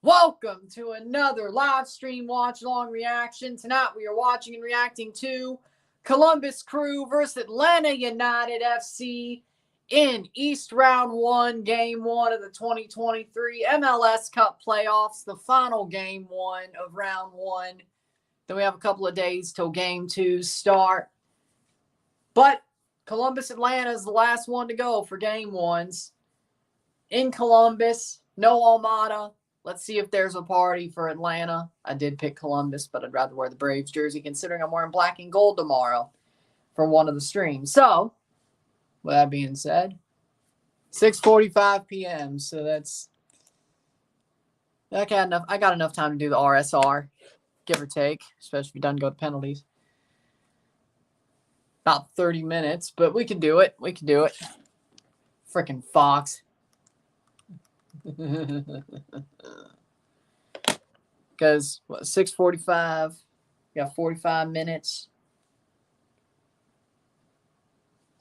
Welcome to another live stream watch-along reaction. Tonight we are watching and reacting to Columbus Crew versus Atlanta United FC in East Round 1, Game 1 of the 2023 MLS Cup Playoffs, the final Game 1 of Round 1. Then we have a couple of days till Game 2 start. But Columbus Atlanta is the last one to go for Game 1s. In Columbus, no Almada. Let's see if there's a party for Atlanta. I did pick Columbus, but I'd rather wear the Braves jersey considering I'm wearing black and gold tomorrow for one of the streams. So, with that being said, 6:45 p.m. So I got enough time to do the RSR, give or take, especially if you done go to penalties. About 30 minutes, but we can do it. We can do it. Freaking Fox. Because 6:45, you got 45 minutes.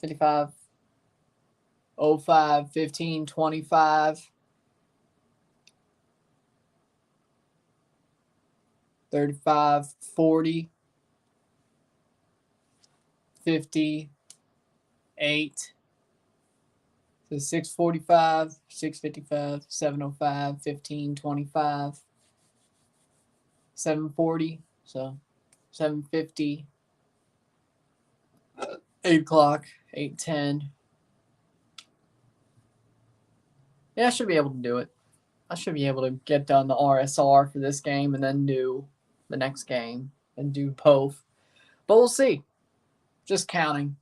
55, 05, 15, 25. 35, 40. 58. So 6:45, 6:55, 7:05, 15, 25, 7:40, so 7:50, 8 o'clock, 8:10. Yeah, I should be able to do it. I should be able to get done the RSR for this game and then do the next game and do both. But we'll see. Just counting.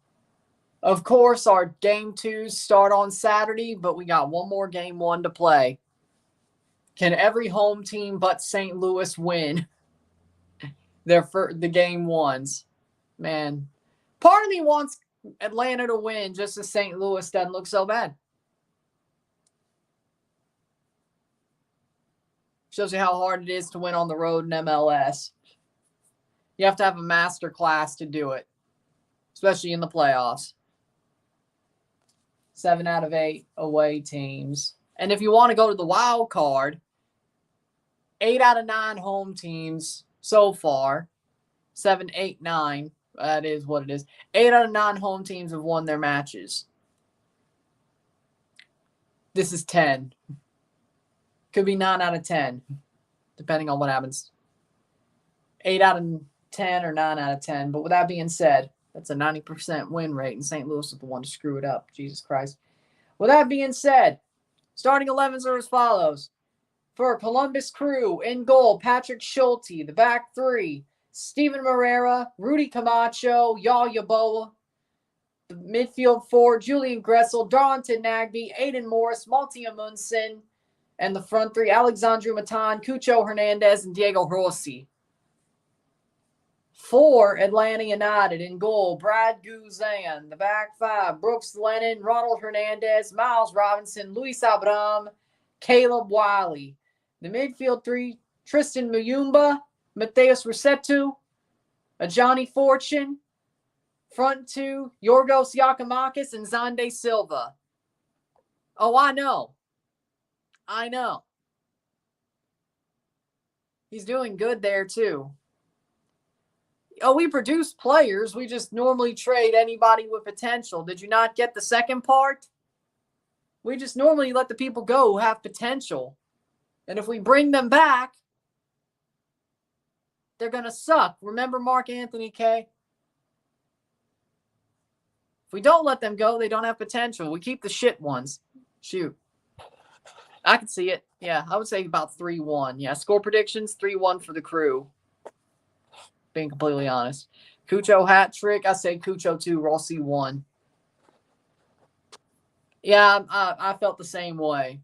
Of course, our Game 2s start on Saturday, but we got one more Game 1 to play. Can every home team but St. Louis win the Game 1s? Man, part of me wants Atlanta to win just as St. Louis doesn't look so bad. Shows you how hard it is to win on the road in MLS. You have to have a master class to do it, especially in the playoffs. 7 out of 8 away teams. And if you want to go to the wild card, 8 out of 9 home teams so far. 7, 8, 9. That is what it is. 8 out of 9 home teams have won their matches. This is 10. Could be 9 out of 10, depending on what happens. 8 out of 10 or 9 out of 10. But with that being said, that's a 90% win rate, and St. Louis is the one to screw it up. Jesus Christ. With that being said, starting 11s are as follows. For Columbus Crew, in goal, Patrick Schulte. The back three, Steven Moreira, Rudy Camacho, Yaboa. The midfield four, Julian Gressel, Darlington Nagbe, Aiden Morris, Malti Amundsen. And the front three, Alexandru Matan, Cucho Hernandez, and Diego Rossi. For Atlanta United, in goal, Brad Guzan. The back five, Brooks Lennon, Ronald Hernandez, Miles Robinson, Luis Abram, Caleb Wiley. The midfield three, Tristan Muyumba, Mateus Rossetto, Johnny Fortune. Front two, Yorgos Yakimakis and Zande Silva. Oh, I know. He's doing good there, too. Oh, we produce players. We just normally trade anybody with potential. Did you not get the second part? We just normally let the people go who have potential. And if we bring them back, they're going to suck. Remember Mark Anthony K? If we don't let them go, they don't have potential. We keep the shit ones. Shoot. I can see it. Yeah, I would say about 3-1. Yeah, score predictions, 3-1 for the Crew. Being completely honest. Cucho hat trick. I say Cucho 2, Rossi 1. Yeah, I felt the same way.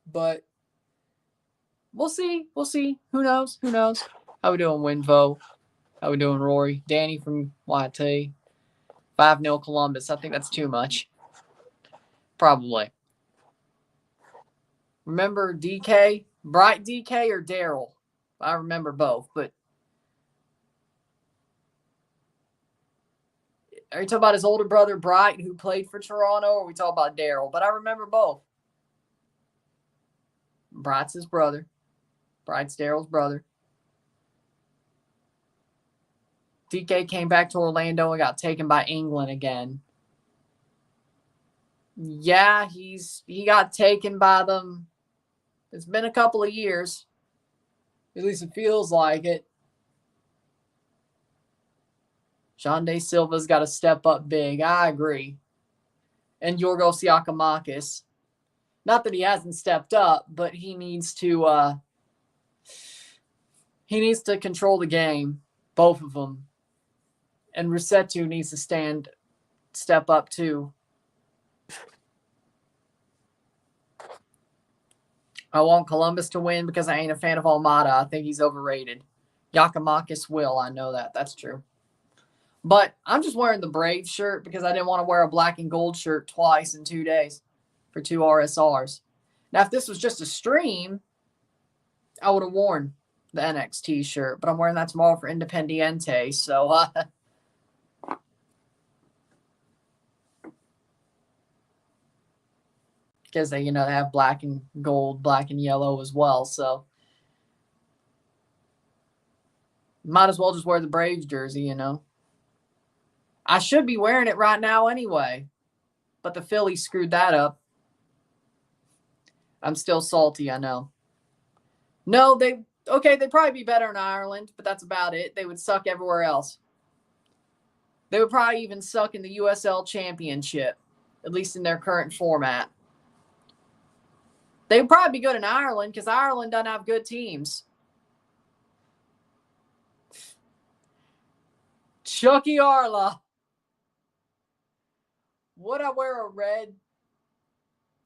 But we'll see. We'll see. Who knows? How we doing, Winvo? How we doing, Rory? Danny from YT. 5-0 Columbus. I think that's too much. Probably. Remember DK? Bright DK or Daryl? I remember both, but are you talking about his older brother, Bright, who played for Toronto, or are we talking about Daryl? But I remember both. Bright's his brother. Bryce Darrell's brother. DK came back to Orlando and got taken by England again. Yeah, he got taken by them. It's been a couple of years. At least it feels like it. Xande Silva's got to step up big. I agree. And Yorgos Giacomakis. Not that he hasn't stepped up, but he needs to control the game, both of them. And Rossetto needs to step up too. I want Columbus to win because I ain't a fan of Almada. I think he's overrated. Giacomakis will. I know that. That's true. But I'm just wearing the Braves shirt because I didn't want to wear a black and gold shirt twice in 2 days for 2 RSRs. Now, if this was just a stream, I would have worn the NXT shirt. But I'm wearing that tomorrow for Independiente. So, because they have black and gold, black and yellow as well. So might as well just wear the Braves jersey, I should be wearing it right now anyway, but the Phillies screwed that up. I'm still salty, I know. No, they'd probably be better in Ireland, but that's about it. They would suck everywhere else. They would probably even suck in the USL Championship, at least in their current format. They would probably be good in Ireland because Ireland doesn't have good teams. Chucky Arla. Would I wear a red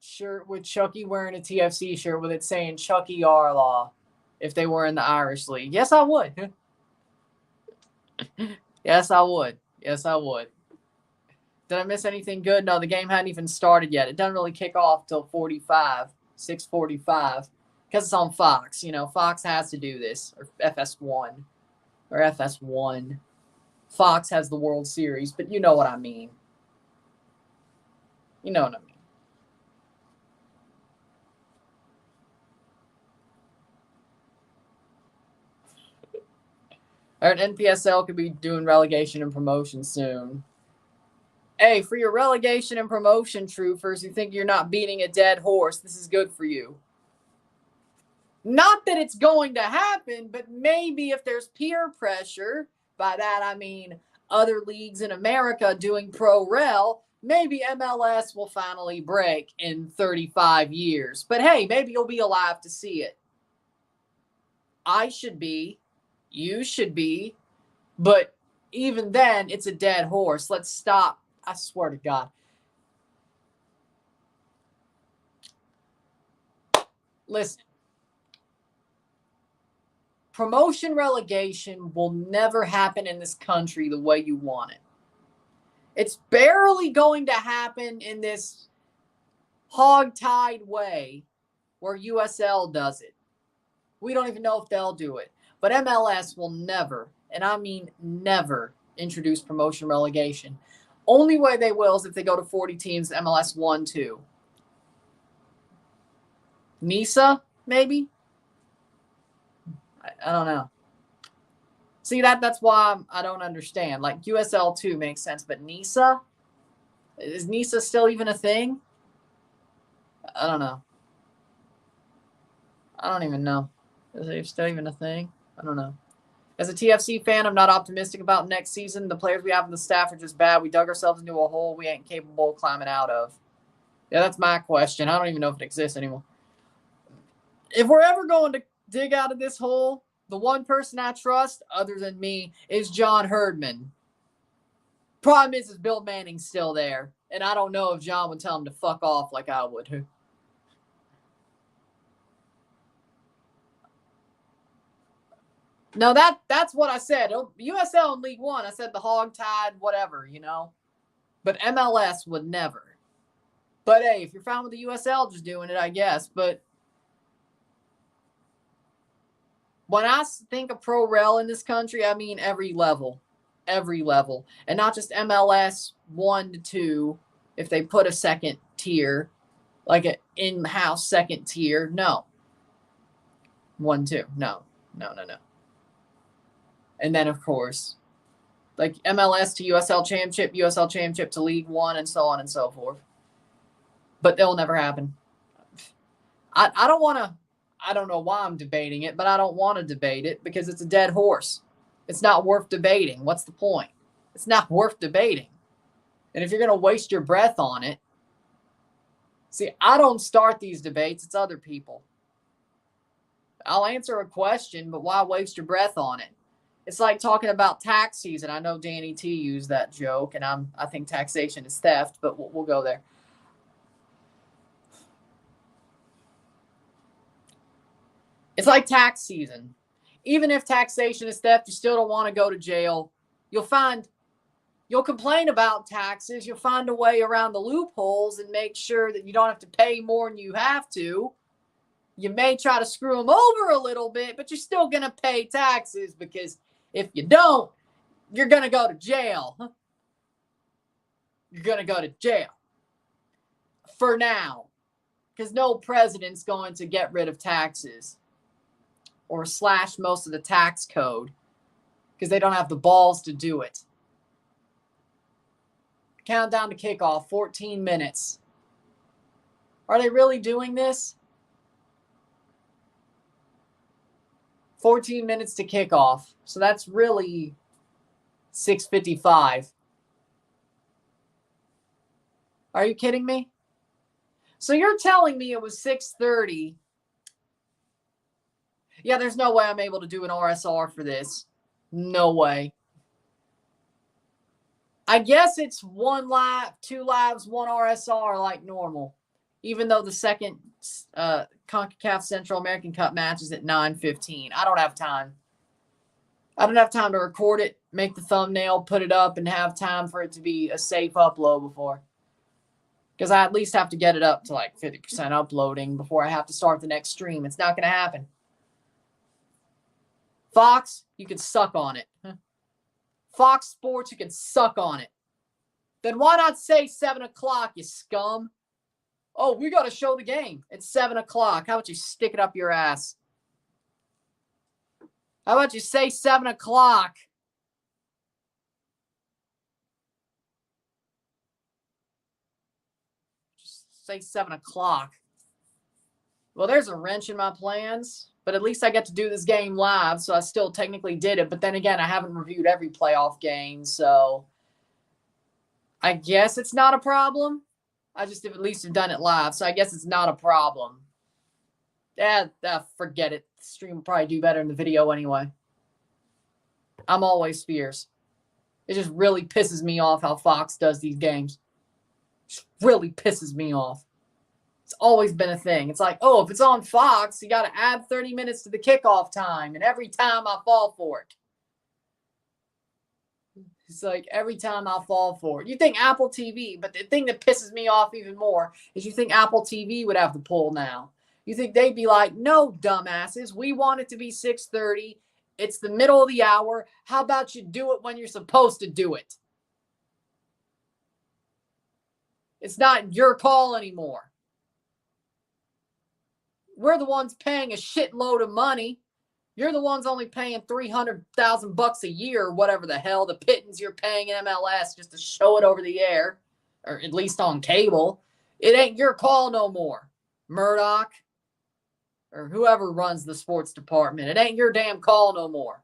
shirt with Chucky wearing a TFC shirt with it saying Chucky Arla if they were in the Irish League? Yes, I would. Yes, I would. Yes, I would. Did I miss anything good? No, the game hadn't even started yet. It doesn't really kick off till 6:45, because it's on Fox. Fox has to do this, or FS1. Fox has the World Series, but you know what I mean. You know what I mean. All right, NPSL could be doing relegation and promotion soon. Hey, for your relegation and promotion truthers who think you're not beating a dead horse, this is good for you. Not that it's going to happen, but maybe if there's peer pressure, by that I mean other leagues in America doing pro rel, maybe MLS will finally break in 35 years. But hey, maybe you'll be alive to see it. I should be. You should be. But even then, it's a dead horse. Let's stop. I swear to God. Listen. Promotion relegation will never happen in this country the way you want it. It's barely going to happen in this hog-tied way where USL does it. We don't even know if they'll do it. But MLS will never, and I mean never, introduce promotion relegation. Only way they will is if they go to 40 teams, MLS 1, 2. NISA, maybe? I don't know. See, that's why I don't understand. Like, USL 2 makes sense, but NISA? Is NISA still even a thing? I don't know. I don't even know. Is it still even a thing? I don't know. As a TFC fan, I'm not optimistic about next season. The players we have in the staff are just bad. We dug ourselves into a hole we ain't capable of climbing out of. Yeah, that's my question. I don't even know if it exists anymore. If we're ever going to dig out of this hole, the one person I trust, other than me, is John Herdman. Problem is Bill Manning's still there. And I don't know if John would tell him to fuck off like I would. No, that's what I said. USL in League One, I said the hog-tied, whatever, But MLS would never. But hey, if you're fine with the USL just doing it, I guess. But when I think of pro rel in this country, I mean every level. Every level. And not just MLS 1 to 2, if they put a second tier, like an in-house second tier. No. 1-2. No. And then, of course, like MLS to USL Championship to League One, and so on and so forth. But they'll never happen. I don't want to, I don't know why I'm debating it, but I don't want to debate it because it's a dead horse. It's not worth debating. What's the point? It's not worth debating. And if you're going to waste your breath on it, see, I don't start these debates. It's other people. I'll answer a question, but why waste your breath on it? It's like talking about tax season. I know Danny T used that joke, and I think taxation is theft, but we'll go there. It's like tax season. Even if taxation is theft, you still don't want to go to jail. You'll complain about taxes. You'll find a way around the loopholes and make sure that you don't have to pay more than you have to. You may try to screw them over a little bit, but you're still going to pay taxes because if you don't, you're going to go to jail. You're going to go to jail. For now. Because no president's going to get rid of taxes or slash most of the tax code because they don't have the balls to do it. Countdown to kickoff, 14 minutes. Are they really doing this? 14 minutes to kickoff. So that's really 6:55. Are you kidding me? So you're telling me it was 6:30. Yeah, there's no way I'm able to do an RSR for this. No way. I guess it's 1 live, 2 lives, 1 RSR like normal. Even though the second CONCACAF Central American Cup match is at 9:15. I don't have time. I don't have time to record it, make the thumbnail, put it up, and have time for it to be a safe upload before. Because I at least have to get it up to like 50% uploading before I have to start the next stream. It's not going to happen. Fox, you can suck on it. Fox Sports, you can suck on it. Then why not say 7 o'clock, you scum? Oh, we got to show the game. It's 7 o'clock. How about you stick it up your ass? How about you say 7 o'clock? Just say 7 o'clock. Well, there's a wrench in my plans, but at least I get to do this game live, so I still technically did it. But then again, I haven't reviewed every playoff game, so I guess it's not a problem. I just at least have done it live, so I guess it's not a problem. Forget it. The stream will probably do better in the video anyway. I'm always fierce. It just really pisses me off how Fox does these games. It just really pisses me off. It's always been a thing. It's like, oh, if it's on Fox, you got to add 30 minutes to the kickoff time, and every time I fall for it. It's like every time I fall for it. You think Apple TV, but the thing that pisses me off even more is you think Apple TV would have the pull now. You think they'd be like, no, dumbasses, we want it to be 6:30. It's the middle of the hour. How about you do it when you're supposed to do it? It's not your call anymore. We're the ones paying a shitload of money. You're the ones only paying $300,000 a year, or whatever the hell the pittance you're paying in MLS just to show it over the air, or at least on cable. It ain't your call no more, Murdoch, or whoever runs the sports department. It ain't your damn call no more.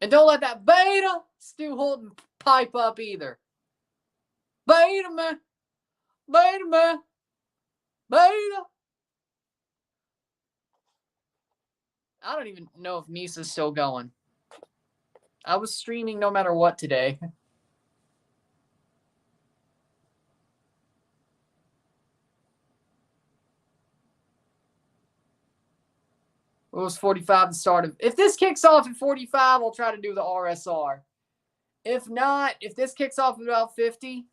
And don't let that beta Stu Holden pipe up either. Beta, man. Beta, man. Beta. I don't even know if Nisa's still going. I was streaming no matter what today. It was 45 to start. If this kicks off at 45, I'll try to do the RSR. If not, if this kicks off at about 50,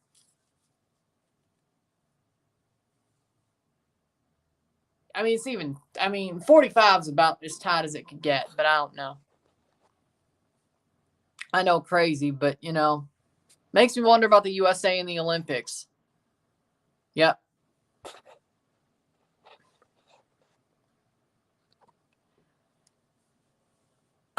I mean, 45 is about as tight as it could get, but I don't know. I know, crazy, but, makes me wonder about the USA and the Olympics. Yep.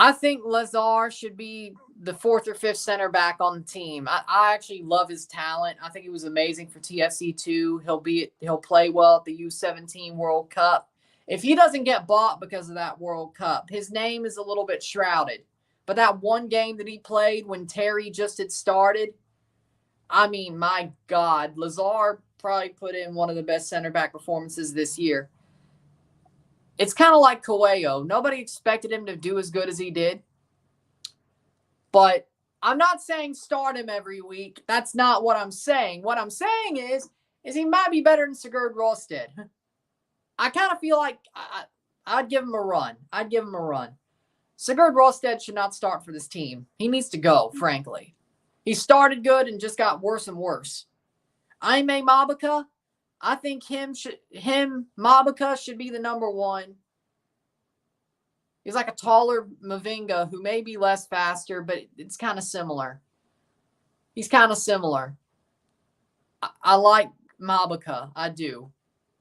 I think Lazar should be the 4th or 5th center back on the team. I actually love his talent. I think he was amazing for TFC2. He'll play well at the U17 World Cup. If he doesn't get bought because of that World Cup, his name is a little bit shrouded. But that one game that he played when Terry just had started, I mean, my God, Lazar probably put in one of the best center back performances this year. It's kind of like Coelho. Nobody expected him to do as good as he did. But I'm not saying start him every week. That's not what I'm saying. What I'm saying is he might be better than Sigurd Rosted. I kind of feel like I'd give him a run. Sigurd Rosted should not start for this team. He needs to go, frankly. He started good and just got worse and worse. Aime Mabaka, I think Mabaka should be the number 1. He's like a taller Mavinga who may be less faster, but it's kind of similar. He's kind of similar. I like Mabaka. I do.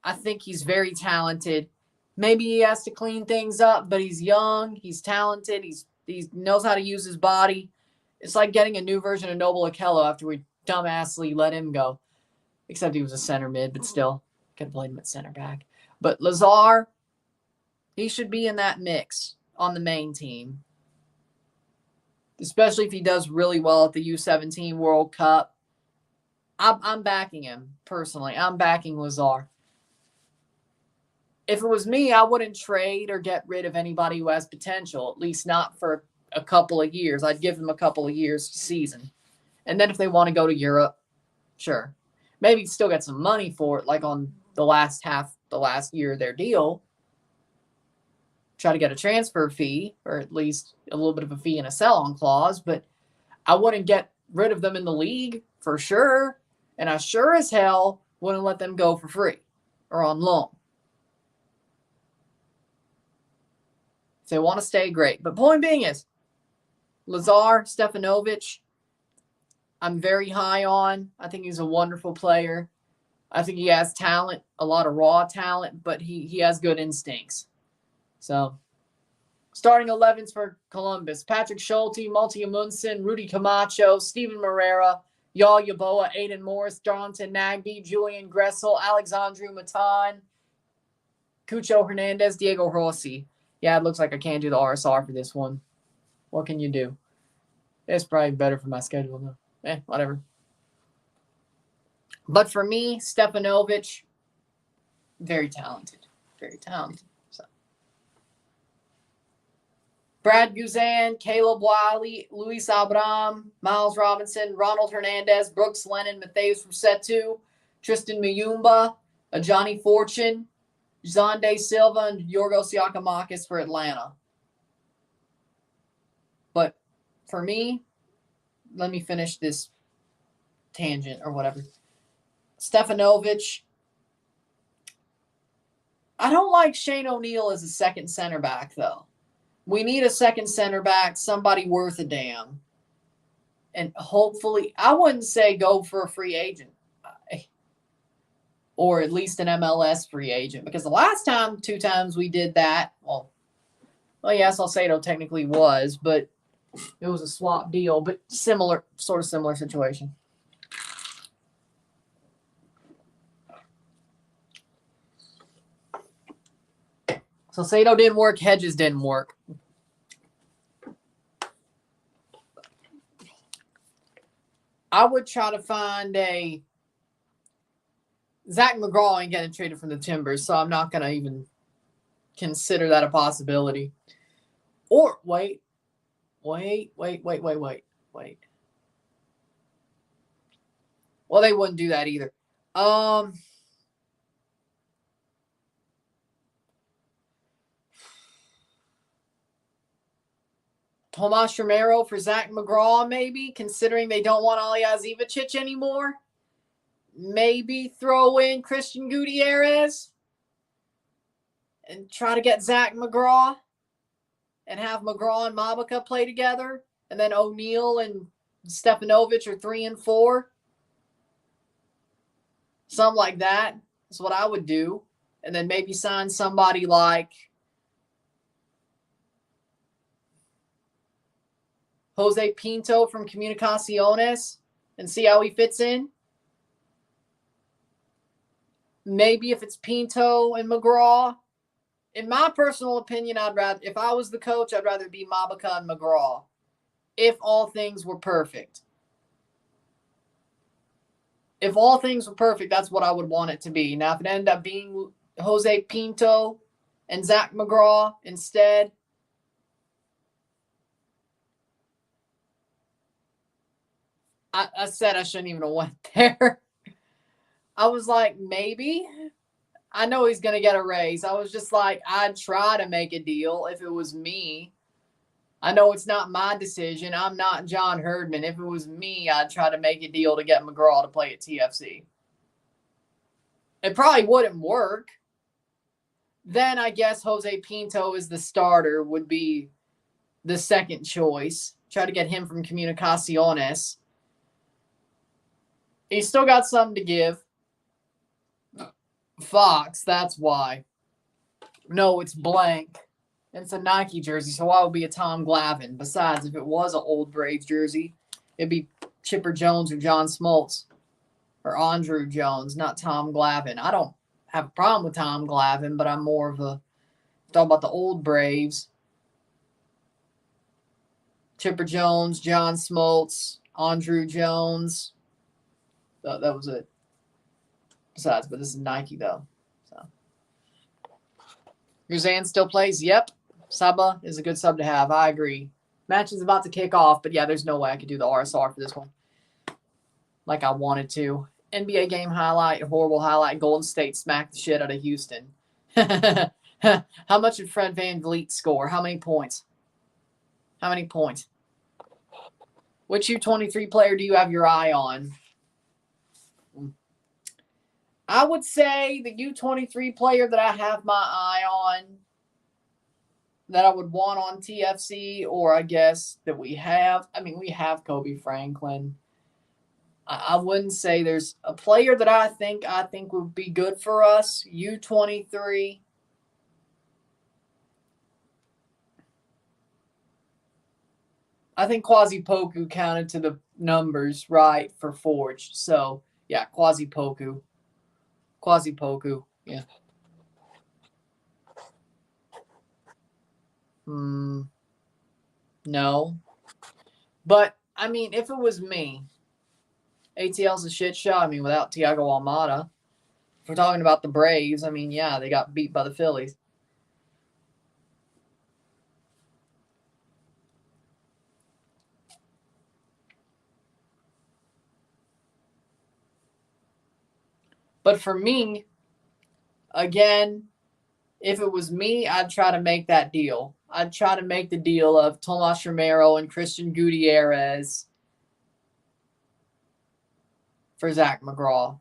I think he's very talented. Maybe he has to clean things up, but he's young. He's talented. He knows how to use his body. It's like getting a new version of Noble Okello after we dumbassly let him go. Except he was a center mid, but still, could have played him at center back. But Lazar, he should be in that mix on the main team. Especially if he does really well at the U17 World Cup. I'm backing him, personally. I'm backing Lazar. If it was me, I wouldn't trade or get rid of anybody who has potential, at least not for a couple of years. I'd give them a couple of years season. And then if they want to go to Europe, sure. Maybe still get some money for it, like on the last year of their deal. Try to get a transfer fee, or at least a little bit of a fee and a sell-on clause. But I wouldn't get rid of them in the league for sure. And I sure as hell wouldn't let them go for free or on loan. If they want to stay, great. But point being is, Lazar Stefanovic, I'm very high on. I think he's a wonderful player. I think he has talent, a lot of raw talent, but he has good instincts. So, starting 11s for Columbus: Patrick Schulte, Multi Amundsen, Rudy Camacho, Steven Moreira, Yaw Yaboa, Aiden Morris, Jonathan Nagby, Julian Gressel, Alexandru Matan, Cucho Hernandez, Diego Rossi. Yeah, it looks like I can't do the RSR for this one. What can you do? It's probably better for my schedule, though. Whatever. But for me, Stefanovic, very talented. Very talented. So. Brad Guzan, Caleb Wiley, Luis Abram, Miles Robinson, Ronald Hernandez, Brooks Lennon, Matheus Rossetto, Tristan Muyumba, Johnny Fortune, Zonde Silva, and Yorgos Yakimakis for Atlanta. But for me, let me finish this tangent or whatever. Stefanovic. I don't like Shane O'Neill as a second center back, though. We need a second center back, somebody worth a damn. And hopefully, I wouldn't say go for a free agent. Or at least an MLS free agent. Because the last 2 times we did that, well, yeah, Salcedo technically was, but it was a swap deal, but similar situation. Salcedo didn't work. Hedges didn't work. I would try to find a... Zach McGraw ain't getting traded from the Timbers, so I'm not going to even consider that a possibility. Or, wait. Well, they wouldn't do that either. Tomas Romero for Zach McGraw, maybe, considering they don't want Alija Zivacic anymore. Maybe throw in Christian Gutierrez and try to get Zach McGraw and have McGraw and Mabaka play together. And then O'Neill and Stefanovic are 3 and 4. Something like that is what I would do. And then maybe sign somebody like Jose Pinto from Comunicaciones and see how he fits in. Maybe if it's Pinto and McGraw. In my personal opinion, if I was the coach, I'd rather be Mabaka and McGraw. If all things were perfect. If all things were perfect, that's what I would want it to be. Now, if it ended up being Jose Pinto and Zach McGraw instead, I said I shouldn't even have went there. I was like, maybe. I know he's going to get a raise. I was just like, I'd try to make a deal if it was me. I know it's not my decision. I'm not John Herdman. If it was me, I'd try to make a deal to get McGraw to play at TFC. It probably wouldn't work. Then I guess Jose Pinto is the starter would be the second choice. Try to get him from Comunicaciones. He's still got something to give. Fox, that's why. No, it's blank. It's a Nike jersey, so why would it be a Tom Glavine? Besides, if it was an old Braves jersey, it'd be Chipper Jones or John Smoltz or Andrew Jones, not Tom Glavine. I don't have a problem with Tom Glavine, but I'm more of a talk about the old Braves. Chipper Jones, John Smoltz, Andrew Jones. That was it. Besides, but this is Nike though. So Ozan still plays. Yep. Saba is a good sub to have. I agree. Match is about to kick off, but yeah, there's no way I could do the RSR for this one like I wanted to. NBA game highlight, horrible highlight. Golden State smacked the shit out of Houston. How much did Fred VanVleet score? How many points? How many points? Which U23 player do you have your eye on? I would say the U23 player that I have my eye on that I would want on TFC, or I guess that we have. I mean, we have Kobe Franklin. I wouldn't say there's a player that I think would be good for us. U23. I think Kwasi Poku counted to the numbers right for Forge. So, yeah, Kwasi Poku. Yeah. No. But, I mean, if it was me, ATL's a shit show. I mean, without Thiago Almada. If we're talking about the Braves, I mean, yeah, they got beat by the Phillies. But for me, again, if it was me, I'd try to make that deal. I'd try to make the deal of Tomas Romero and Christian Gutierrez for Zach McGraw.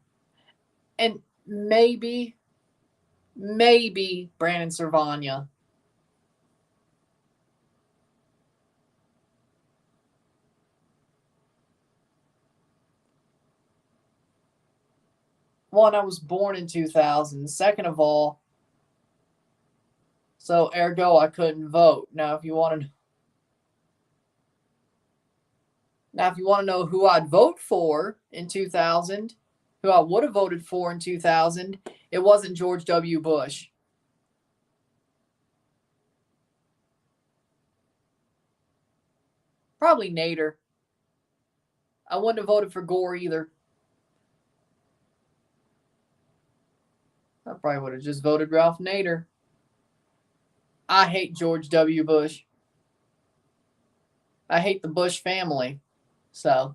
And maybe Brandon Servania. One, I was born in 2000. Second of all, so ergo I couldn't vote. Now, if you want to know who I'd vote for in 2000, who I would have voted for in 2000, it wasn't George W. Bush. Probably Nader. I wouldn't have voted for Gore either. I probably would have just voted Ralph Nader. I hate George W. Bush. I hate the Bush family. So.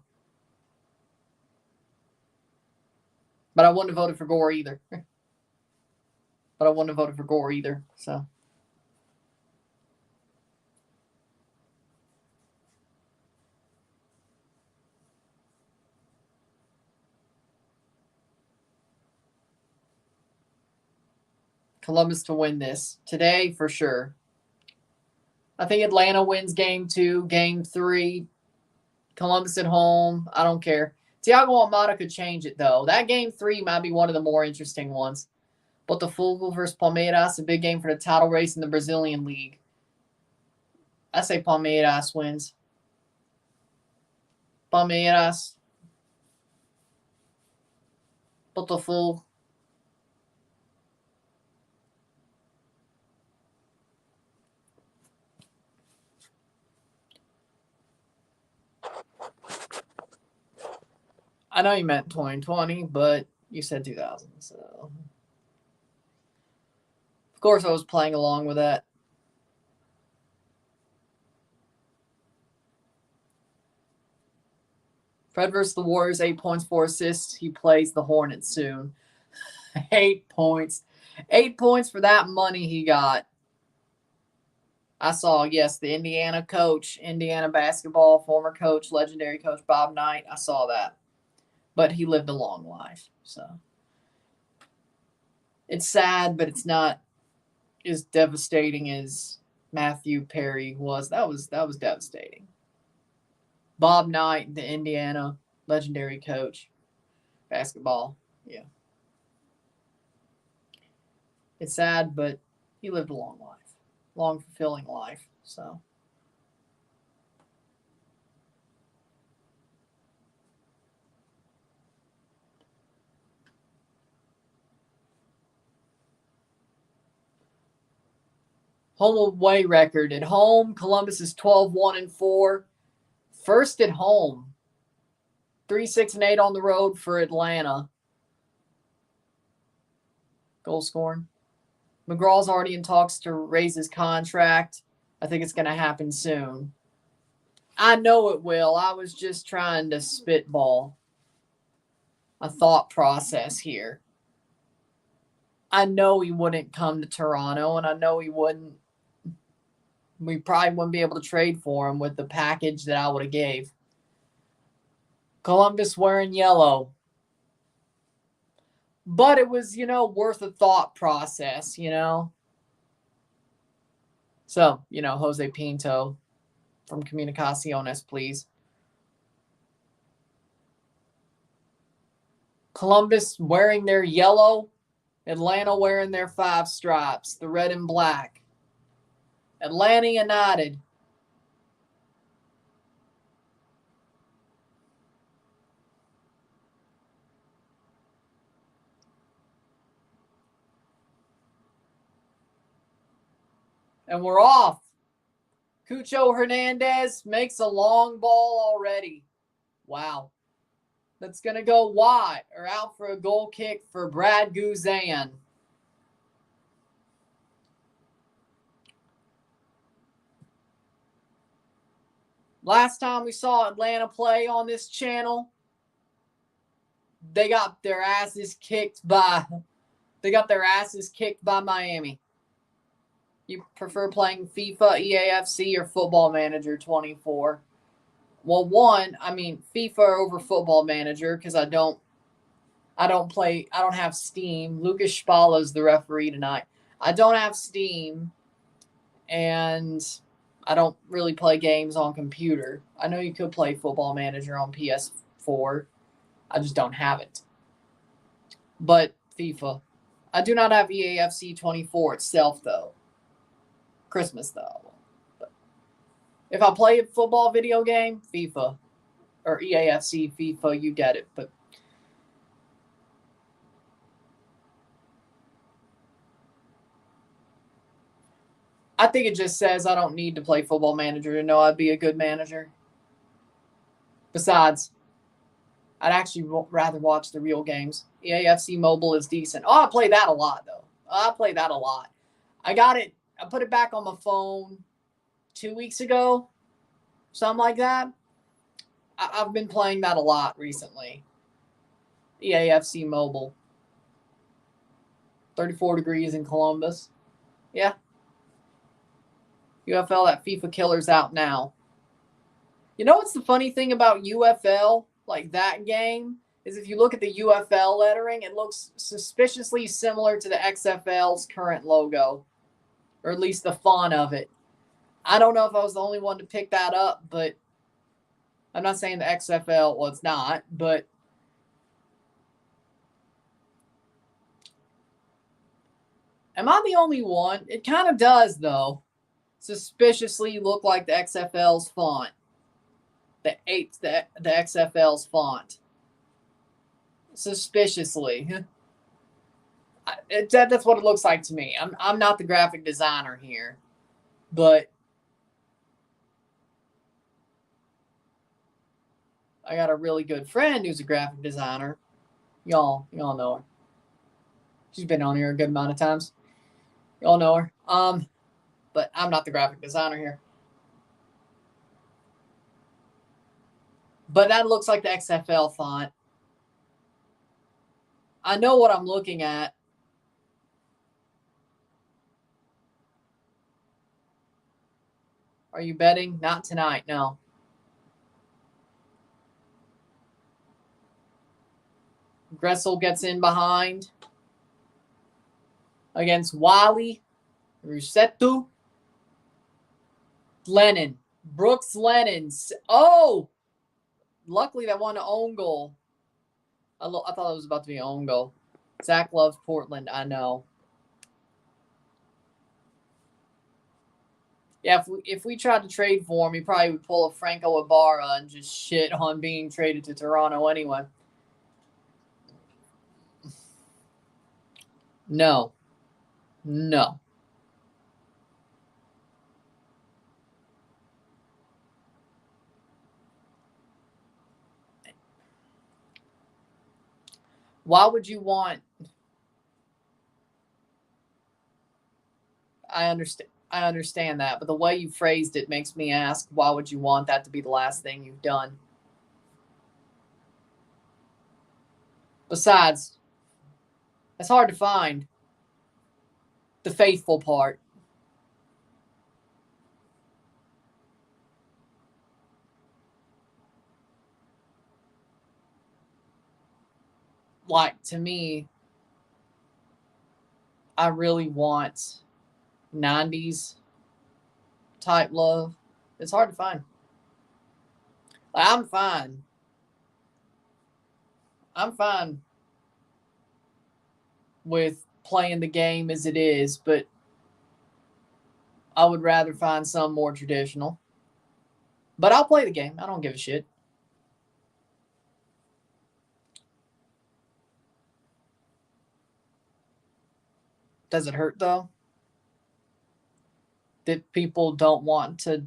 But I wouldn't have voted for Gore either. So. Columbus to win this today for sure. I think Atlanta wins game 2, game 3. Columbus at home. I don't care. Thiago Almada could change it, though. That game 3 might be one of the more interesting ones. Botafogo versus Palmeiras, a big game for the title race in the Brazilian League. I say Palmeiras wins. Palmeiras. Botafogo. I know you meant 2020, but you said 2000, so. Of course, I was playing along with that. Fred versus the Warriors, 8 points, 4 assists. He plays the Hornets soon. 8 points. 8 points for that money he got. I saw, yes, the Indiana coach, Indiana basketball, former coach, legendary coach Bob Knight. I saw that. But he lived a long life, so. It's sad, but it's not as devastating as Matthew Perry was. That was devastating. Bob Knight, the Indiana legendary coach, basketball. Yeah. It's sad, but he lived a long life, long, fulfilling life. So. Home away record. At home, Columbus is 12-1-4. First at home. 3-6-8 on the road for Atlanta. Goal scoring. McGraw's already in talks to raise his contract. I think it's going to happen soon. I know it will. I was just trying to spitball a thought process here. I know he wouldn't come to Toronto, and I know he wouldn't. We probably wouldn't be able to trade for him with the package that I would have gave. Columbus wearing yellow. But it was, worth a thought process, So, Jose Pinto from Comunicaciones, please. Columbus wearing their yellow. Atlanta wearing their 5 stripes, the red and black. Atlanta United. And we're off. Cucho Hernandez makes a long ball already. Wow. That's going to go wide or out for a goal kick for Brad Guzan. Last time we saw Atlanta play on this channel, they got their asses kicked by Miami. You prefer playing FIFA, EAFC, or Football Manager 24? Well, FIFA over Football Manager because I don't have Steam. Lucas Spala's the referee tonight. I don't have Steam, and I don't really play games on computer. I know you could play Football Manager on PS4. I just don't have it. But FIFA. I do not have EAFC 24 itself, though. Christmas, though. But if I play a football video game, FIFA. Or EAFC, FIFA, you get it. But I think it just says I don't need to play Football Manager to know I'd be a good manager. Besides, I'd actually rather watch the real games. EAFC Mobile is decent. Oh, I play that a lot, though. I play that a lot. I got it. I put it back on my phone 2 weeks ago. Something like that. I've been playing that a lot recently. EAFC Mobile. 34 degrees in Columbus. Yeah. UFL, that FIFA killer's out now. You know what's the funny thing about UFL, like that game, is if you look at the UFL lettering, it looks suspiciously similar to the XFL's current logo, or at least the font of it. I don't know if I was the only one to pick that up, but I'm not saying the XFL, well, it's not, but am I the only one? It kind of does, though. Suspiciously look like the XFL's font. the XFL's font. Suspiciously. That's what it looks like to me. I'm not the graphic designer here, but I got a really good friend who's a graphic designer. Y'all know her. She's been on here a good amount of times. Y'all know her. But I'm not the graphic designer here. But that looks like the XFL font. I know what I'm looking at. Are you betting? Not tonight, no. Gressel gets in behind against Wally. Rusetto. Lennon. Brooks Lennon. Oh! Luckily, that won an own goal. I thought it was about to be an own goal. Zach loves Portland, I know. Yeah, if we tried to trade for him, he probably would pull a Franco Ibarra and just shit on being traded to Toronto anyway. No. Why would you want... I understand that, but the way you phrased it makes me ask, why would you want that to be the last thing you've done? Besides, it's hard to find the faithful part. Like, to me, I really want 90s type love. It's hard to find. Like, I'm fine with playing the game as it is, but I would rather find some more traditional. But I'll play the game. I don't give a shit. Does it hurt, though? That people don't want to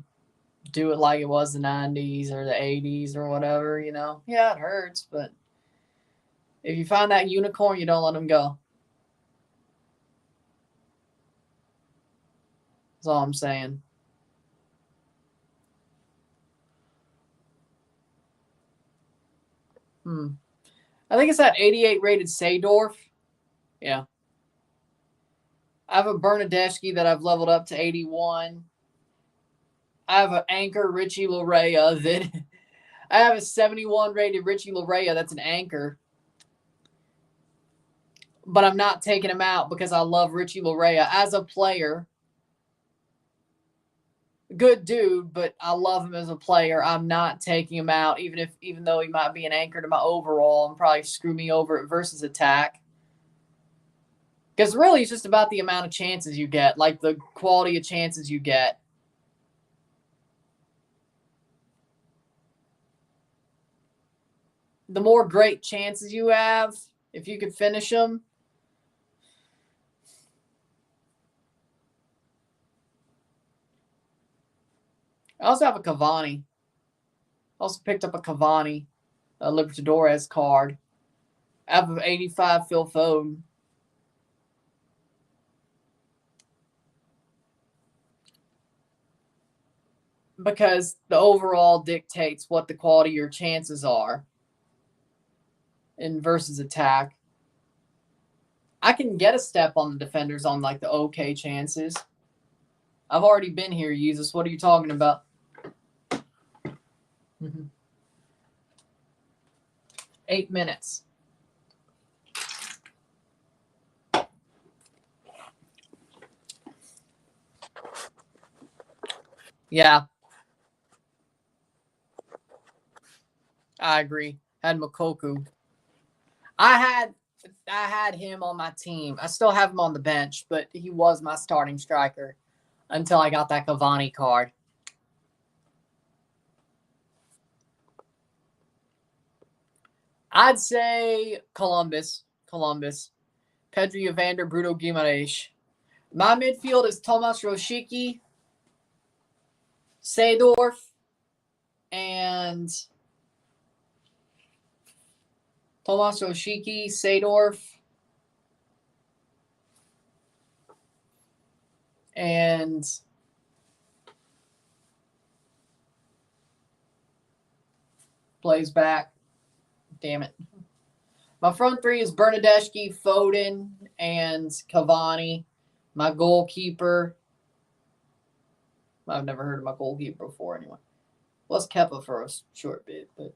do it like it was the 90s or the 80s or whatever, you know? Yeah, it hurts, but if you find that unicorn, you don't let them go. That's all I'm saying. I think it's that 88 rated Seedorf. Yeah. I have a Bernadeschi that I've leveled up to 81. I have an anchor Richie Larea that I have a 71 rated Richie Larea that's an anchor. But I'm not taking him out because I love Richie Larea as a player. Good dude, but I love him as a player. I'm not taking him out, even though he might be an anchor to my overall and probably screw me over at versus attack. Because really, it's just about the amount of chances you get, like the quality of chances you get. The more great chances you have, if you could finish them. I also have a Cavani. Also picked up a Cavani, a Libertadores card. I have an 85 Phil Foden. Because the overall dictates what the quality of your chances are in versus attack. I can get a step on the defenders on like the okay chances. I've already been here, Yeezus. What are you talking about? 8 minutes. Yeah. I agree. Had Mokoku. I had him on my team. I still have him on the bench, but he was my starting striker until I got that Cavani card. I'd say Columbus. Pedro Evander, Bruno Guimaraes. My midfield is Tomas Rosicky, Seedorf, and Tomas Rosicky, Seedorf, and plays back. Damn it. My front three is Bernadeschi, Foden, and Cavani. My goalkeeper. I've never heard of my goalkeeper before anyway. Was Kepa for a short bit, but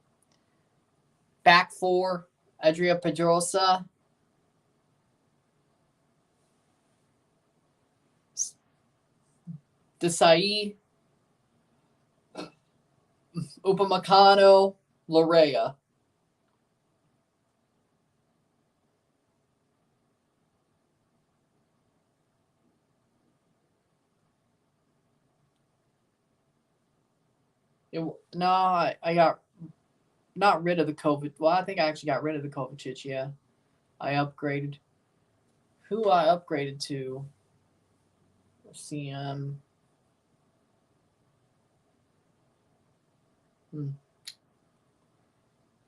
back four, Adria Pedrosa. Desai, Upamecano, Larea. I got not rid of the COVID. Well, I think I actually got rid of the Kovacic, yeah. I upgraded. Who I upgraded to? CM.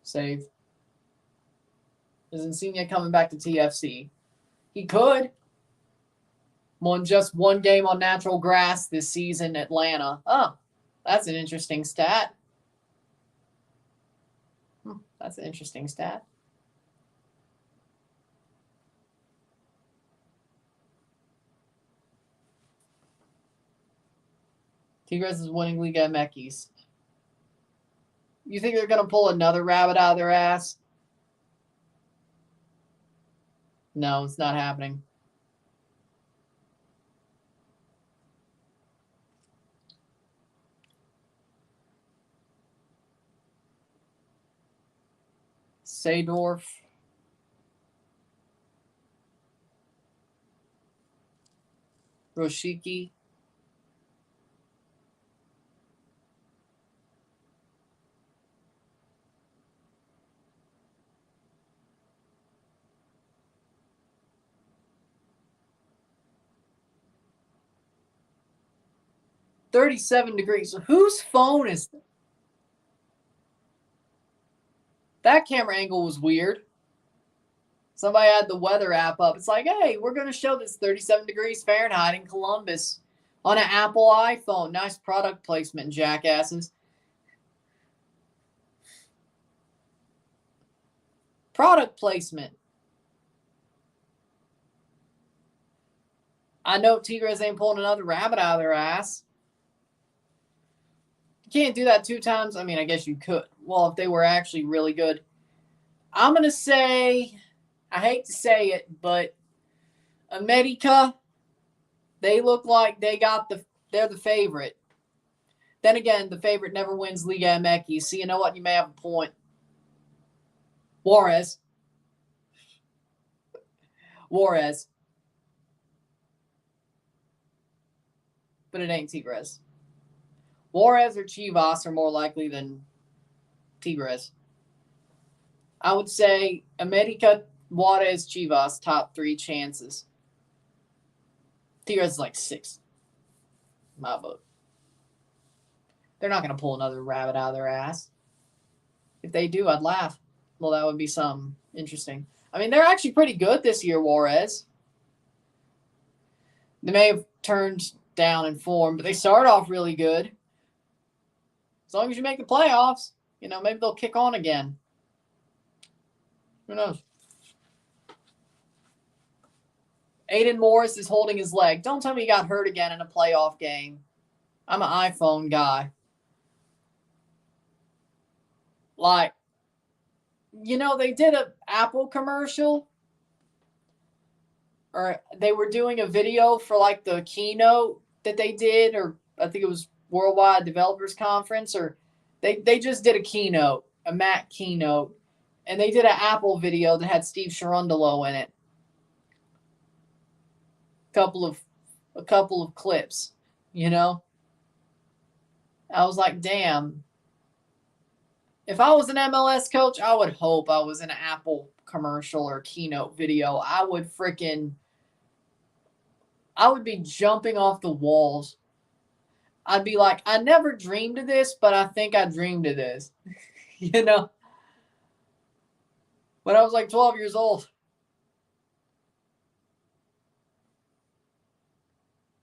Save. Is Insigne coming back to TFC? He could. Won just one game on natural grass this season, Atlanta. Oh, that's an interesting stat. That's an interesting stat. Tigres is winning Liga MX. You think they're going to pull another rabbit out of their ass? No, it's not happening. Seedorf. Rosicky. $37 degrees. So whose phone is that? That camera angle was weird. Somebody had the weather app up. It's like, hey, we're going to show this 37 degrees Fahrenheit in Columbus on an Apple iPhone. Nice product placement, jackasses. Product placement. I know Tigres ain't pulling another rabbit out of their ass. You can't do that 2 times. I mean, I guess you could. Well, if they were actually really good. I'm going to say, I hate to say it, but America, they look like they're the favorite. Then again, the favorite never wins Liga MX. So you know what? You may have a point. Juarez. But it ain't Tigres. Juarez or Chivas are more likely than Tigres. I would say America, Juarez, Chivas, top 3 chances. Tigres is like 6. My vote. They're not going to pull another rabbit out of their ass. If they do, I'd laugh. Well, that would be something interesting. I mean, they're actually pretty good this year, Juarez. They may have turned down in form, but they start off really good. As long as you make the playoffs, maybe they'll kick on again. Who knows? Aiden Morris is holding his leg. Don't tell me he got hurt again in a playoff game. I'm an iPhone guy. Like, they did an Apple commercial. Or they were doing a video for like the keynote that they did, or I think it was Worldwide Developers Conference, or they just did a keynote, a Mac keynote, and they did an Apple video that had Steve Cherundolo in it. A couple of clips, I was like, damn. If I was an MLS coach, I would hope I was in an Apple commercial or keynote video. I would be jumping off the walls. I'd be like, I never dreamed of this, but I think I dreamed of this. You know? When I was like 12 years old.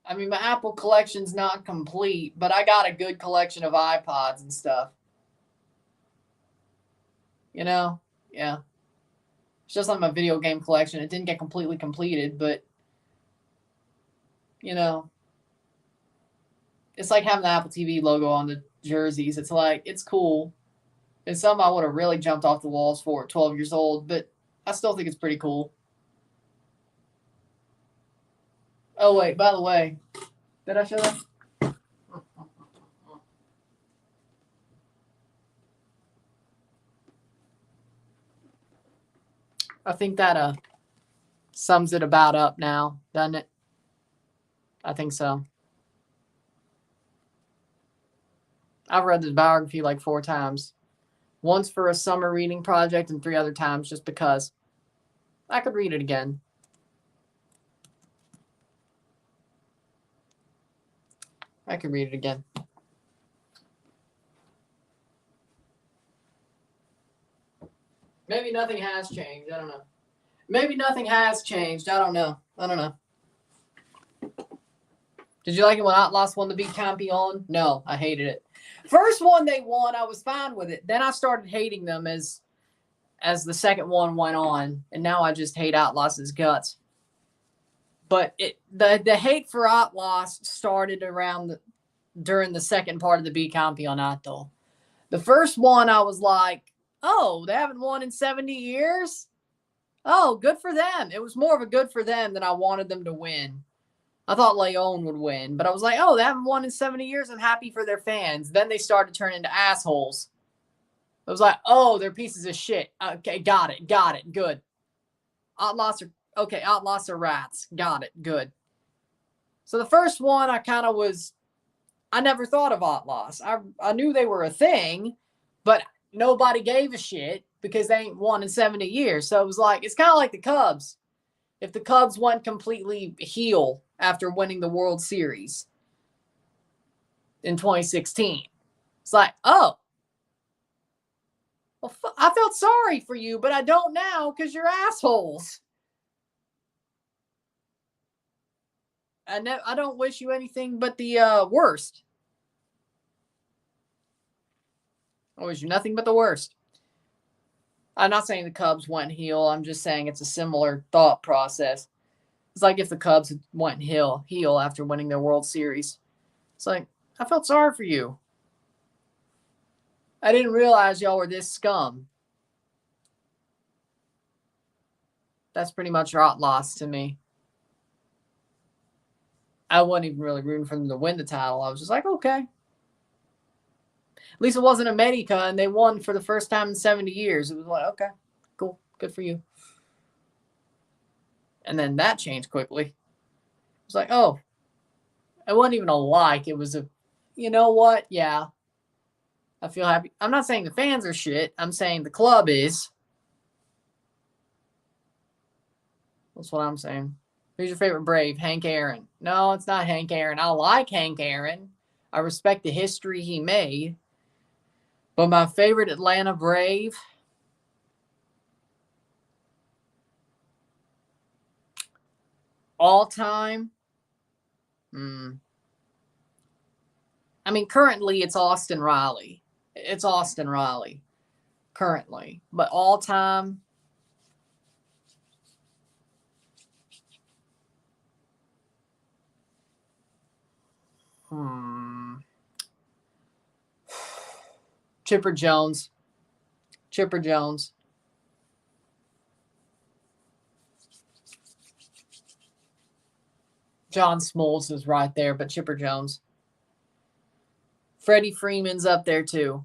I mean, my Apple collection's not complete, but I got a good collection of iPods and stuff. You know? Yeah. It's just like my video game collection. It didn't get completely completed, but, you know, it's like having the Apple TV logo on the jerseys. It's like, it's cool. It's something I would have really jumped off the walls for at 12 years old, but I still think it's pretty cool. Oh, wait, by the way, did I show that? I think that sums it about up now, doesn't it? I think so. I've read this biography like 4 times. Once for a summer reading project and 3 other times just because. I could read it again. I could read it again. Maybe nothing has changed. I don't know. Maybe nothing has changed. I don't know. Did you like it when Atlas won the big champion? No, I hated it. First one they won, I was fine with it. Then I started hating them as the second one went on, and now I just hate Atlas's guts. But the hate for Atlas started during the second part of the bicampeonato. The first one, I was like, oh, they haven't won in 70 years? Oh, good for them. It was more of a good for them than I wanted them to win. I thought Leon would win, but I was like, oh, they haven't won in 70 years. I'm happy for their fans. Then they started to turn into assholes. I was like, oh, they're pieces of shit. Okay, got it, good. Outlaws are rats. Got it, good. So the first one, I never thought of Outlaws. I knew they were a thing, but nobody gave a shit because they ain't won in 70 years. So it was like, it's kind of like the Cubs. If the Cubs went completely heel after winning the World Series in 2016, it's like, oh, well, I felt sorry for you, but I don't now because you're assholes. I don't wish you anything but the worst. I wish you nothing but the worst. I'm not saying the Cubs went heel. I'm just saying it's a similar thought process. It's like if the Cubs went heel after winning their World Series. It's like, I felt sorry for you. I didn't realize y'all were this scum. That's pretty much our loss to me. I wasn't even really rooting for them to win the title. I was just like, okay. At least it wasn't America, and they won for the first time in 70 years. It was like, okay, cool, good for you. And then that changed quickly. It was like, oh, it wasn't even a like. It was a, you know what? Yeah, I feel happy. I'm not saying the fans are shit. I'm saying the club is. That's what I'm saying. Who's your favorite Brave? Hank Aaron. No, it's not Hank Aaron. I like Hank Aaron. I respect the history he made. But my favorite Atlanta Brave, all time, I mean, currently it's Austin Riley. It's Austin Riley, currently. But all time, Chipper Jones. Chipper Jones. John Smoltz is right there, but Chipper Jones. Freddie Freeman's up there too.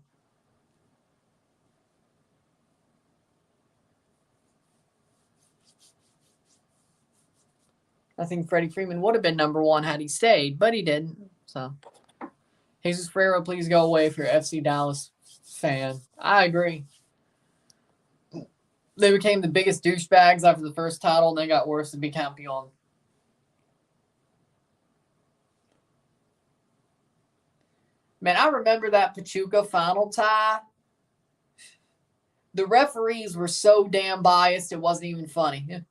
I think Freddie Freeman would have been number 1 had he stayed, but he didn't. So, Jesus Ferreira, please go away for FC Dallas. fan. I agree. They became the biggest douchebags after the first title, and they got worse to be campeon. Man, I remember that Pachuca final tie. The referees were so damn biased, it wasn't even funny.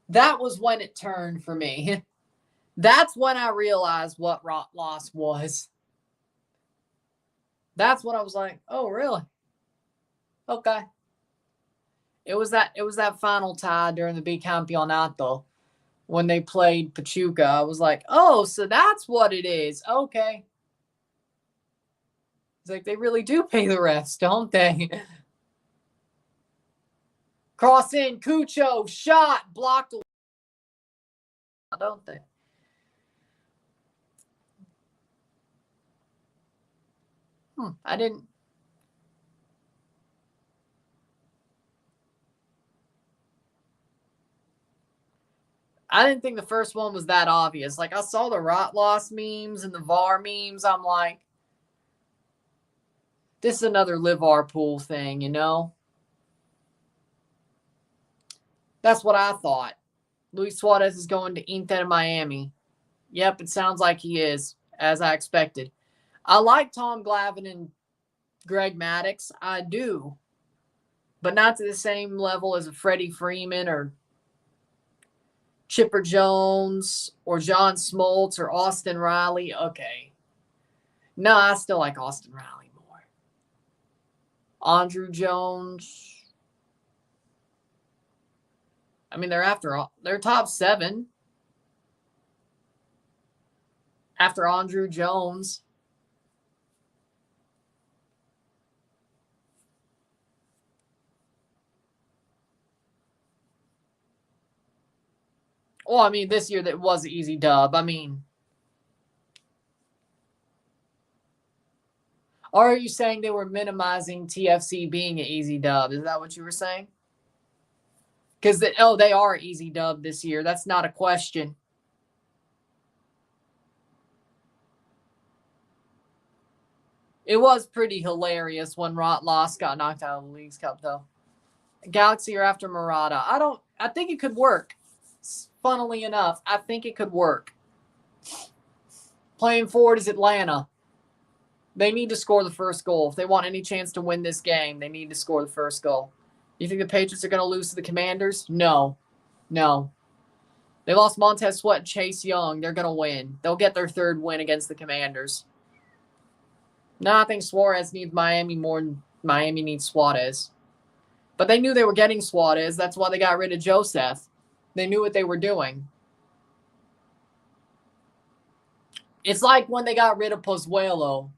That was when it turned for me. That's when I realized what rot loss was. That's when I was like, oh, really? Okay. It was that final tie during the Bicampeonato when they played Pachuca. I was like, oh, so that's what it is. Okay. It's like they really do pay the refs, don't they? Cross in, Cucho, shot, blocked. Don't they? I didn't. I didn't think the first one was that obvious. Like, I saw the rot loss memes and the VAR memes. I'm like, this is another Liverpool thing, you know? That's what I thought. Luis Suarez is going to Inter Miami. Yep, it sounds like he is, as I expected. I like Tom Glavine and Greg Maddux. I do. But not to the same level as a Freddie Freeman or Chipper Jones or John Smoltz or Austin Riley. Okay. No, I still like Austin Riley more. Andrew Jones. I mean, they're top 7 after Andrew Jones. Well, I mean, this year that was an easy dub. I mean, or are you saying they were minimizing TFC being an easy dub? Is that what you were saying? Because they are easy dub this year. That's not a question. It was pretty hilarious when Rot Loss got knocked out of the Leagues Cup, though. Galaxy are after Murata. I think it could work. Funnily enough, I think it could work. Playing forward is Atlanta. They need to score the first goal. If they want any chance to win this game, they need to score the first goal. You think the Patriots are going to lose to the Commanders? No. They lost Montez Sweat and Chase Young. They're going to win. They'll get their third win against the Commanders. No, I think Suarez needs Miami more than Miami needs Suarez. But they knew they were getting Suarez. That's why they got rid of Joseph. They knew what they were doing. It's like when they got rid of Pozuelo.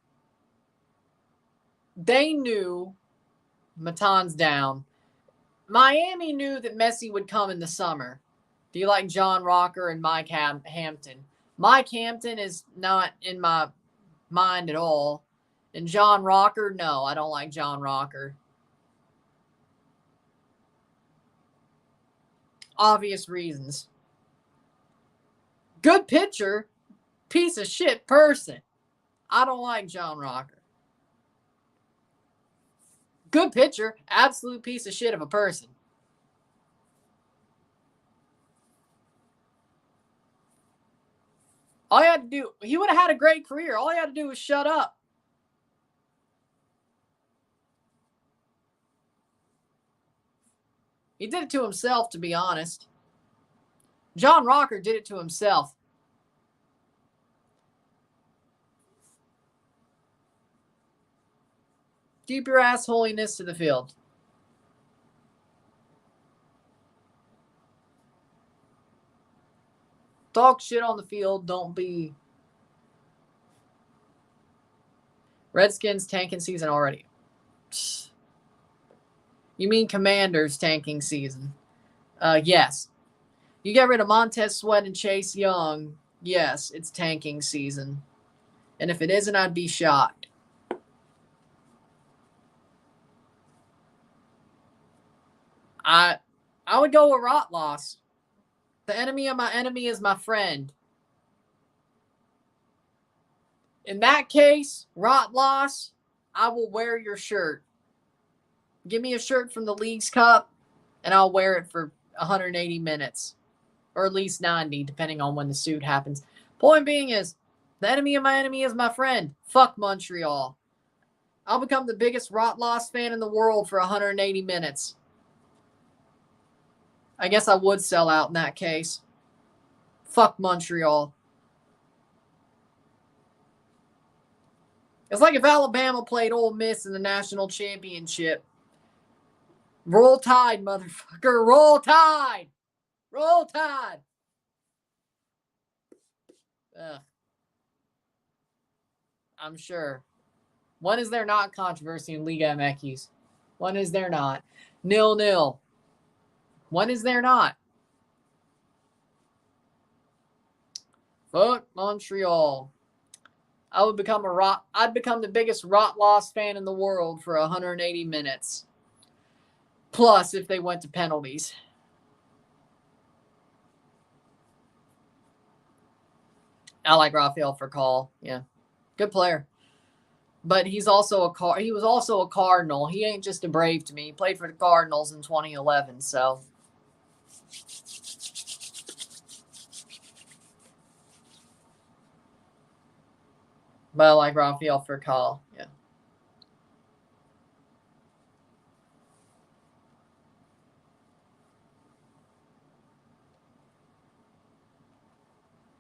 They knew Matan's down. Miami knew that Messi would come in the summer. Do you like John Rocker and Mike Hampton? Mike Hampton is not in my mind at all. And John Rocker, no, I don't like John Rocker. Obvious reasons. Good pitcher, piece of shit person. I don't like John Rocker. Good pitcher, absolute piece of shit of a person. All he had to do, he would have had a great career. All he had to do was shut up. He did it to himself, to be honest. John Rocker did it to himself. Keep your assholiness to the field. Talk shit on the field. Don't be. Redskins tanking season already. You mean Commanders tanking season? Yes. You get rid of Montez Sweat and Chase Young. Yes, it's tanking season. And if it isn't, I'd be shocked. I would go with Rot Loss. The enemy of my enemy is my friend. In that case, Rot Loss, I will wear your shirt. Give me a shirt from the Leagues Cup, and I'll wear it for 180 minutes. Or at least 90, depending on when the suit happens. Point being is, the enemy of my enemy is my friend. Fuck Montreal. I'll become the biggest Rot Loss fan in the world for 180 minutes. I guess I would sell out in that case. Fuck Montreal. It's like if Alabama played Ole Miss in the national championship. Roll Tide, motherfucker. Roll Tide. Roll Tide. Ugh. I'm sure. When is there not controversy in Liga MX? When is there not? 0-0. When is there not? Fuck Montreal. I'd become the biggest Rot Loss fan in the world for 180 minutes. Plus, if they went to penalties. I like Rafael Furcal. Yeah. Good player. But he was also a Cardinal. He ain't just a Brave to me. He played for the Cardinals in 2011, so. But I like Rafael Furcal. Yeah.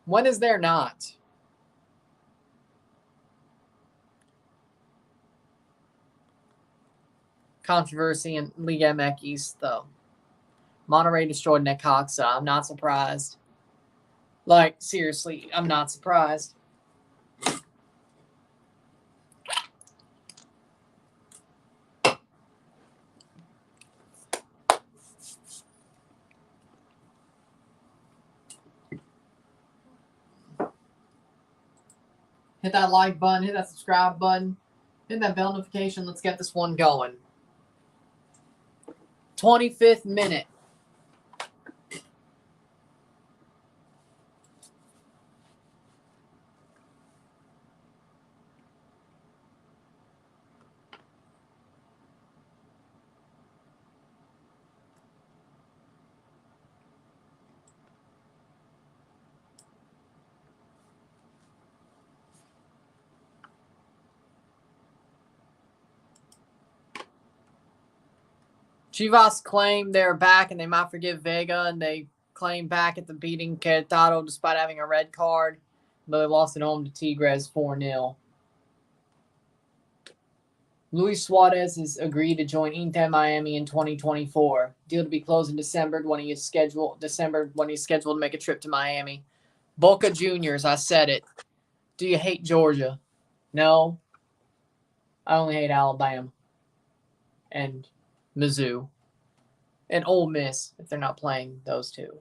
When is there not? Controversy in Liga MX, though. Monterrey destroyed Necaxa. I'm not surprised. Like, seriously, I'm not surprised. Hit that like button. Hit that subscribe button. Hit that bell notification. Let's get this one going. 25th minute. Chivas claim they're back and they might forgive Vega, and they claim back at the beating Querétaro despite having a red card, but they lost at home to Tigres 4-0. Luis Suarez has agreed to join Inter Miami in 2024. Deal to be closed in December when he is scheduled to make a trip to Miami. Boca Juniors, I said it. Do you hate Georgia? No. I only hate Alabama. And Mizzou. And Ole Miss, if they're not playing those two.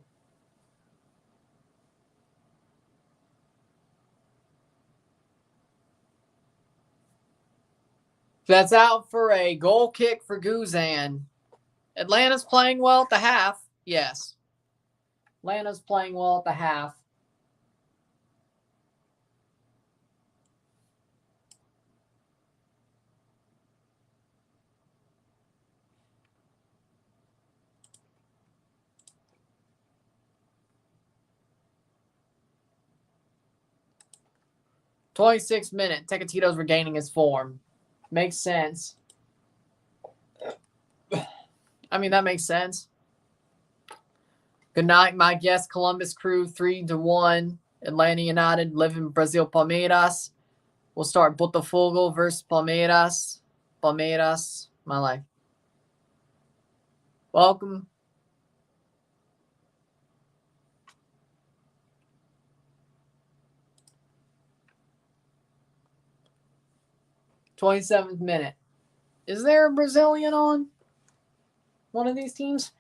That's out for a goal kick for Ozan. Atlanta's playing well at the half. Yes. Atlanta's playing well at the half. '26th minute. Tecatito's regaining his form. Makes sense. I mean, that makes sense. Good night, my guest, Columbus Crew, 3-1. Atlanta United live in Brazil, Palmeiras. We'll start Botafogo versus Palmeiras. Palmeiras, my life. Welcome. '27th minute. Is there a Brazilian on one of these teams?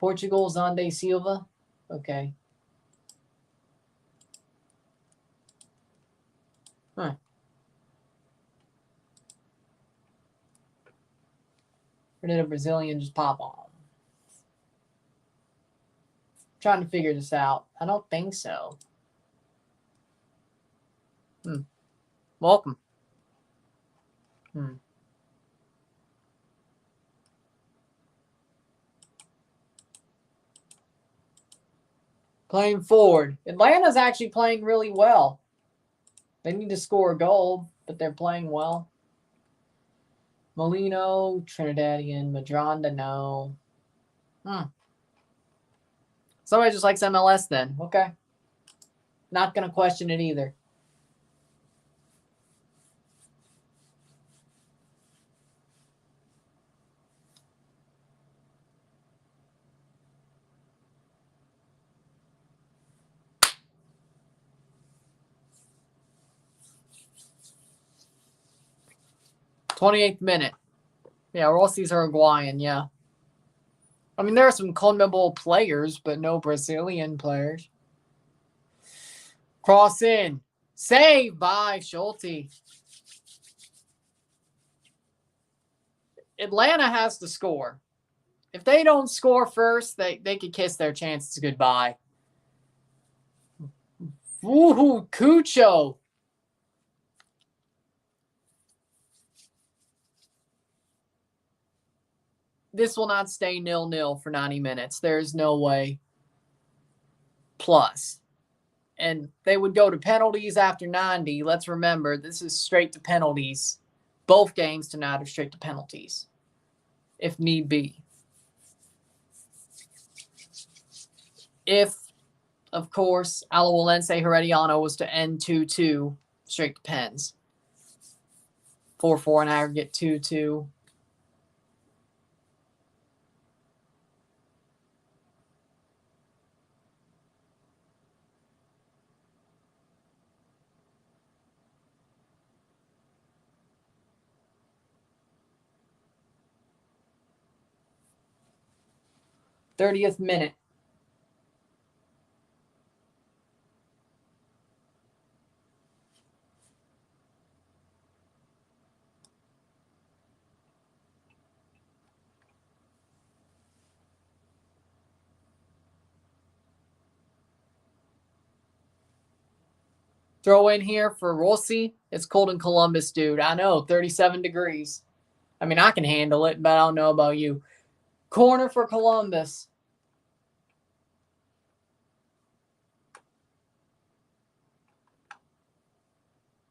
Portugal, Zonde Silva. Okay. Huh. Or did a Brazilian just pop on? Trying to figure this out. I don't think so. Welcome. Playing forward. Atlanta's actually playing really well. They need to score a goal, but they're playing well. Molino, Trinidadian, Madronda, no. Somebody just likes MLS then. Okay. Not going to question it either. '28th minute. Yeah, Rossi's Uruguayan, yeah. I mean, there are some CONMEBOL players, but no Brazilian players. Cross in. Save by Schulte. Atlanta has to score. If they don't score first, they could kiss their chances goodbye. Woohoo, Cucho. This will not stay 0-0 for 90 minutes. There's no way. Plus. And they would go to penalties after 90. Let's remember, this is straight to penalties. Both games tonight are straight to penalties, if need be. If, of course, Alajuelense Herediano was to end 2-2, straight to pens. 4-4 in aggregate, 2-2. '30th minute. Throw in here for Rossi. It's cold in Columbus, dude. I know, 37 degrees. I mean, I can handle it, but I don't know about you. Corner for Columbus.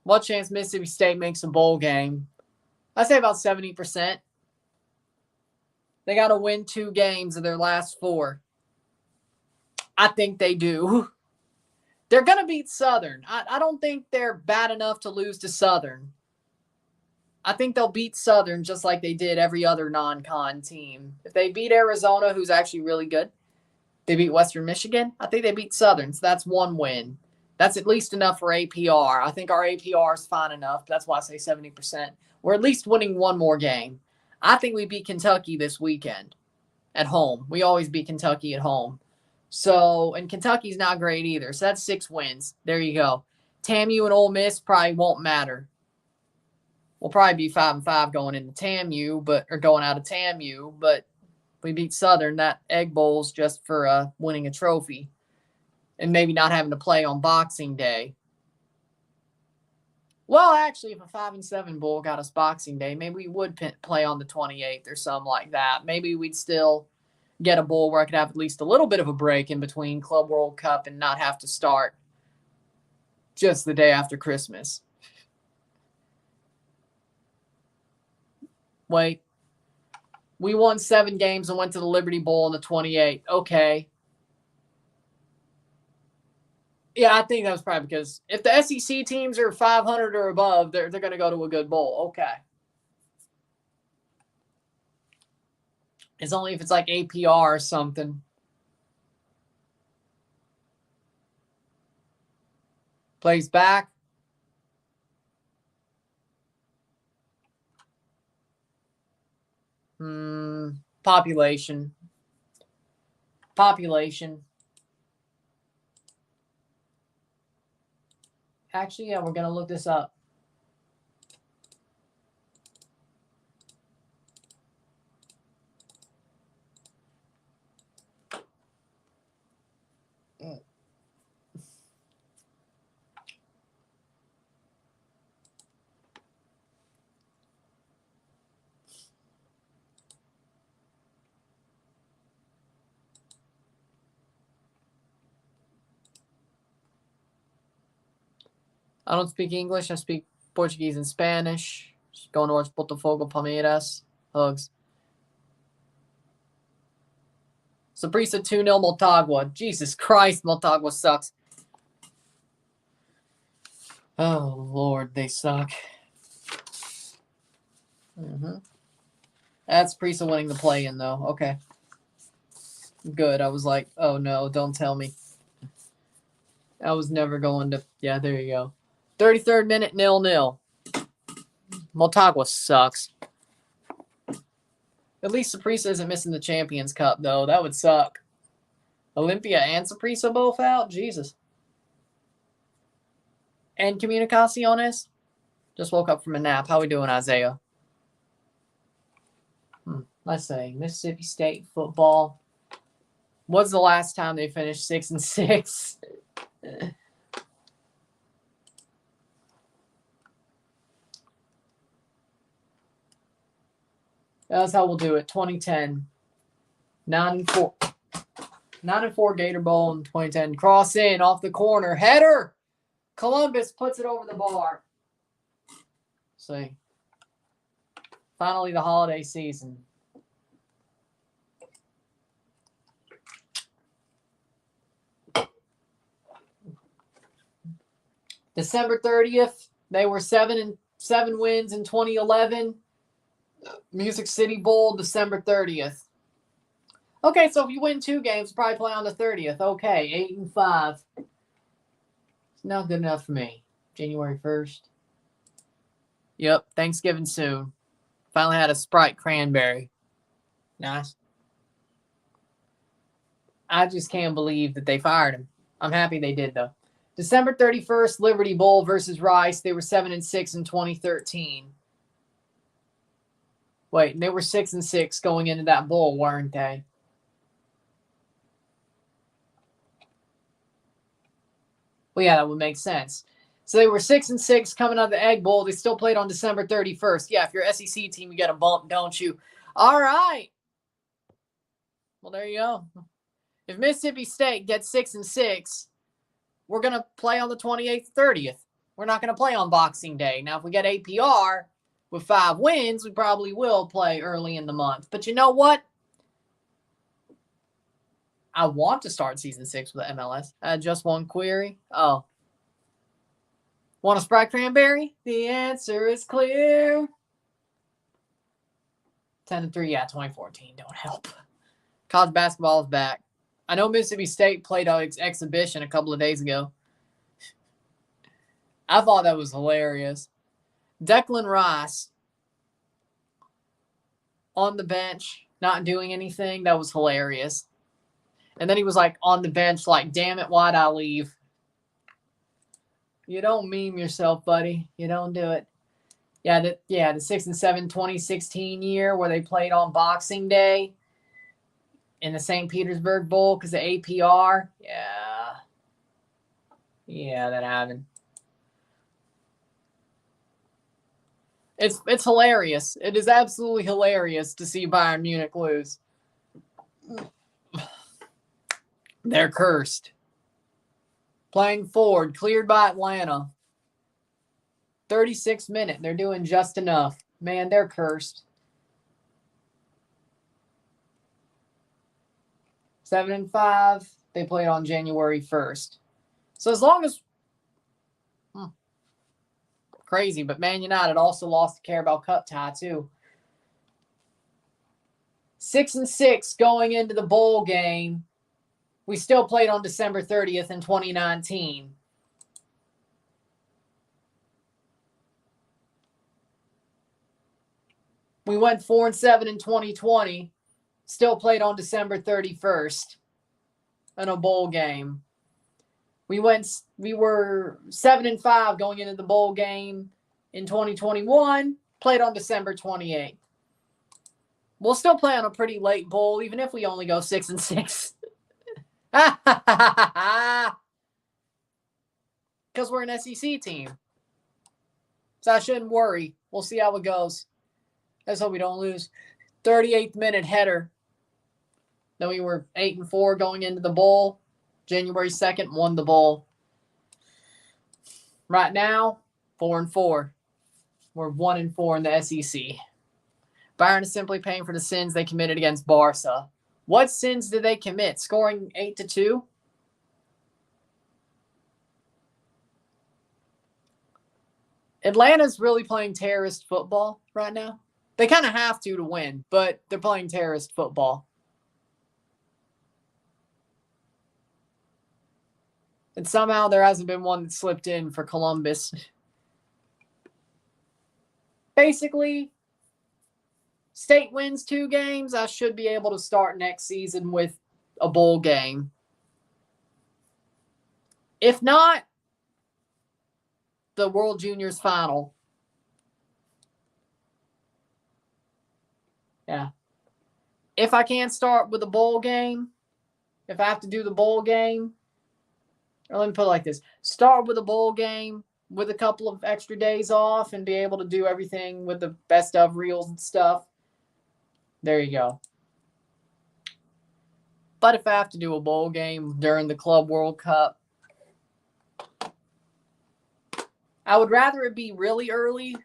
What chance Mississippi State makes a bowl game? I say about 70%. They got to win 2 games of their last 4. I think they do. They're going to beat Southern. I don't think they're bad enough to lose to Southern. I think they'll beat Southern just like they did every other non-con team. If they beat Arizona, who's actually really good, they beat Western Michigan, I think they beat Southern. So that's 1 win. That's at least enough for APR. I think our APR is fine enough. That's why I say 70%. We're at least winning 1 more game. I think we beat Kentucky this weekend at home. We always beat Kentucky at home. So, and Kentucky's not great either. So that's 6 wins. There you go. TAMU and Ole Miss probably won't matter. We'll probably be 5-5 going into TAMU, or going out of TAMU, but we beat Southern. That Egg Bowl's just for winning a trophy and maybe not having to play on Boxing Day. Well, actually, if a 5-7 bowl got us Boxing Day, maybe we would play on the 28th or something like that. Maybe we'd still get a bowl where I could have at least a little bit of a break in between Club World Cup and not have to start just the day after Christmas. Wait. We won 7 games and went to the Liberty Bowl on the 28th. Okay. Yeah, I think that was probably because if the SEC teams are 500 or above, they're going to go to a good bowl. Okay. It's only if it's like APR or something. Plays back. Population. Actually, yeah, we're going to look this up. I don't speak English. I speak Portuguese and Spanish. Just going to watch Botafogo Palmeiras. Hugs. Saprissa 2-0 Motagua. Jesus Christ, Motagua sucks. Oh, Lord, they suck. That's Saprissa winning the play-in, though. Okay. Good. I was like, oh, no, don't tell me. I was never going to... Yeah, there you go. 33rd minute, 0-0. Motagua sucks. At least Saprissa isn't missing the Champions Cup, though. That would suck. Olympia and Saprissa both out? Jesus. And Comunicaciones? Just woke up from a nap. How we doing, Isaiah? Let's say Mississippi State football. When's the last time they finished 6-6? That's how we'll do it. 2010. 9-4. 9-4 Gator Bowl in 2010. Cross in off the corner. Header. Columbus puts it over the bar. See. Finally, the holiday season. December 30th, they were 7 wins in 2011. Music City Bowl, December 30th. Okay, so if you win 2 games, probably play on the 30th. Okay, 8-5. It's not good enough for me. January 1st. Yep, Thanksgiving soon. Finally had a Sprite cranberry. Nice. I just can't believe that they fired him. I'm happy they did, though. December 31st, Liberty Bowl versus Rice. They were 7-6 in 2013. Wait, they were 6-6 going into that bowl, weren't they? Well, yeah, that would make sense. So they were 6-6 coming out of the Egg Bowl. They still played on December 31st. Yeah, if you're an SEC team, you get a bump, don't you? All right. Well, there you go. If Mississippi State gets 6-6, we're going to play on the 28th, 30th. We're not going to play on Boxing Day. Now, if we get APR with 5 wins, we probably will play early in the month. But you know what? I want to start season 6 with the MLS. Just one query. Oh. Want a Sprite cranberry? The answer is clear. 10-3, yeah, 2014. Don't help. College basketball is back. I know Mississippi State played an exhibition a couple of days ago. I thought that was hilarious. Declan Rice on the bench, not doing anything. That was hilarious. And then he was like on the bench, like, damn it, why'd I leave? You don't meme yourself, buddy. You don't do it. Yeah, the 6-7 2016 year where they played on Boxing Day in the St. Petersburg Bowl because of APR. Yeah, that happened. It's hilarious. It is absolutely hilarious to see Bayern Munich lose. They're cursed. Playing forward, cleared by Atlanta. 36 minute. They're doing just enough. Man, they're cursed. 7-5. They played on January 1st. So as long as... Crazy, but Man United also lost the Carabao Cup tie, too. 6-6 going into the bowl game. We still played on December 30th in 2019. We went 4-7 in 2020. Still played on December 31st in a bowl game. We were 7-5 going into the bowl game in 2021. Played on December 28th. We'll still play on a pretty late bowl, even if we only go 6-6. Because we're an SEC team. So I shouldn't worry. We'll see how it goes. Let's hope we don't lose. 38th minute header. Then we were 8-4 going into the bowl. January 2nd, won the bowl. Right now, 4-4. We're 1-4 in the SEC. Bayern is simply paying for the sins they committed against Barca. What sins did they commit? Scoring 8-2? Atlanta's really playing terrorist football right now. They kind of have to win, but they're playing terrorist football. And somehow there hasn't been one that slipped in for Columbus. Basically, State wins 2 games. I should be able to start next season with a bowl game. If not, the World Juniors final. Yeah. If I can't start with a bowl game, if I have to do the bowl game, or let me put it like this, start with a bowl game with a couple of extra days off and be able to do everything with the best of reels and stuff. There you go. But if I have to do a bowl game during the Club World Cup, I would rather it be really early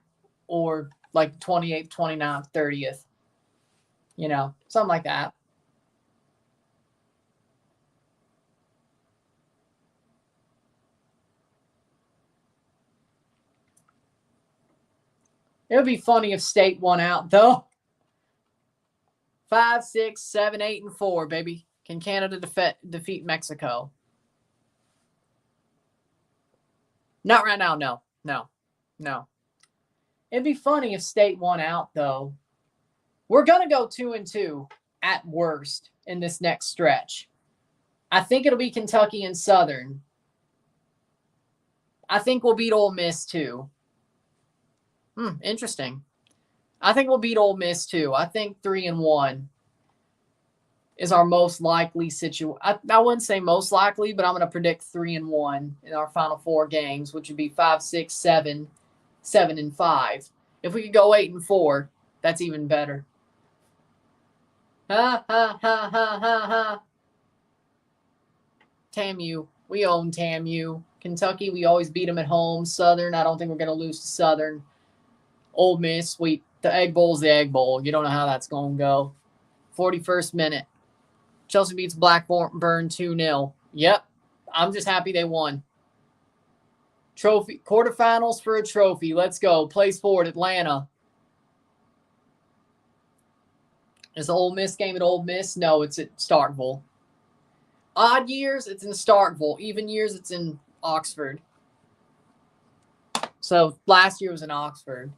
or like 28th, 29th, 30th. You know, something like that. It would be funny if State won out, though. 5, 6, 7, 8, and 4, baby. Can Canada defeat Mexico? Not right now, no. It'd be funny if State won out, though. We're going to go 2-2 at worst in this next stretch. I think it'll be Kentucky and Southern. I think we'll beat Ole Miss, too. Interesting. I think we'll beat Ole Miss, too. I think 3-1 is our most likely situation. I wouldn't say most likely, but I'm going to predict 3-1 in our final 4 games, which would be 5, 6, 7, 7-5. If we could go 8-4, that's even better. Ha, ha, ha, ha, ha, ha. TAMU. We own TAMU. Kentucky, we always beat them at home. Southern, I don't think we're going to lose to Southern. Ole Miss, the Egg Bowl's the Egg Bowl. You don't know how that's going to go. 41st minute. Chelsea beats Blackburn 2-0. Yep. I'm just happy they won. Trophy. Quarterfinals for a trophy. Let's go. Place forward, Atlanta. Is the Ole Miss game at Ole Miss? No, it's at Starkville. Odd years, it's in Starkville. Even years, it's in Oxford. So last year was in Oxford.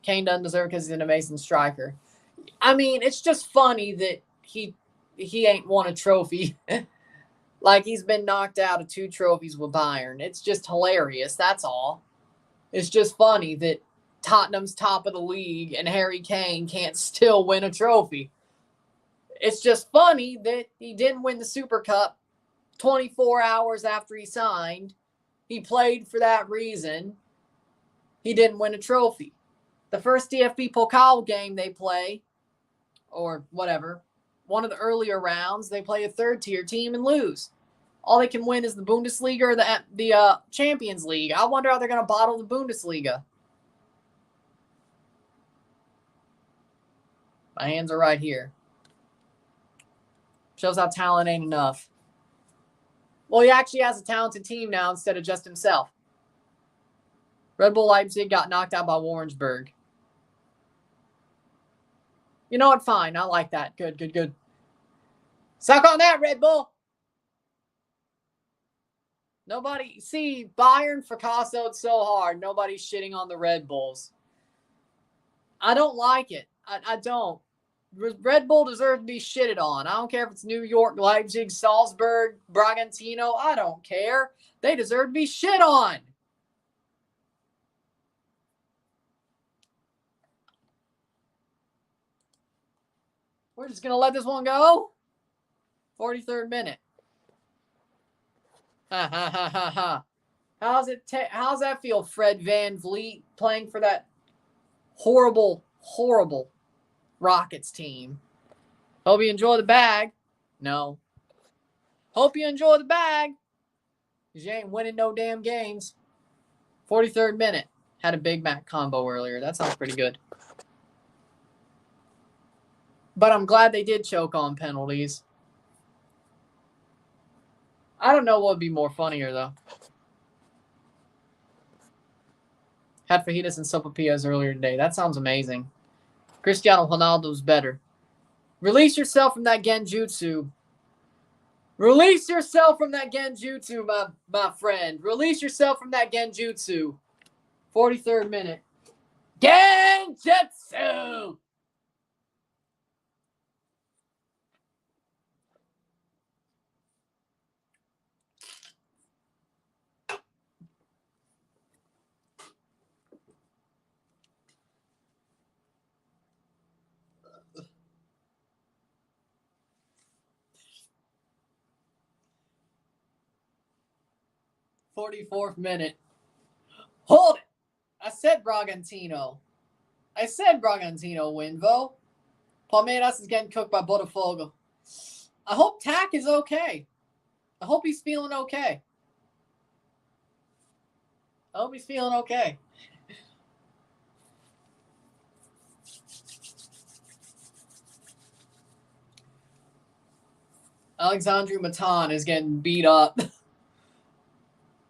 Kane doesn't deserve because he's an amazing striker. I mean, it's just funny that he ain't won a trophy. Like he's been knocked out of 2 trophies with Bayern. It's just hilarious. That's all. It's just funny that Tottenham's top of the league and Harry Kane can't still win a trophy. It's just funny that he didn't win the Super Cup 24 hours after he signed. He played for that reason. He didn't win a trophy. The first DFB Pokal game they play, or whatever, one of the earlier rounds, they play a third-tier team and lose. All they can win is the Bundesliga or the Champions League. I wonder how they're going to bottle the Bundesliga. My hands are right here. Shows how talent ain't enough. Well, he actually has a talented team now instead of just himself. Red Bull Leipzig got knocked out by Warrensburg. You know what? Fine. I like that. Good. Suck on that, Red Bull. Nobody, see, Bayern fracassoed so hard. Nobody's shitting on the Red Bulls. I don't like it. I don't. Red Bull deserves to be shitted on. I don't care if it's New York, Leipzig, Salzburg, Bragantino. I don't care. They deserve to be shit on. We're just going to let this one go. 43rd minute. Ha, ha, ha, ha, ha. How's that feel, Fred Van Vliet, playing for that horrible Rockets team? Hope you enjoy the bag. No. Hope you enjoy the bag. Because you ain't winning no damn games. 43rd minute. Had a Big Mac combo earlier. That sounds pretty good. But I'm glad they did choke on penalties. I don't know what would be more funnier, though. Had fajitas and sopapillas earlier today. That sounds amazing. Cristiano Ronaldo's better. Release yourself from that genjutsu. Release yourself from that genjutsu, my friend. Release yourself from that genjutsu. 43rd minute. Genjutsu! '44th minute. Hold it! I said Bragantino. Winvo. Palmeiras is getting cooked by Botafogo. I hope Tack is okay. I hope he's feeling okay. Alexandru Matan is getting beat up.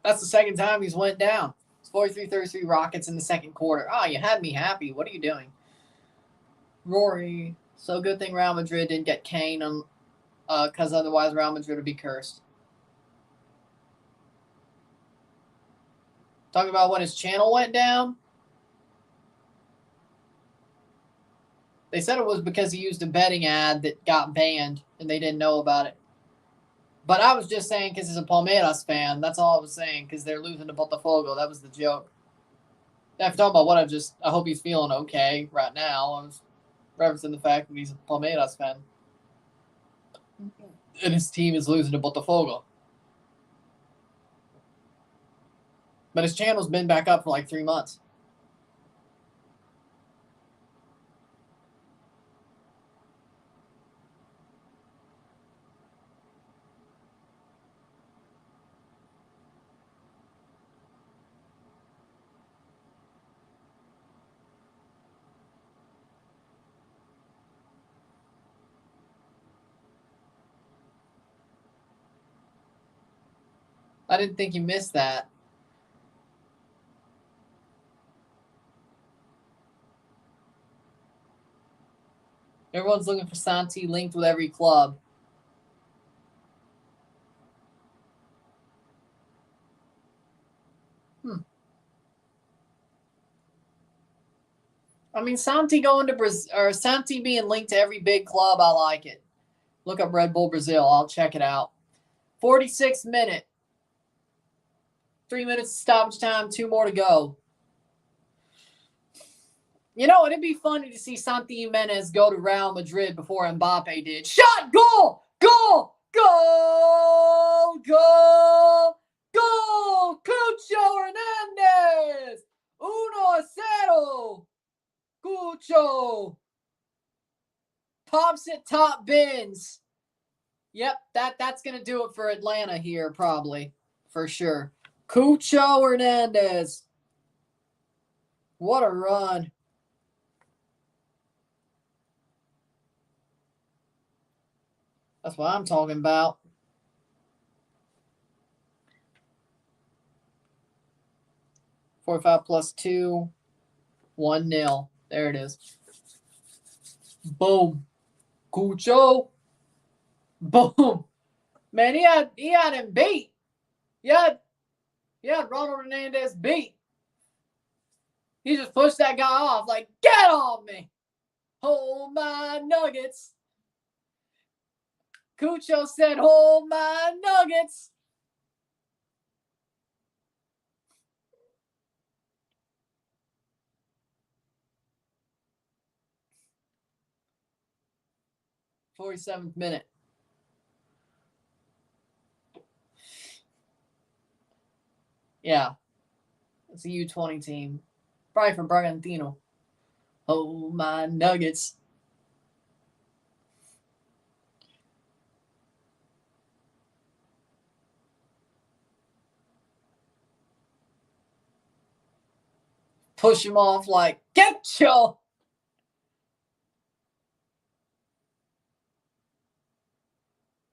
That's the second time he's went down. It's 43-33 Rockets in the second quarter. Oh, you had me happy. What are you doing? Rory. So good thing Real Madrid didn't get Kane because otherwise Real Madrid would be cursed. Talking about when his channel went down. They said it was because he used a betting ad that got banned and they didn't know about it. But I was just saying because he's a Palmeiras fan. That's all I was saying because they're losing to Botafogo. That was the joke. After talking about what I hope he's feeling okay right now. I was referencing the fact that he's a Palmeiras fan. And his team is losing to Botafogo. But his channel's been back up for like 3 months. I didn't think you missed that. Everyone's looking for Santi linked with every club. I mean, Santi going to Brazil or Santi being linked to every big club, I like it. Look up Red Bull Brazil. I'll check it out. 46th minute. 3 minutes stoppage time, 2 more to go. You know, it'd be funny to see Santi Jimenez go to Real Madrid before Mbappe did. Shot! Goal! Goal! Goal! Goal! Goal! Cucho Hernandez! 1-0! Cucho! Pops it, top bins. Yep, that's going to do it for Atlanta here, probably. For sure. Cucho Hernandez. What a run. That's what I'm talking about. +2, 1-0. There it is. Boom. Cucho. Boom. Man, he had him beat. He had Ronald Hernandez beat. He just pushed that guy off like, get off me. Hold my nuggets. Cucho said, hold my nuggets. '47th minute. Yeah. It's a U20 team. Probably from Bragantino. Oh, my nuggets. Push him off like, get you.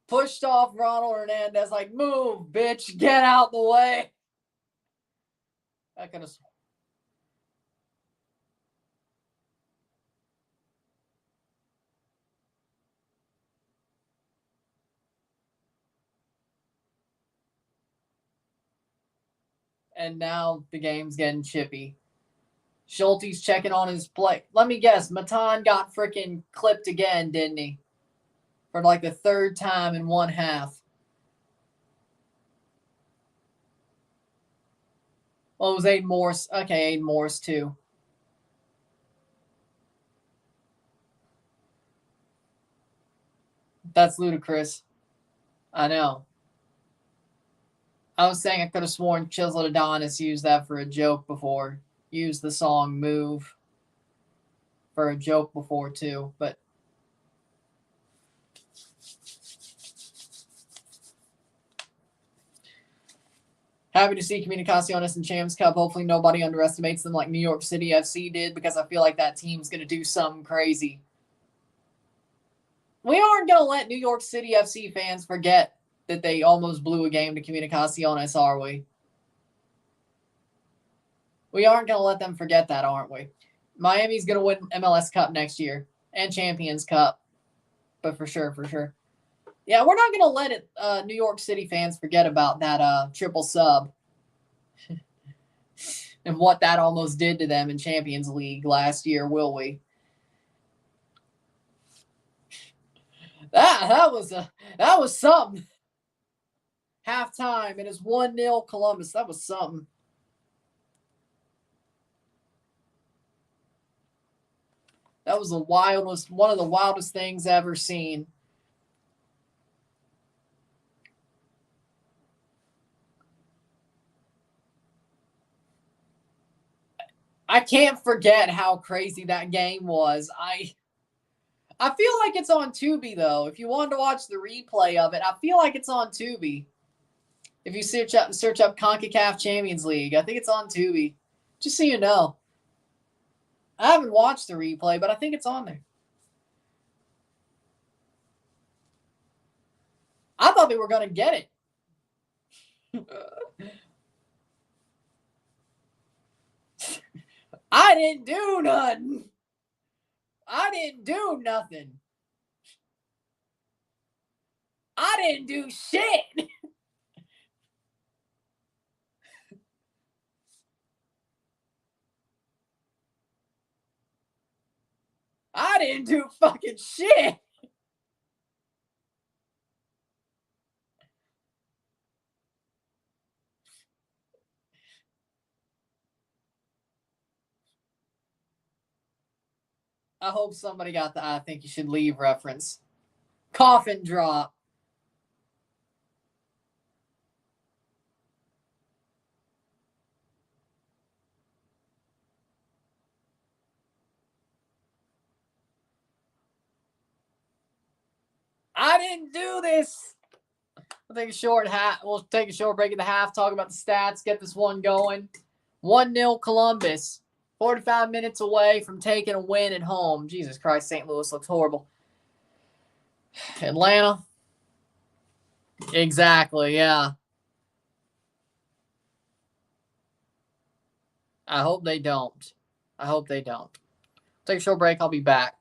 Pushed off Ronald Hernandez like, move, bitch, get out the way. That kind of. And now the game's getting chippy. Schulte's checking on his play. Let me guess, Matan got freaking clipped again, didn't he? For like the third time in one half. Well, it was Aiden Morris. Okay, Aiden Morris too. That's ludicrous. I know. I was saying I could have sworn Chiseled Adonis used that for a joke before. Used the song Move for a joke before too, but happy to see Comunicaciones in Champs Cup. Hopefully nobody underestimates them like New York City FC did, because I feel like that team's going to do something crazy. We aren't going to let New York City FC fans forget that they almost blew a game to Comunicaciones, are we? We aren't going to let them forget that, aren't we? Miami's going to win MLS Cup next year and Champions Cup, but for sure, for sure. Yeah, we're not going to let it, New York City fans forget about that triple sub and what that almost did to them in Champions League last year, will we? That was something. Halftime, it is 1-0 Columbus. That was something. That was one of the wildest things ever seen. I can't forget how crazy that game was. I feel like it's on Tubi, though. If you wanted to watch the replay of it, I feel like it's on Tubi. If you search up CONCACAF Champions League, I think it's on Tubi. Just so you know. I haven't watched the replay, but I think it's on there. I thought they were going to get it. I didn't do nothing. I didn't do nothing. I didn't do shit. I didn't do fucking shit. I hope somebody got the I think you should leave reference. Coffin drop. I didn't do this. We'll take a short break at the half, talk about the stats, get this one going. 1-0 Columbus. 45 minutes away from taking a win at home. Jesus Christ, St. Louis looks horrible. Atlanta. Exactly, yeah. I hope they don't. Take a short break. I'll be back.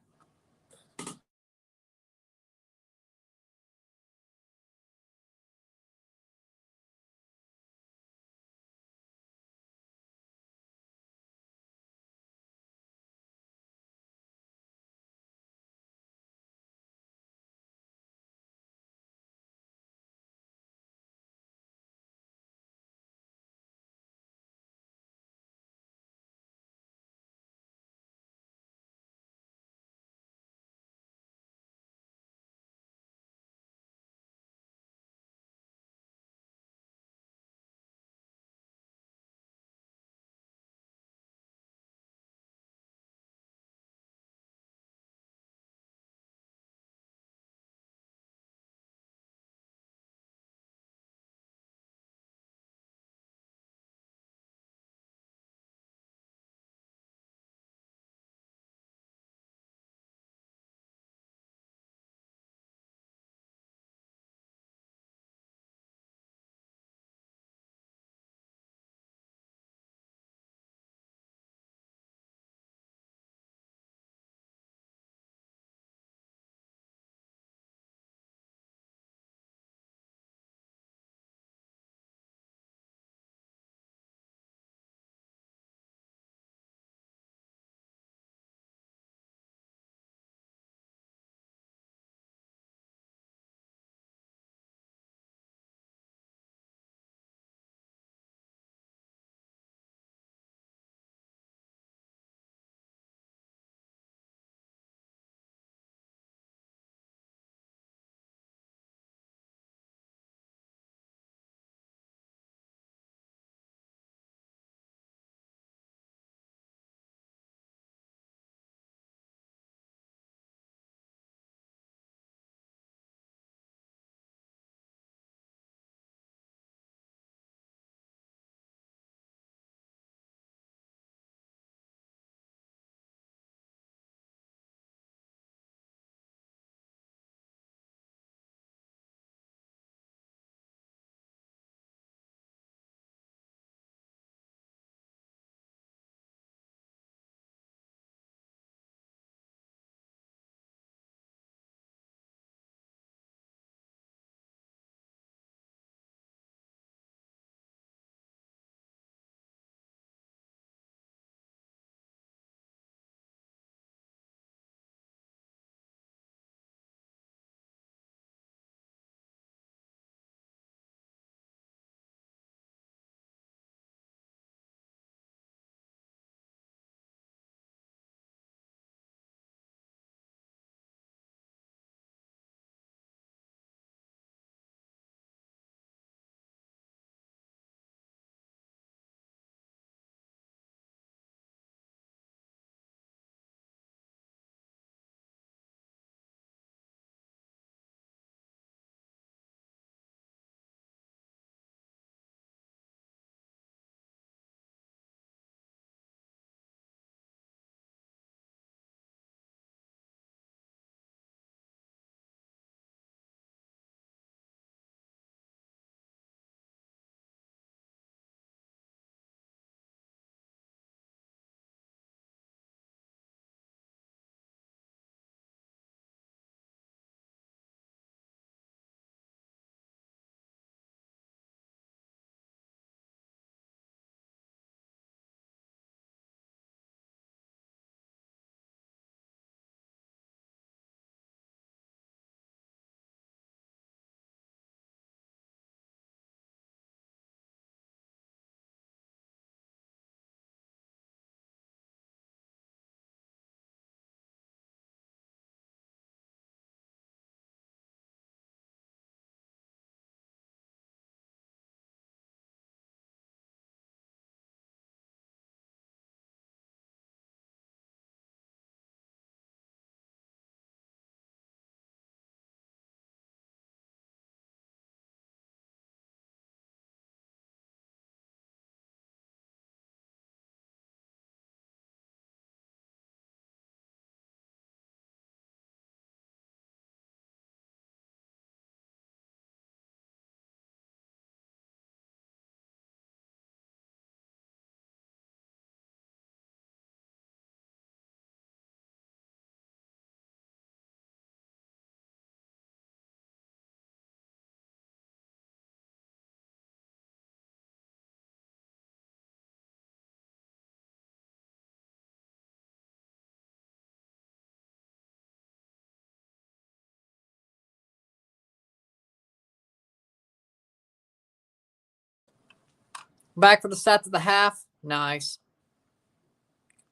Back for the stats of the half. Nice.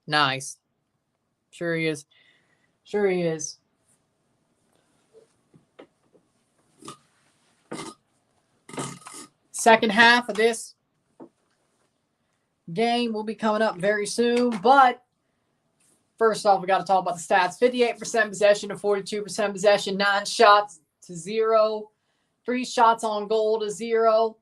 Nice. Sure he is. Sure he is. Second half of this game will be coming up very soon. But first off, we got to talk about the stats. 58% possession to 42% possession. 9 shots to 0. 3 shots on goal to 0.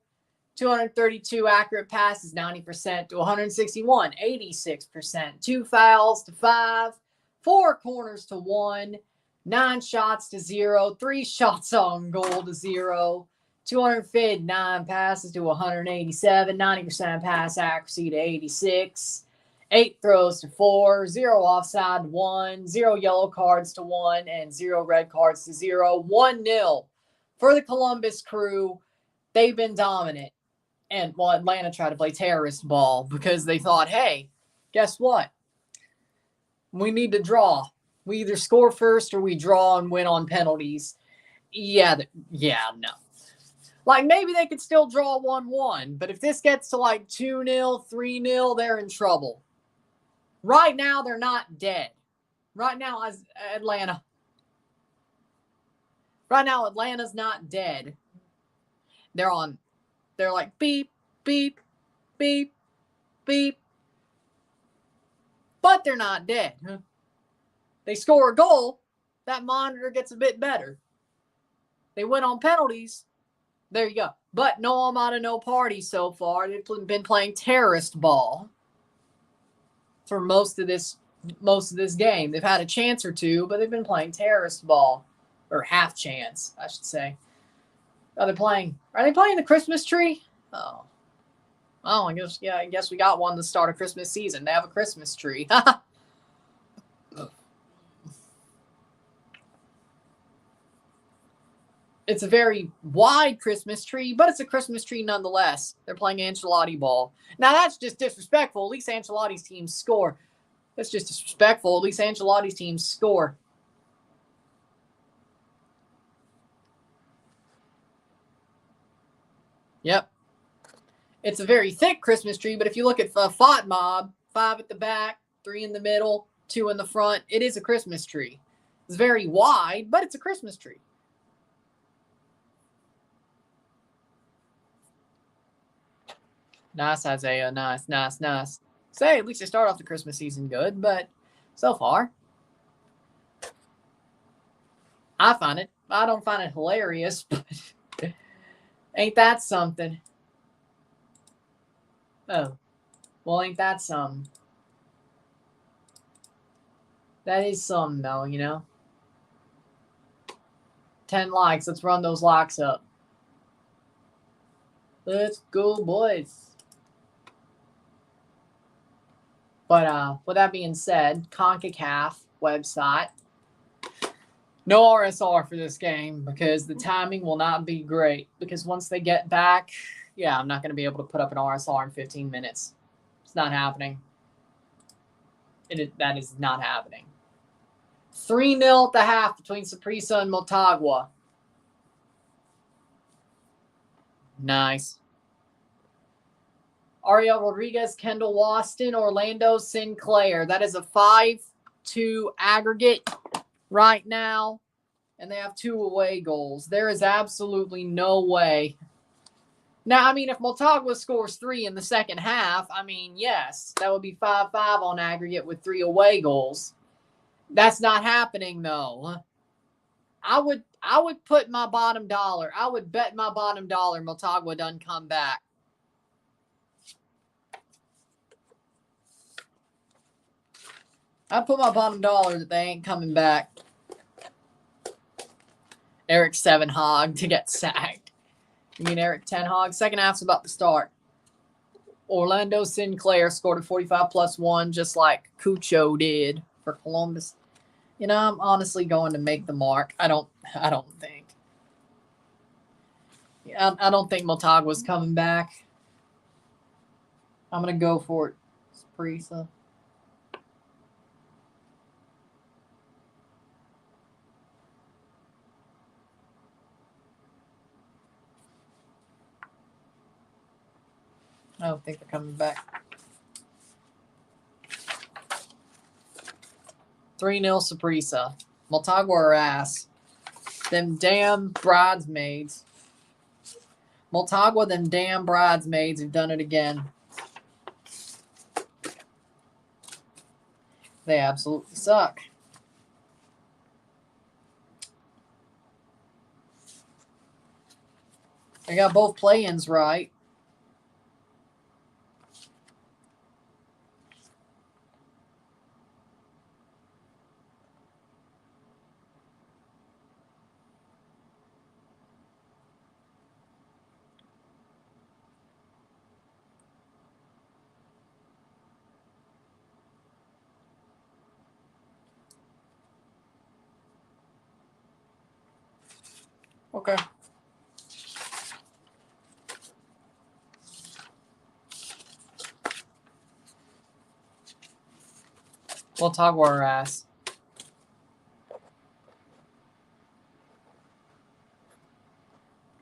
232 accurate passes, 90% to 161, 86%. 2 fouls to 5. 4 corners to 1. 9 shots to 0. 3 shots on goal to 0. 259 passes to 187. 90% pass accuracy to 86. 8 throws to 4. 0 offside to 1. 0 yellow cards to 1. And 0 red cards to 0. 1-0 for the Columbus Crew. They've been dominant. And, well, Atlanta tried to play terrorist ball because they thought, hey, guess what? We need to draw. We either score first or we draw and win on penalties. Yeah, no. Like, maybe they could still draw 1-1, but if this gets to, like, 2-0, 3-0, they're in trouble. Right now, they're not dead. Right now, Atlanta's not dead. They're like beep, beep, beep, beep. But they're not dead. They score a goal, that monitor gets a bit better. They win on penalties. There you go. But no Armada, no party so far. They've been playing terrorist ball for most of this game. They've had a chance or two, but they've been playing terrorist ball. Or half chance, I should say. Are they playing the Christmas tree? Oh, I guess we got one to start a Christmas season. They have a Christmas tree. It's a very wide Christmas tree, but it's a Christmas tree nonetheless. They're playing Ancelotti ball. Now, that's just disrespectful. At least Ancelotti's teams score. That's just disrespectful. At least Ancelotti's teams score. Yep. It's a very thick Christmas tree, but if you look at Font Mob, 5 at the back, 3 in the middle, 2 in the front, it is a Christmas tree. It's very wide, but it's a Christmas tree. Nice, Isaiah. Nice. Say, at least they start off the Christmas season good, but so far, I don't find it hilarious, but ain't that something? Oh, well, ain't that something? That is something, though, you know? 10 likes. Let's run those likes up. Let's go, boys. But with that being said, CONCACAF website. No RSR for this game because the timing will not be great. Because once they get back, I'm not going to be able to put up an RSR in 15 minutes. It's not happening. That is not happening. 3-0 at the half between Saprissa and Motagua. Nice. Ariel Rodriguez, Kendall Waston, Orlando Sinclair. That is a 5-2 aggregate right now. And they have 2 away goals. There is absolutely no way. Now, I mean, if Motagua scores 3 in the second half, I mean, yes, that would be 5-5 on aggregate with 3 away goals. That's not happening, though. I would put my bottom dollar. I would bet my bottom dollar Motagua doesn't come back. I put my bottom dollar that they ain't coming back. Eric 7 Hog to get sacked. You mean Eric 10 Hog? Second half's about to start. Orlando Sinclair scored a 45+1 just like Cucho did for Columbus. You know, I'm honestly going to make the mark. I don't think. I don't think Motagua's coming back. I'm going to go for it. Saprissa. I don't think they're coming back. 3-0 Saprissa. Motagua are ass. Them damn bridesmaids. Motagua, them damn bridesmaids have done it again. They absolutely suck. They got both play-ins right. Okay. We'll talk about our ass.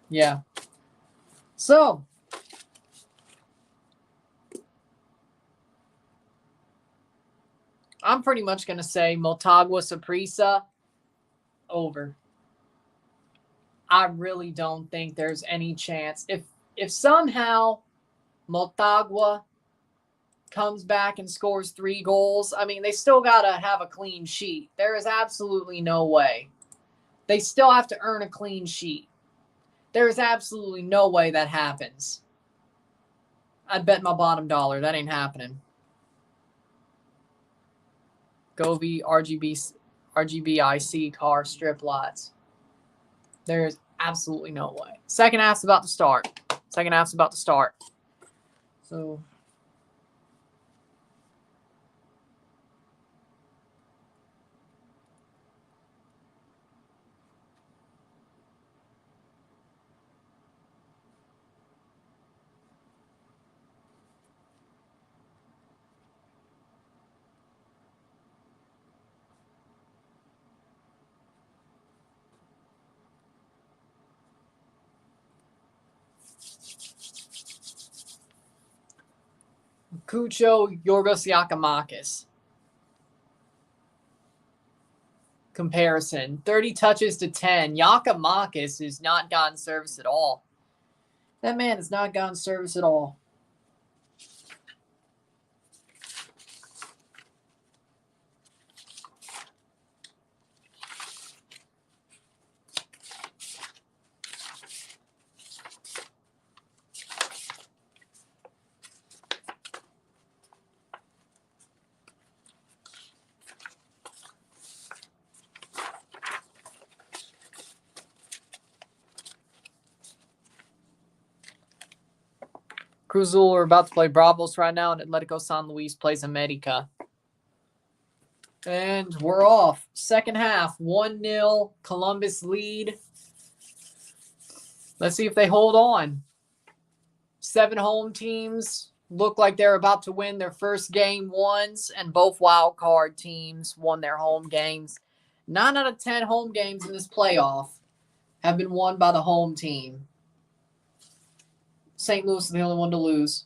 Yeah. So, I'm pretty much going to say Motagua Saprissa over. I really don't think there's any chance. If somehow Motagua comes back and scores 3 goals, I mean, they still got to have a clean sheet. There is absolutely no way. They still have to earn a clean sheet. There is absolutely no way that happens. I'd bet my bottom dollar. That ain't happening. Govey, RGBIC car strip lots. There's absolutely no way. Second half's about to start. So Cucho Yorgos Yakimakis. Comparison. 30 touches to 10. Yakimakis has not gotten service at all. That man has not gotten service at all. Cruz Azul are about to play Bravos right now, and Atletico San Luis plays America. And we're off. Second half, 1-0 Columbus lead. Let's see if they hold on. 7 home teams look like they're about to win their first game ones, and both wild card teams won their home games. 9 out of 10 home games in this playoff have been won by the home team. St. Louis is the only one to lose.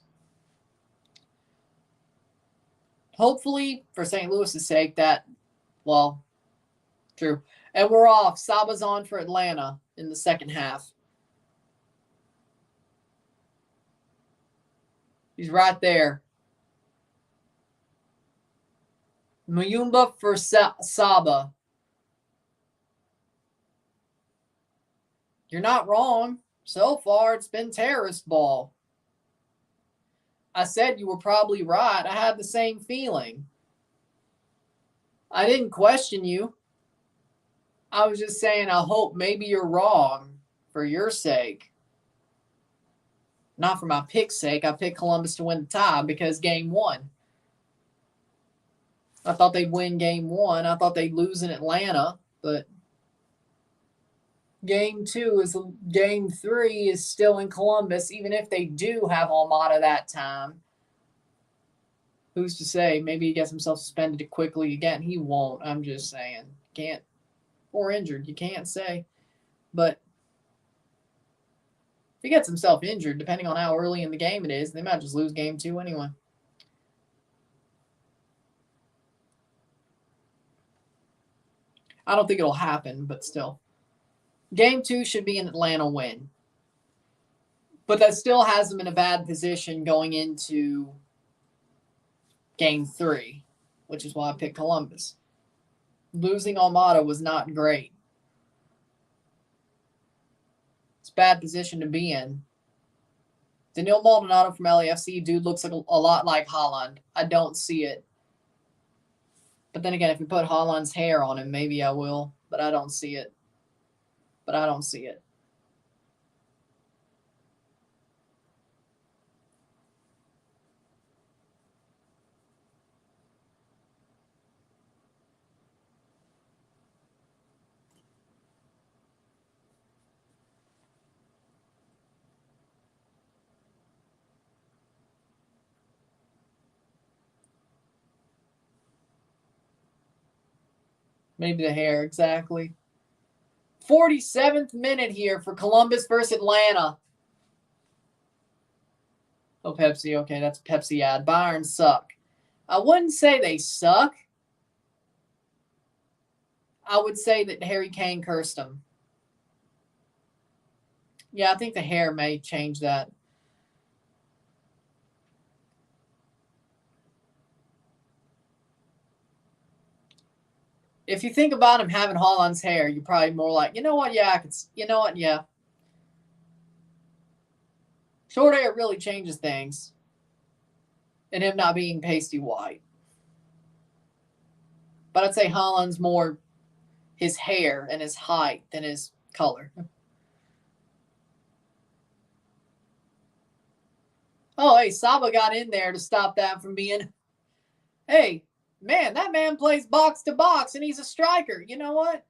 Hopefully, for St. Louis's sake, true. And we're off. Saba's on for Atlanta in the second half. He's right there. Muyumba for Saba. You're not wrong. So far, it's been terrorist ball. I said you were probably right. I had the same feeling. I didn't question you. I was just saying I hope maybe you're wrong for your sake. Not for my pick's sake. I picked Columbus to win the tie because game 1. I thought they'd win game 1. I thought they'd lose in Atlanta, but game 3 is still in Columbus, even if they do have Almada that time. Who's to say? Maybe he gets himself suspended quickly again. He won't. I'm just saying. Can't. Or injured. You can't say. But he gets himself injured, depending on how early in the game it is, they might just lose game 2 anyway. I don't think it'll happen, but still. Game 2 should be an Atlanta win. But that still has them in a bad position going into game 3, which is why I picked Columbus. Losing Almada was not great. It's a bad position to be in. Danilo Maldonado from LAFC, dude, looks like a lot like Haaland. I don't see it. But then again, if you put Haaland's hair on him, maybe I will. But I don't see it. Maybe the hair, exactly. 47th minute here for Columbus versus Atlanta. Oh, Pepsi. Okay, that's a Pepsi ad. Bayern suck. I wouldn't say they suck. I would say that Harry Kane cursed them. Yeah, I think the hair may change that. If you think about him having Haaland's hair, you're probably more like, you know what? Yeah, I could. You know what? Yeah. Short hair really changes things. And him not being pasty white. But I'd say Haaland's more his hair and his height than his color. Oh, hey, Saba got in there to stop that from being. Hey, man, that man plays box to box and he's a striker. You know what?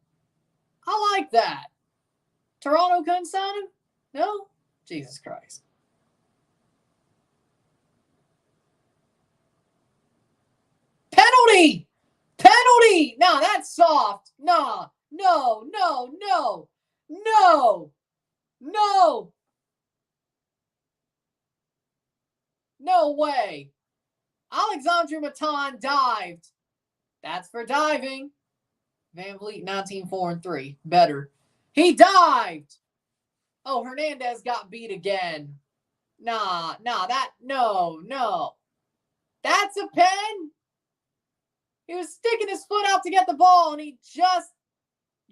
I like that. Toronto couldn't sign him? No? Jesus Christ. Penalty! Penalty! Nah, that's soft. Nah. No. No way. Alexandre Matan dived. That's for diving. Van Vliet, 19-4-3. Better. He dived. Oh, Hernandez got beat again. No. That's a pen? He was sticking his foot out to get the ball, and he just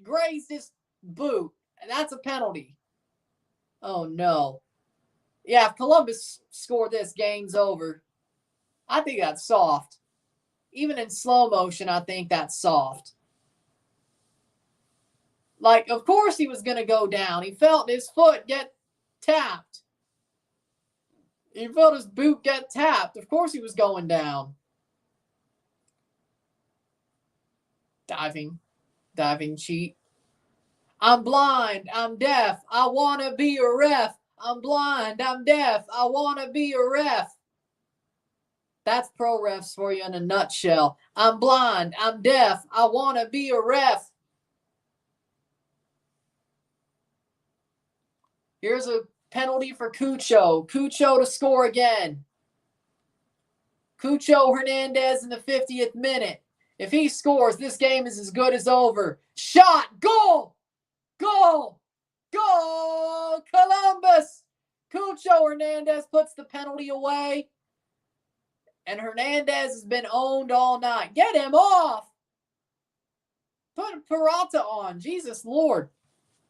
grazed his boot. And that's a penalty. Oh, no. Yeah, if Columbus scored this, game's over. I think that's soft. Even in slow motion, I think that's soft. Like, of course he was going to go down. He felt his foot get tapped. He felt his boot get tapped. Of course he was going down. Diving cheat. I'm blind. I'm deaf. I want to be a ref. I'm blind. I'm deaf. I want to be a ref. That's pro refs for you in a nutshell. I'm blind. I'm deaf. I want to be a ref. Here's a penalty for Cucho. Cucho to score again. Cucho Hernandez in the 50th minute. If he scores, this game is as good as over. Shot. Goal. Goal. Goal. Columbus. Cucho Hernandez puts the penalty away. And Hernandez has been owned all night. Get him off. Put Peralta on. Jesus Lord.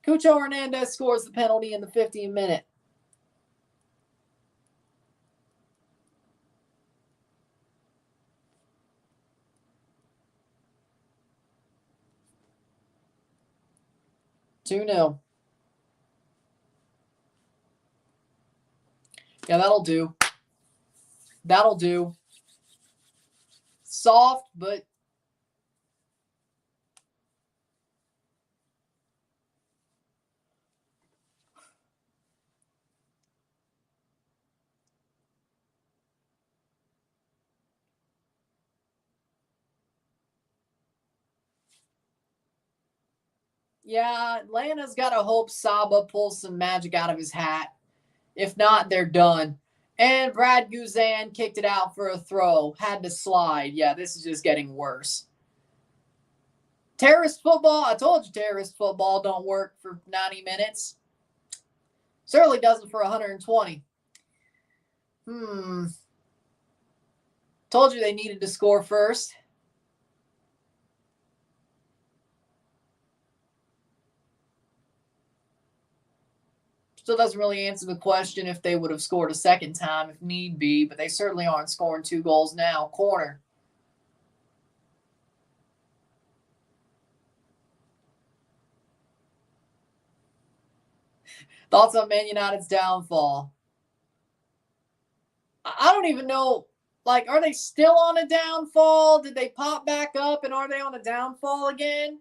Cucho Hernandez scores the penalty in the 50th minute. Two 0. Yeah, that'll do. That'll do. Soft, but yeah, Atlanta's got to hope Saba pulls some magic out of his hat. If not, they're done. And Brad Guzan kicked it out for a throw. Had to slide. Yeah, this is just getting worse. Terrorist football. I told you terrorist football don't work for 90 minutes. Certainly doesn't for 120. Told you they needed to score first. Still doesn't really answer the question if they would have scored a second time if need be, but they certainly aren't scoring 2 goals now. Corner. Thoughts on Man United's downfall? I don't even know. Like, are they still on a downfall? Did they pop back up and are they on a downfall again?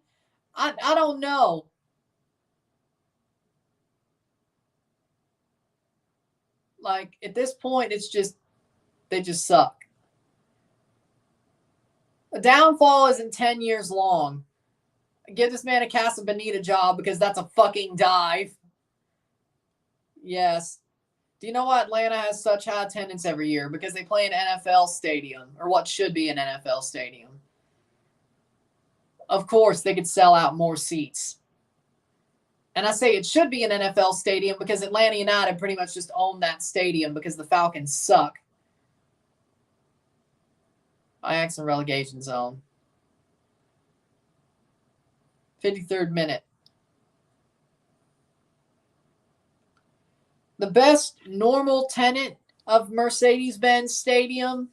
I don't know. Like, at this point, it's just, they just suck. A downfall isn't 10 years long. Give this man a Casa Bonita job because that's a fucking dive. Yes. Do you know why Atlanta has such high attendance every year? Because they play an NFL stadium, or what should be an NFL stadium. Of course, they could sell out more seats. And I say it should be an NFL stadium because Atlanta United pretty much just own that stadium because the Falcons suck. Ajax in relegation zone. 53rd minute. The best normal tenant of Mercedes-Benz Stadium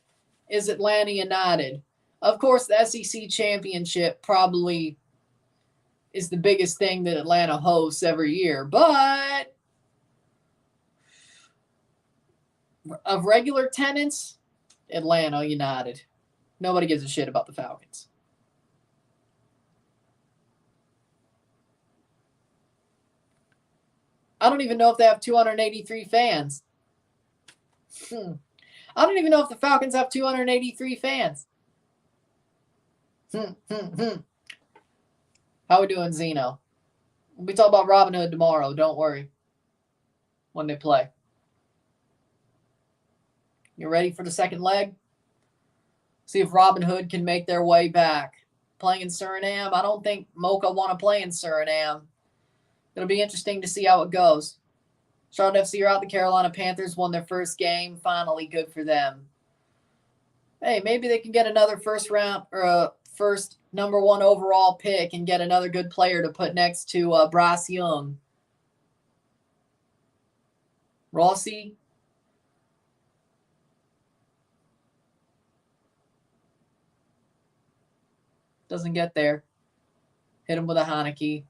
is Atlanta United. Of course, the SEC Championship probably is the biggest thing that Atlanta hosts every year. But of regular tenants, Atlanta United. Nobody gives a shit about the Falcons. I don't even know if they have 283 fans. I don't even know if the Falcons have 283 fans. How we doing, Zeno? We'll be talking about Robin Hood tomorrow. Don't worry. When they play. You ready for the second leg? See if Robin Hood can make their way back. Playing in Suriname. I don't think Mocha want to play in Suriname. It'll be interesting to see how it goes. Charlotte FC are out. The Carolina Panthers won their first game. Finally, good for them. Hey, maybe they can get another first round or a first number 1 overall pick and get another good player to put next to Bryce Young. Rossi. Doesn't get there. Hit him with a Heineke.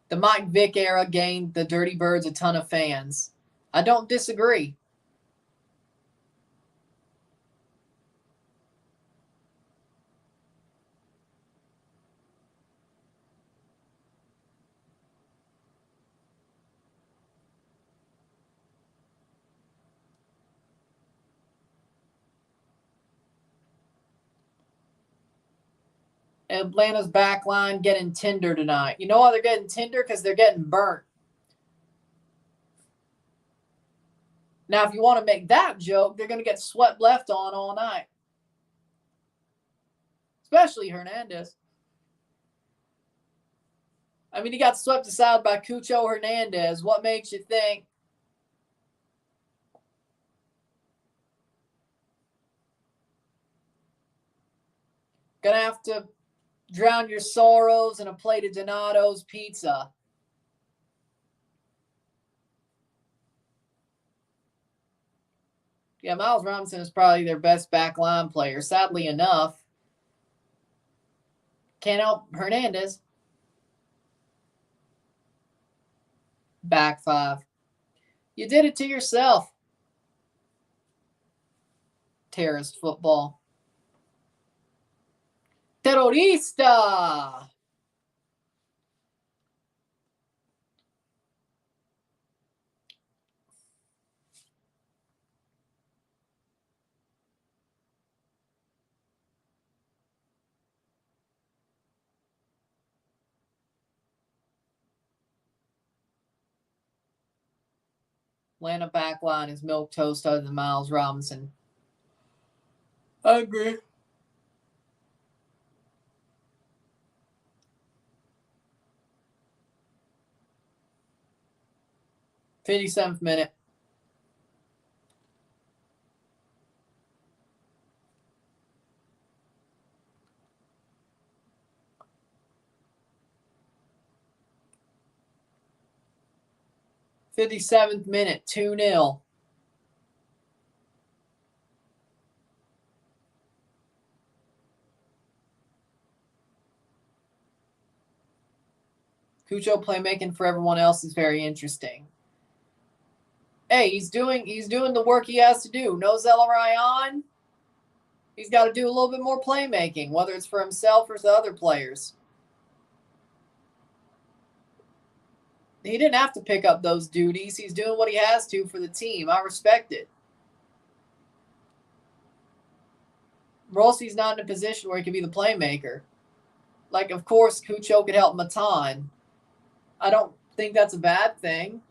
The Mike Vick era gained the Dirty Birds a ton of fans. I don't disagree. Atlanta's back line getting tinder tonight. You know why they're getting tinder? Because they're getting burnt. Now, if you want to make that joke, they're going to get swept left on all night. Especially Hernandez. I mean, he got swept aside by Cucho Hernandez. What makes you think? Gonna have to drown your sorrows in a plate of Donato's pizza. Yeah, Miles Robinson is probably their best backline player. Sadly enough, can't help Hernandez. Back 5. You did it to yourself. Terrorist football. Terrorista! Atlanta backline is milquetoast other than Miles Robinson. I agree. '57th minute. '57th minute, 2-0. Cucho playmaking for everyone else is very interesting. Hey, he's doing the work he has to do. No Zelarayan. He's got to do a little bit more playmaking, whether it's for himself or the other players. He didn't have to pick up those duties. He's doing what he has to for the team. I respect it. Rossi's not in a position where he could be the playmaker. Like, of course, Cucho could help Matan. I don't think that's a bad thing.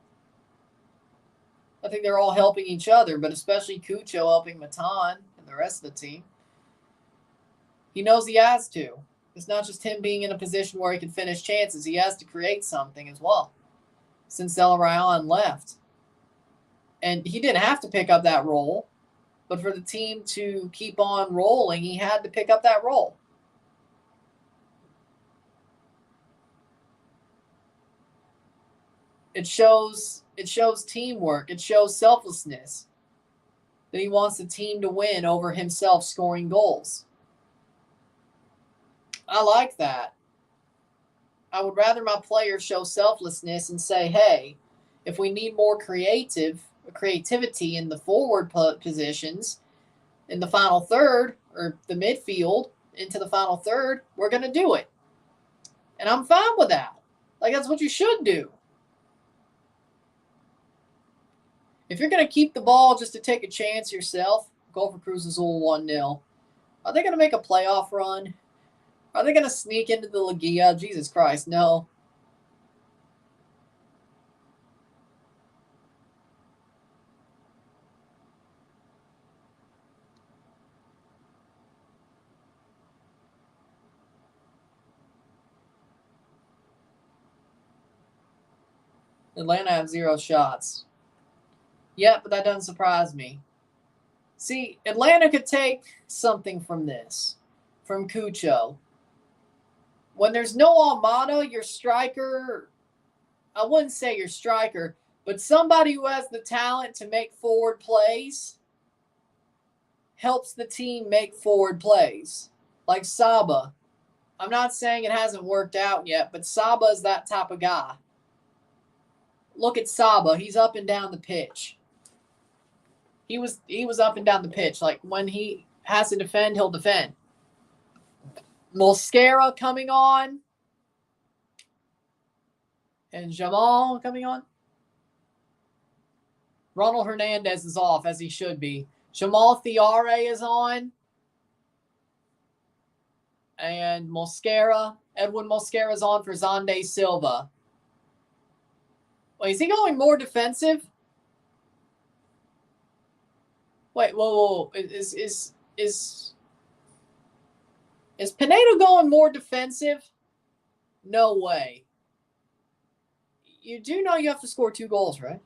I think they're all helping each other, but especially Cucho helping Matan and the rest of the team. He knows he has to. It's not just him being in a position where he can finish chances. He has to create something as well since Zelarayan left. And he didn't have to pick up that role, but for the team to keep on rolling, he had to pick up that role. It shows teamwork. It shows selflessness that he wants the team to win over himself scoring goals. I like that. I would rather my players show selflessness and say, hey, if we need more creativity in the forward positions in the final third or the midfield into the final third, we're going to do it. And I'm fine with that. Like, that's what you should do. If you're going to keep the ball just to take a chance yourself, Gopher Cruz is all 1-0. Are they going to make a playoff run? Are they going to sneak into the Liga? Jesus Christ, no. Atlanta have 0 shots. Yeah, but that doesn't surprise me. See, Atlanta could take something from this, from Cucho. When there's no Almada, your striker, I wouldn't say your striker, but somebody who has the talent to make forward plays helps the team make forward plays. Like Saba. I'm not saying it hasn't worked out yet, but Saba is that type of guy. Look at Saba. He's up and down the pitch. He was up and down the pitch. Like, when he has to defend, he'll defend. Mosquera coming on. And Jamal coming on. Ronald Hernandez is off, as he should be. Jamal Thiare is on. And Edwin Mosquera is on for Zonde Silva. Wait, is he going more defensive? Wait, whoa. Is Pinedo going more defensive? No way. You do know you have to score 2 goals, right?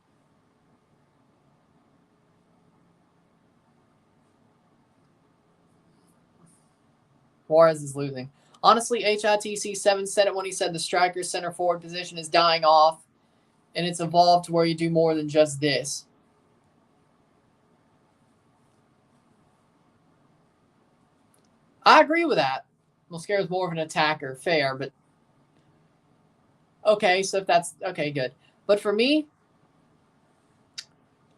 Juarez is losing. Honestly, HITC7 said it when he said the striker center forward position is dying off, and it's evolved to where you do more than just this. I agree with that. Mosquera is more of an attacker. Fair, but okay, so if that's okay, good. But for me,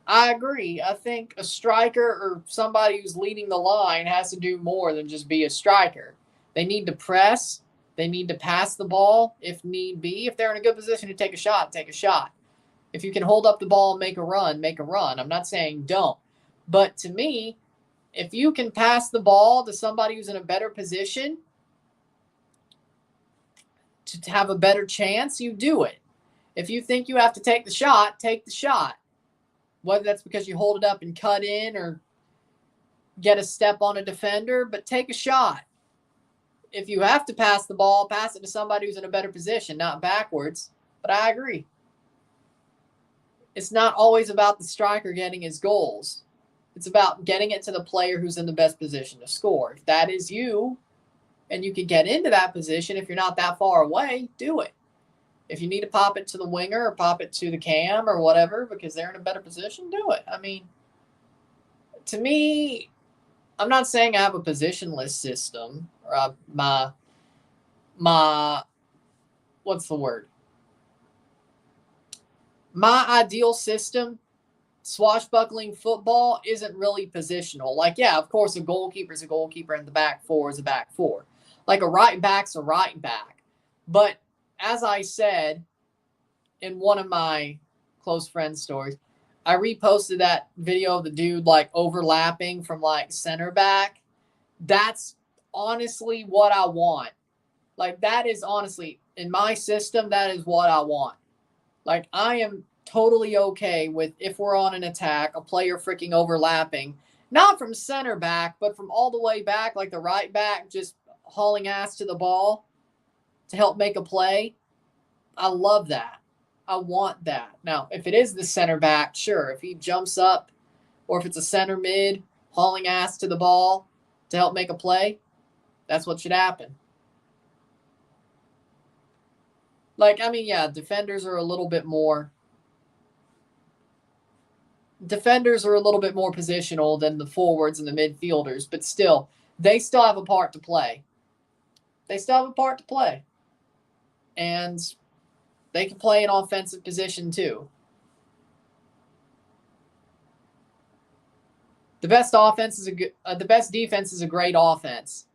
I agree. I think a striker or somebody who's leading the line has to do more than just be a striker. They need to press. They need to pass the ball if need be. If they're in a good position to take a shot, take a shot. If you can hold up the ball and make a run, make a run. I'm not saying don't. But to me, if you can pass the ball to somebody who's in a better position to have a better chance, you do it. If you think you have to take the shot, take the shot. whether that's because you hold it up and cut in or get a step on a defender, but take a shot. If you have to pass the ball, pass it to somebody who's in a better position, not backwards. But I agree. It's not always about the striker getting his goals. It's about getting it to the player who's in the best position to score. If that is you, and you can get into that position, if you're not that far away, do it. If you need to pop it to the winger or pop it to the cam or whatever because they're in a better position, do it. I mean, to me, I'm not saying I have a positionless system or my what's the word? My ideal system, swashbuckling football, isn't really positional. Like, yeah, of course, a goalkeeper's a goalkeeper and the back four is a back four. Like a right back's a right back. But as I said in one of my close friends' stories, I reposted that video of the dude like overlapping from like center back. That's honestly what I want. Like that is honestly, in my system, that is what I want. Like I am totally okay with, if we're on an attack, a player freaking overlapping, not from center back, but from all the way back, like the right back just hauling ass to the ball to help make a play. I love that. I want that. Now, if it is the center back, sure. If he jumps up, or if it's a center mid hauling ass to the ball to help make a play, that's what should happen. Like, I mean, yeah, defenders are a little bit more positional than the forwards and the midfielders, but still, they still have a part to play. And they can play an offensive position too. The best defense is a great offense,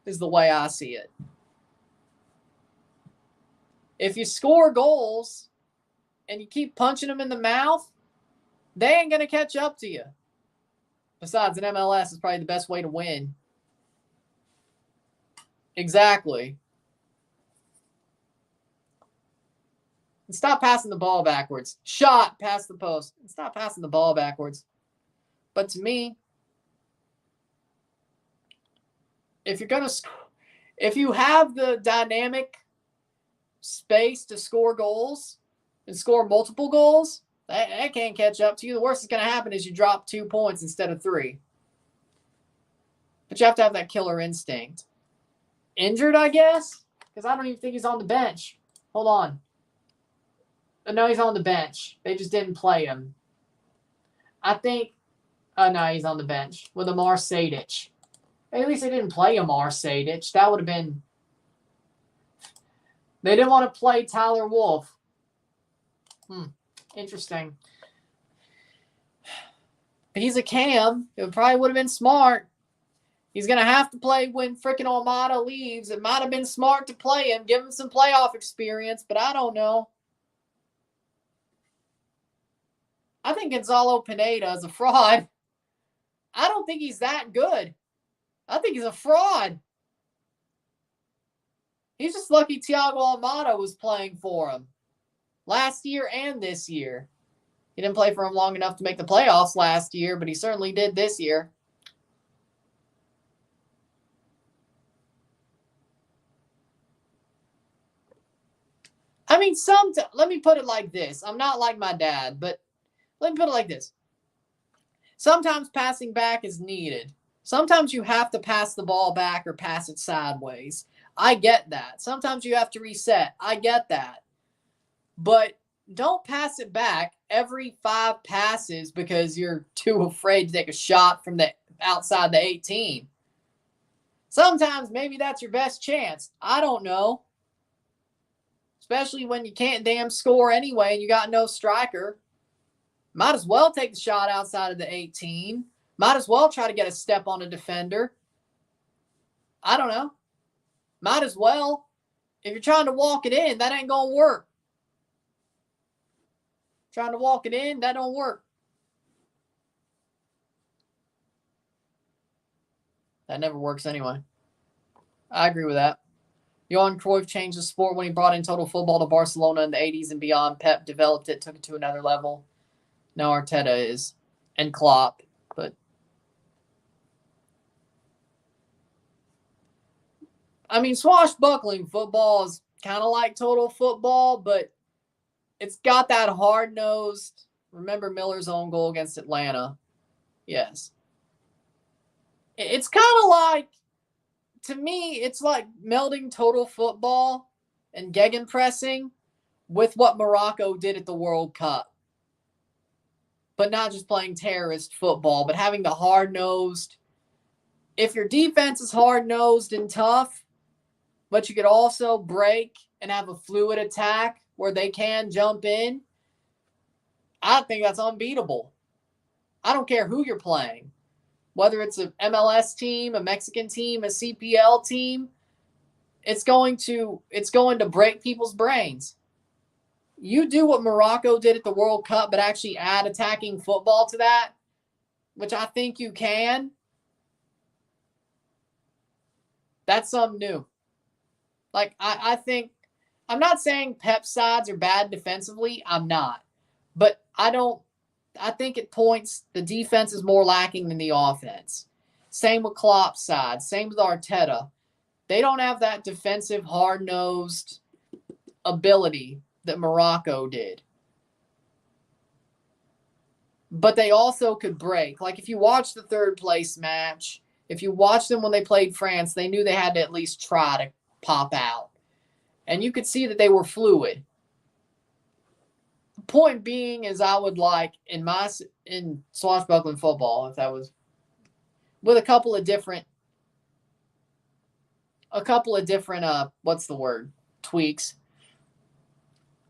is the way I see it. If you score goals and you keep punching them in the mouth, they ain't going to catch up to you. Besides, in MLS is probably the best way to win. Exactly. And stop passing the ball backwards. Shot past the post. And stop passing the ball backwards. But to me, if you have the dynamic space to score goals and score multiple goals, that can't catch up to you. The worst that's going to happen is you drop 2 points instead of 3. But you have to have that killer instinct. Injured, I guess? Because I don't even think he's on the bench. Hold on. No, he's on the bench. They just didn't play him. I think... no, he's on the bench with Amar Sadic. At least they didn't play Amar Sadic. That would have been... They didn't want to play Tyler Wolff. Interesting. But he's a cam. It probably would have been smart. He's going to have to play when freaking Almada leaves. It might have been smart to play him, give him some playoff experience, but I don't know. I think Gonzalo Pineda is a fraud. I don't think he's that good. I think he's a fraud. He's just lucky Thiago Almada was playing for him last year and this year. He didn't play for him long enough to make the playoffs last year, but he certainly did this year. I mean, let me put it like this. I'm not like my dad, but let me put it like this. Sometimes passing back is needed. Sometimes you have to pass the ball back or pass it sideways. I get that. Sometimes you have to reset. I get that. But don't pass it back every 5 passes because you're too afraid to take a shot from the outside the 18. Sometimes maybe that's your best chance. I don't know. Especially when you can't damn score anyway and you got no striker. Might as well take the shot outside of the 18. Might as well try to get a step on a defender. I don't know. Might as well. If you're trying to walk it in, that ain't going to work. Trying to walk it in, that don't work. That never works anyway. I agree with that. Johan Cruyff changed the sport when he brought in total football to Barcelona in the 80s and beyond. Pep developed it, took it to another level. Now Arteta is, and Klopp, but I mean, swashbuckling football is kind of like total football, but it's got that hard-nosed. Remember Miller's own goal against Atlanta? Yes. It's kind of like, to me, it's like melding total football and gegenpressing with what Morocco did at the World Cup. But not just playing terrorist football, but having the hard-nosed. If your defense is hard-nosed and tough, but you could also break and have a fluid attack where they can jump in, I think that's unbeatable. I don't care who you're playing, whether it's an MLS team, a Mexican team, a CPL team, it's going to break people's brains. You do what Morocco did at the World Cup, but actually add attacking football to that, which I think you can. That's something new. Like, I think, I'm not saying Pep sides are bad defensively. I'm not. But I think it points the defense is more lacking than the offense. Same with Klopp's side. Same with Arteta. They don't have that defensive, hard-nosed ability that Morocco did. But they also could break. Like, if you watch the third place match, if you watch them when they played France, they knew they had to at least try to pop out. And you could see that they were fluid. The point being is I would like, in swashbuckling football, if that was with a couple of different tweaks,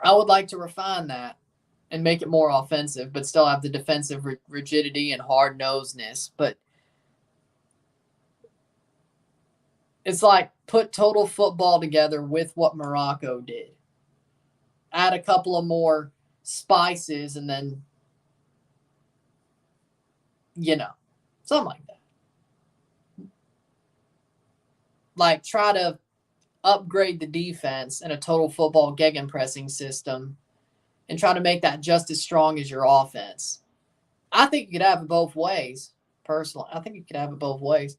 I would like to refine that and make it more offensive, but still have the defensive rigidity and hard-nosedness. But it's like put total football together with what Morocco did. Add a couple of more spices and then, something like that. Like, try to upgrade the defense in a total football gegenpressing system and try to make that just as strong as your offense. I think you could have it both ways, personally. I think you could have it both ways.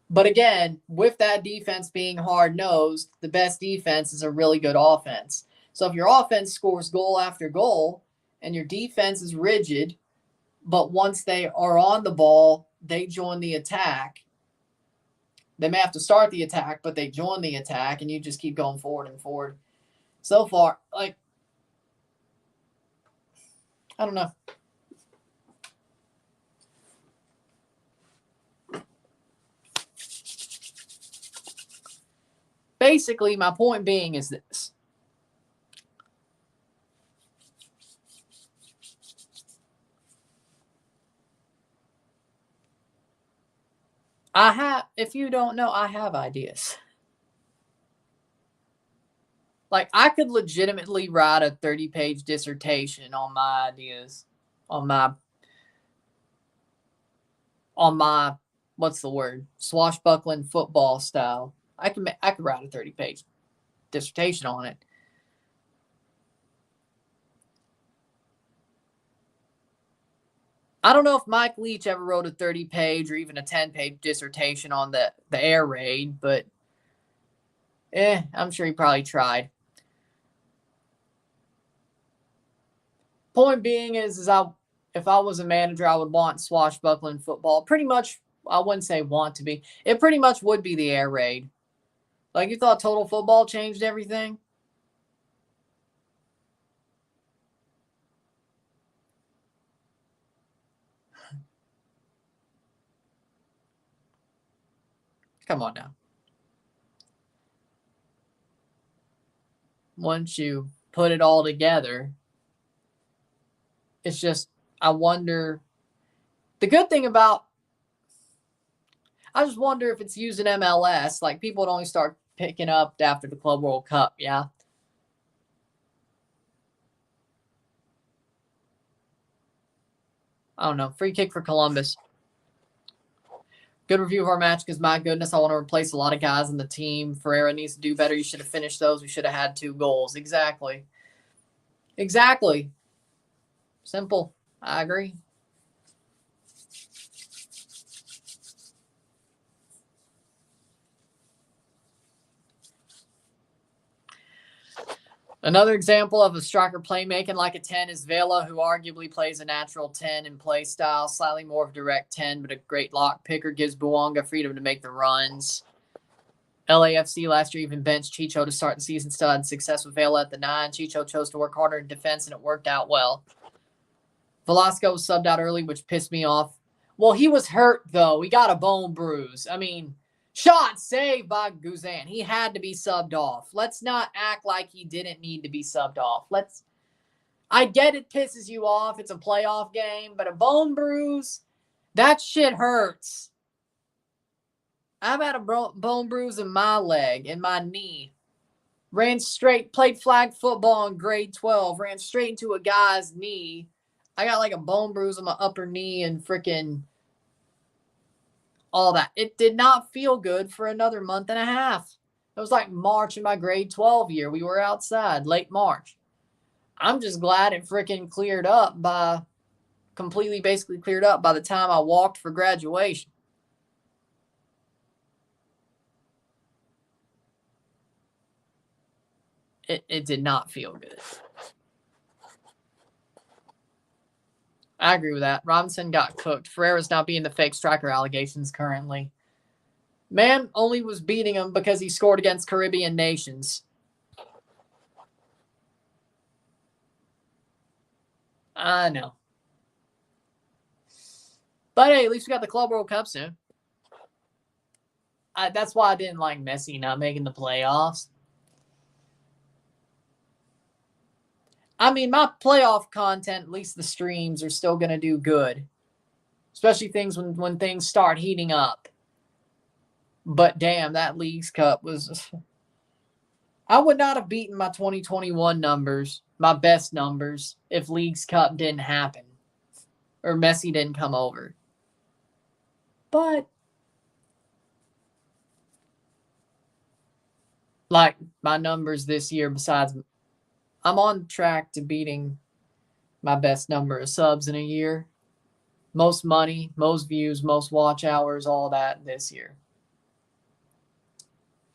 But again, with that defense being hard-nosed, the best defense is a really good offense. So if your offense scores goal after goal and your defense is rigid, but once they are on the ball, they join the attack. They may have to start the attack, but they join the attack, and you just keep going forward and forward. So far, I don't know. Basically, my point being is this. If you don't know, I have ideas. Like, I could legitimately write a 30-page dissertation on my ideas, on my swashbuckling football style. I could write a 30-page dissertation on it. I don't know if Mike Leach ever wrote a 30-page or even a 10-page dissertation on the air raid, but I'm sure he probably tried. Point being is if I was a manager, I would want swashbuckling football. Pretty much, I wouldn't say want to be. It pretty much would be the air raid. Like, you thought total football changed everything? Come on now. Once you put it all together, it's just, I wonder. The good thing about, I just wonder if it's used in MLS. Like, people would only start picking up after the Club World Cup, yeah? I don't know. Free kick for Columbus. Good review of our match because, my goodness, I want to replace a lot of guys in the team. Ferreira needs to do better. You should have finished those. We should have had 2 goals. Exactly. Simple. I agree. Another example of a striker playmaking like a 10 is Vela, who arguably plays a natural 10 in play style, slightly more of a direct 10, but a great lock picker, gives Bouanga freedom to make the runs. LAFC last year even benched Chicho to start the season, still had success with Vela at the 9. Chicho chose to work harder in defense, and it worked out well. Velasco was subbed out early, which pissed me off. Well, he was hurt, though. He got a bone bruise. I mean, shot saved by Guzan. He had to be subbed off. Let's not act like he didn't need to be subbed off. I get it pisses you off. It's a playoff game, but a bone bruise, that shit hurts. I've had a bone bruise in my leg, in my knee. Played flag football in grade 12, ran straight into a guy's knee. I got like a bone bruise on my upper knee and freaking all that. It did not feel good for another month and a half. It was like March in my grade 12 year. We were outside, late March. I'm just glad it freaking basically cleared up by the time I walked for graduation. It did not feel good. I agree with that. Robinson got cooked. Ferreira's not being the fake striker allegations currently. Man only was beating him because he scored against Caribbean nations. I know. But hey, at least we got the Club World Cup soon. That's why I didn't like Messi not making the playoffs. I mean, my playoff content, at least the streams, are still going to do good. Especially things when things start heating up. But damn, that Leagues Cup was... I would not have beaten my 2021 numbers, my best numbers, if Leagues Cup didn't happen. Or Messi didn't come over. But... like, my numbers this year, besides... I'm on track to beating my best number of subs in a year. Most money, most views, most watch hours, all that this year.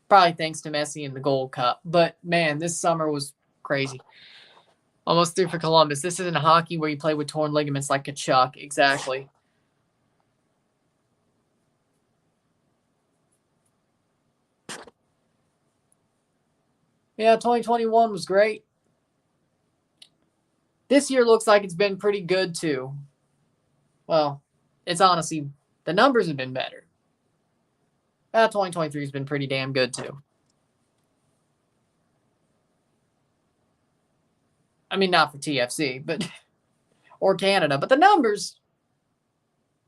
Probably thanks to Messi and the Gold Cup. But, man, this summer was crazy. Almost through for Columbus. This isn't hockey where you play with torn ligaments like Kachuk. Exactly. Yeah, 2021 was great. This year looks like it's been pretty good, too. Well, it's honestly, the numbers have been better. 2023 has been pretty damn good, too. I mean, not for TFC, but or Canada, but the numbers,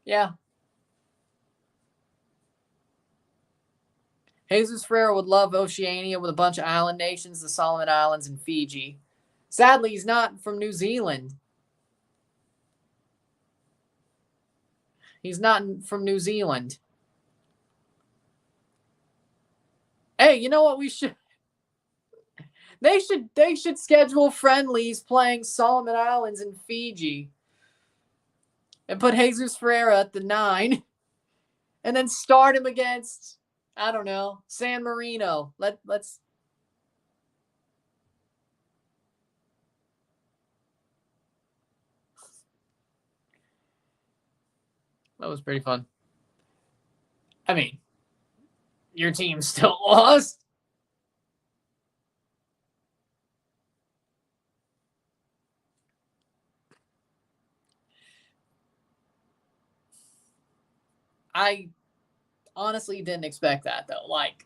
yeah. Yeezus Ferreira would love Oceania with a bunch of island nations, the Solomon Islands and Fiji. Sadly, he's not from New Zealand. He's not from New Zealand. Hey, you know what we should... They should schedule friendlies playing Solomon Islands and Fiji. And put Yeezus Ferreira at the 9. And then start him against, I don't know, San Marino. Let's... That was pretty fun. I mean, your team still lost. I honestly didn't expect that, though. Like,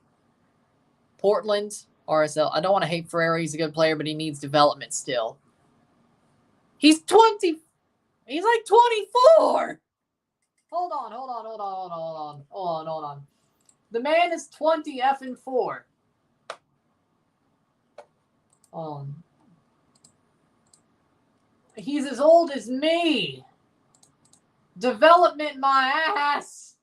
Portland, RSL. I don't want to hate Ferreira. He's a good player, but he needs development still. He's 20. He's like 24. Hold on. The man is 20 effing 4. He's as old as me. Development my ass.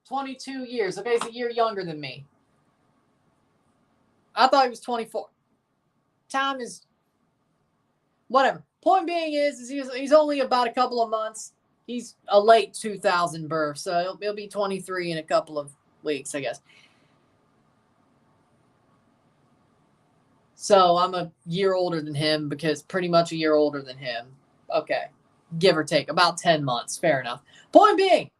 $22 years. Okay, he's a year younger than me. I thought he was 24. time is whatever. Point being is he's only about a couple of months. He's a late 2000 birth, so he'll be 23 in a couple of weeks, I guess. So I'm a year older than him because pretty much a year older than him. Okay. Give or take. About 10 months. Fair enough. Point being,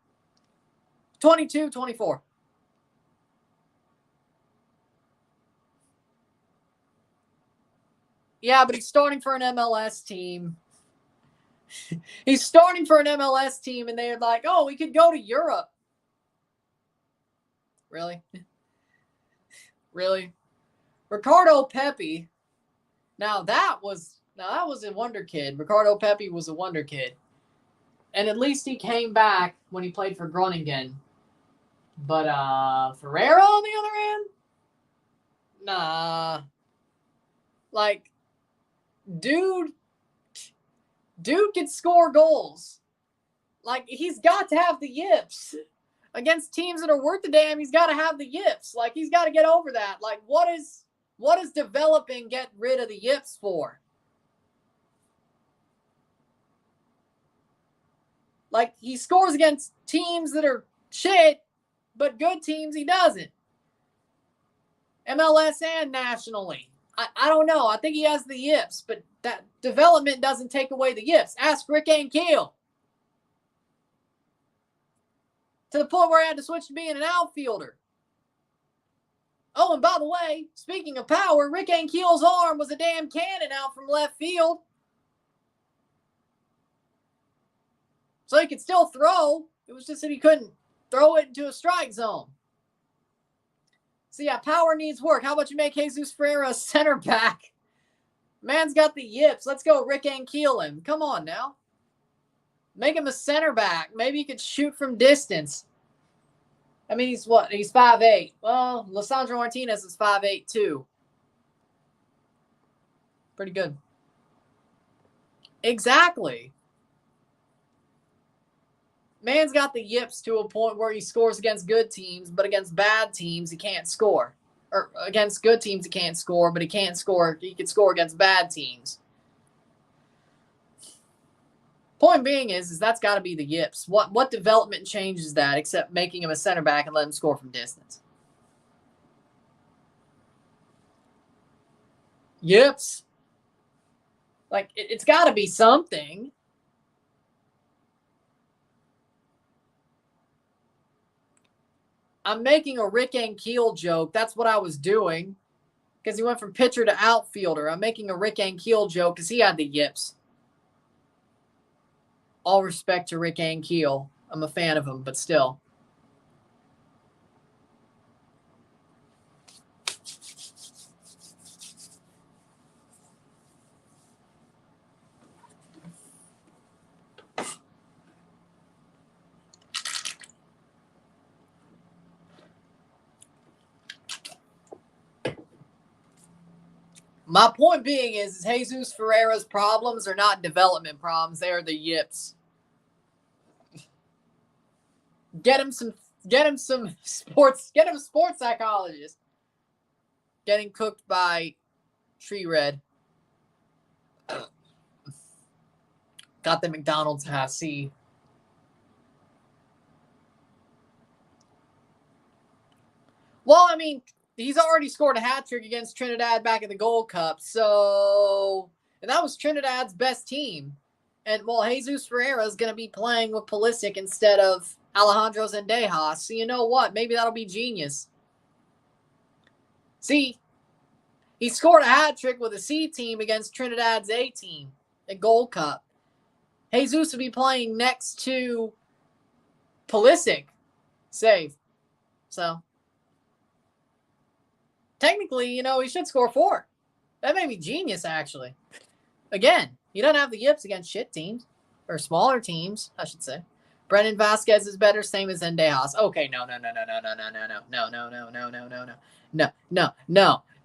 22, 24. Yeah, but he's starting for an MLS team. He's starting for an MLS team, and they're like, oh, we could go to Europe. Really? Really? Ricardo Pepi. Now that was a wonder kid. Ricardo Pepi was a wonder kid. And at least he came back when he played for Groningen. But Ferreira, on the other hand? Nah. Like, dude can score goals. Like, he's got to have the yips. Against teams that are worth the damn, he's got to have the yips. Like, he's got to get over that. Like, what is developing get rid of the yips for? Like, he scores against teams that are shit, but good teams he doesn't. MLS and nationally. I don't know. I think he has the yips, but that development doesn't take away the yips. Ask Rick Ankiel. To the point where I had to switch to being an outfielder. Oh, and by the way, speaking of power, Rick Ankiel's arm was a damn cannon out from left field. So he could still throw. It was just that he couldn't throw it into a strike zone. So yeah, power needs work. How about you make Yeezus Ferreira a center back? Man's got the yips. Let's go Rick Ankiel him. Come on now. Make him a center back. Maybe he could shoot from distance. I mean, he's what? He's 5'8". Well, Lisandro Martinez is 5'8" too. Pretty good. Exactly. Man's got the yips to a point where he scores against good teams, but against bad teams, he can't score. Or against good teams, he can't score, but he can't score. He can score against bad teams. Point being is that's got to be the yips. What development changes that except making him a center back and let him score from distance? Yips. Like, it's got to be something. I'm making a Rick Ankiel joke. That's what I was doing. Because he went from pitcher to outfielder. I'm making a Rick Ankiel joke because he had the yips. All respect to Rick Ankiel. I'm a fan of him, but still. My point being is Yeezus Ferreira's problems are not development problems. They are the yips. Get him some sports. Get him a sports psychologist. Getting cooked by Tree Red. Got the McDonald's Hassie. Well, I mean, he's already scored a hat trick against Trinidad back at the Gold Cup. So, and that was Trinidad's best team. And, well, Yeezus Ferreira is going to be playing with Pulisic instead of Alejandro Zendejas. So, you know what? Maybe that'll be genius. See, he scored a hat trick with a C team against Trinidad's A team at Gold Cup. Yeezus will be playing next to Pulisic. Save. So, technically, you know, he should score 4. That may be genius, actually. Again, he doesn't have the yips against shit teams. Or smaller teams, I should say. Brendan Vasquez is better, same as Zendejas. Okay, no.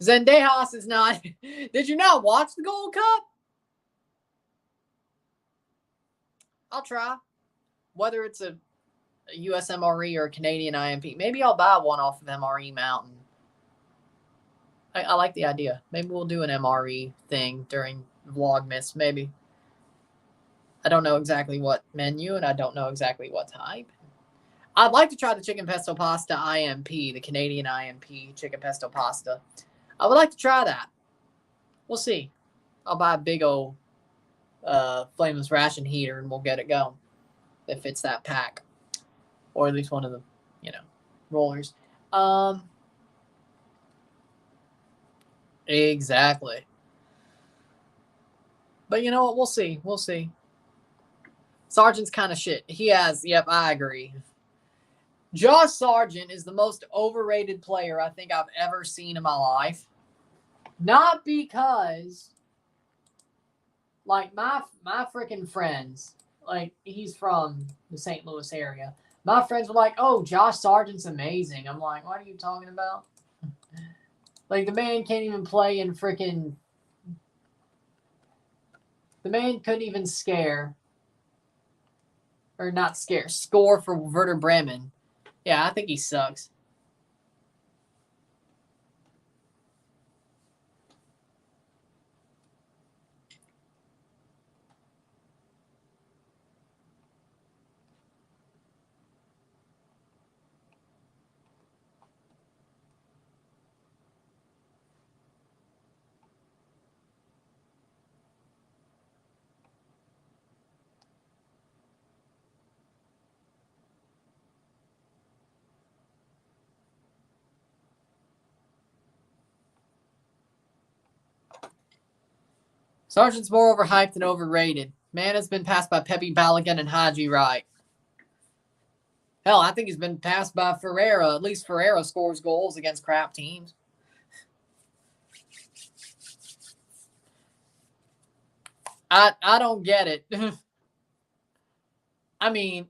Zendejas is not. Did you not watch the Gold Cup? I'll try. Whether it's a USMRE or a Canadian IMP. Maybe I'll buy one off of MRE Mountain. I like the idea. Maybe we'll do an MRE thing during Vlogmas, maybe. I don't know exactly what menu, and I don't know exactly what type. I'd like to try the chicken pesto pasta IMP, the Canadian IMP chicken pesto pasta. I would like to try that. We'll see. I'll buy a big old flameless ration heater, and we'll get it going. If it's that pack. Or at least one of the, rollers. Exactly. But you know what? We'll see. We'll see. Sargent's kind of shit. Yep, I agree. Josh Sargent is the most overrated player I think I've ever seen in my life. Not because, like, my freaking friends, like, he's from the St. Louis area. My friends were like, oh, Josh Sargent's amazing. I'm like, what are you talking about? Like, the man can't even play in freaking... The man couldn't even score for Werder Bremen. Yeah, I think he sucks. Sargent's more overhyped than overrated. Man has been passed by Pepe Balogun and Haji Wright. Hell, I think he's been passed by Ferreira. At least Ferreira scores goals against crap teams. I don't get it. I mean,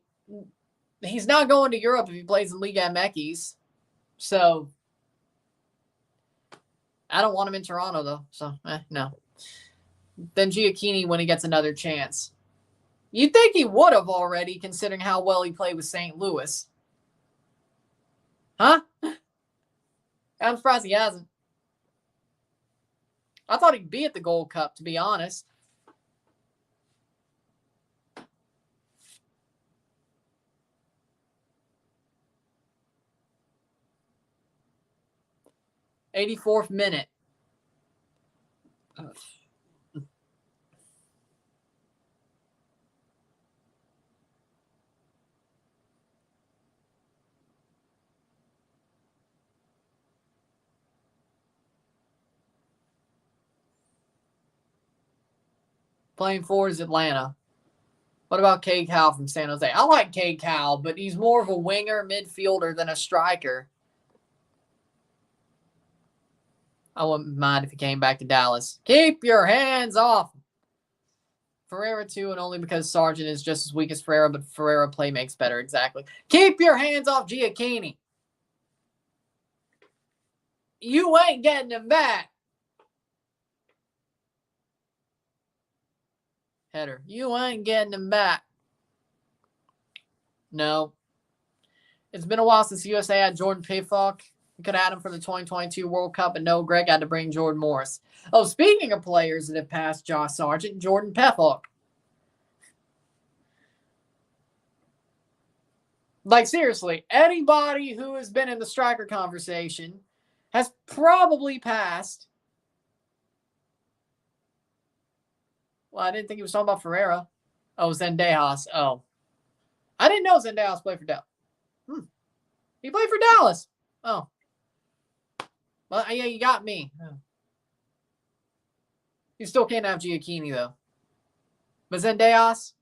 he's not going to Europe if he plays in Liga MX. So, I don't want him in Toronto, though. So, no. Then Giacchini when he gets another chance. You'd think he would have already, considering how well he played with St. Louis. Huh? I'm surprised he hasn't. I thought he'd be at the Gold Cup, to be honest. '84th minute. Playing forward is Atlanta. What about K-Cal from San Jose? I like K-Cal, but he's more of a winger midfielder than a striker. I wouldn't mind if he came back to Dallas. Keep your hands off. Ferreira too, and only because Sargent is just as weak as Ferreira, but Ferreira play makes better. Exactly. Keep your hands off Giacchini. You ain't getting him back. Header. You ain't getting him back. No. It's been a while since USA had Jordan Pefok. We could have had him for the 2022 World Cup, and no, Greg had to bring Jordan Morris. Oh, speaking of players that have passed Josh Sargent, Jordan Pefok. Like, seriously, anybody who has been in the striker conversation has probably passed. Well, I didn't think he was talking about Ferreira. Oh, Zendejas. Oh. I didn't know Zendejas played for Dallas. He played for Dallas. Oh. Well, yeah, you got me. Oh. You still can't have Giacchini, though. But Zendejas,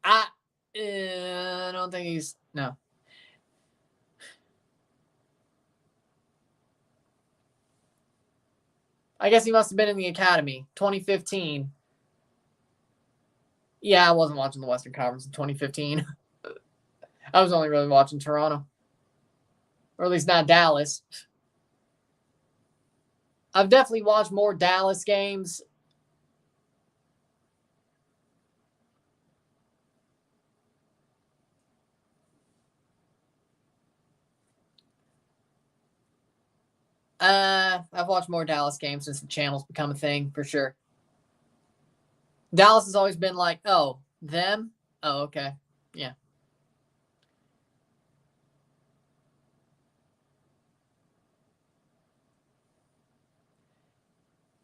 I don't think he's... No. I guess he must have been in the academy. 2015. Yeah, I wasn't watching the Western Conference in 2015. I was only really watching Toronto. Or at least not Dallas. I've definitely watched more Dallas games. I've watched more Dallas games since the channel's become a thing, for sure. Dallas has always been like, oh, them? Oh, okay. Yeah.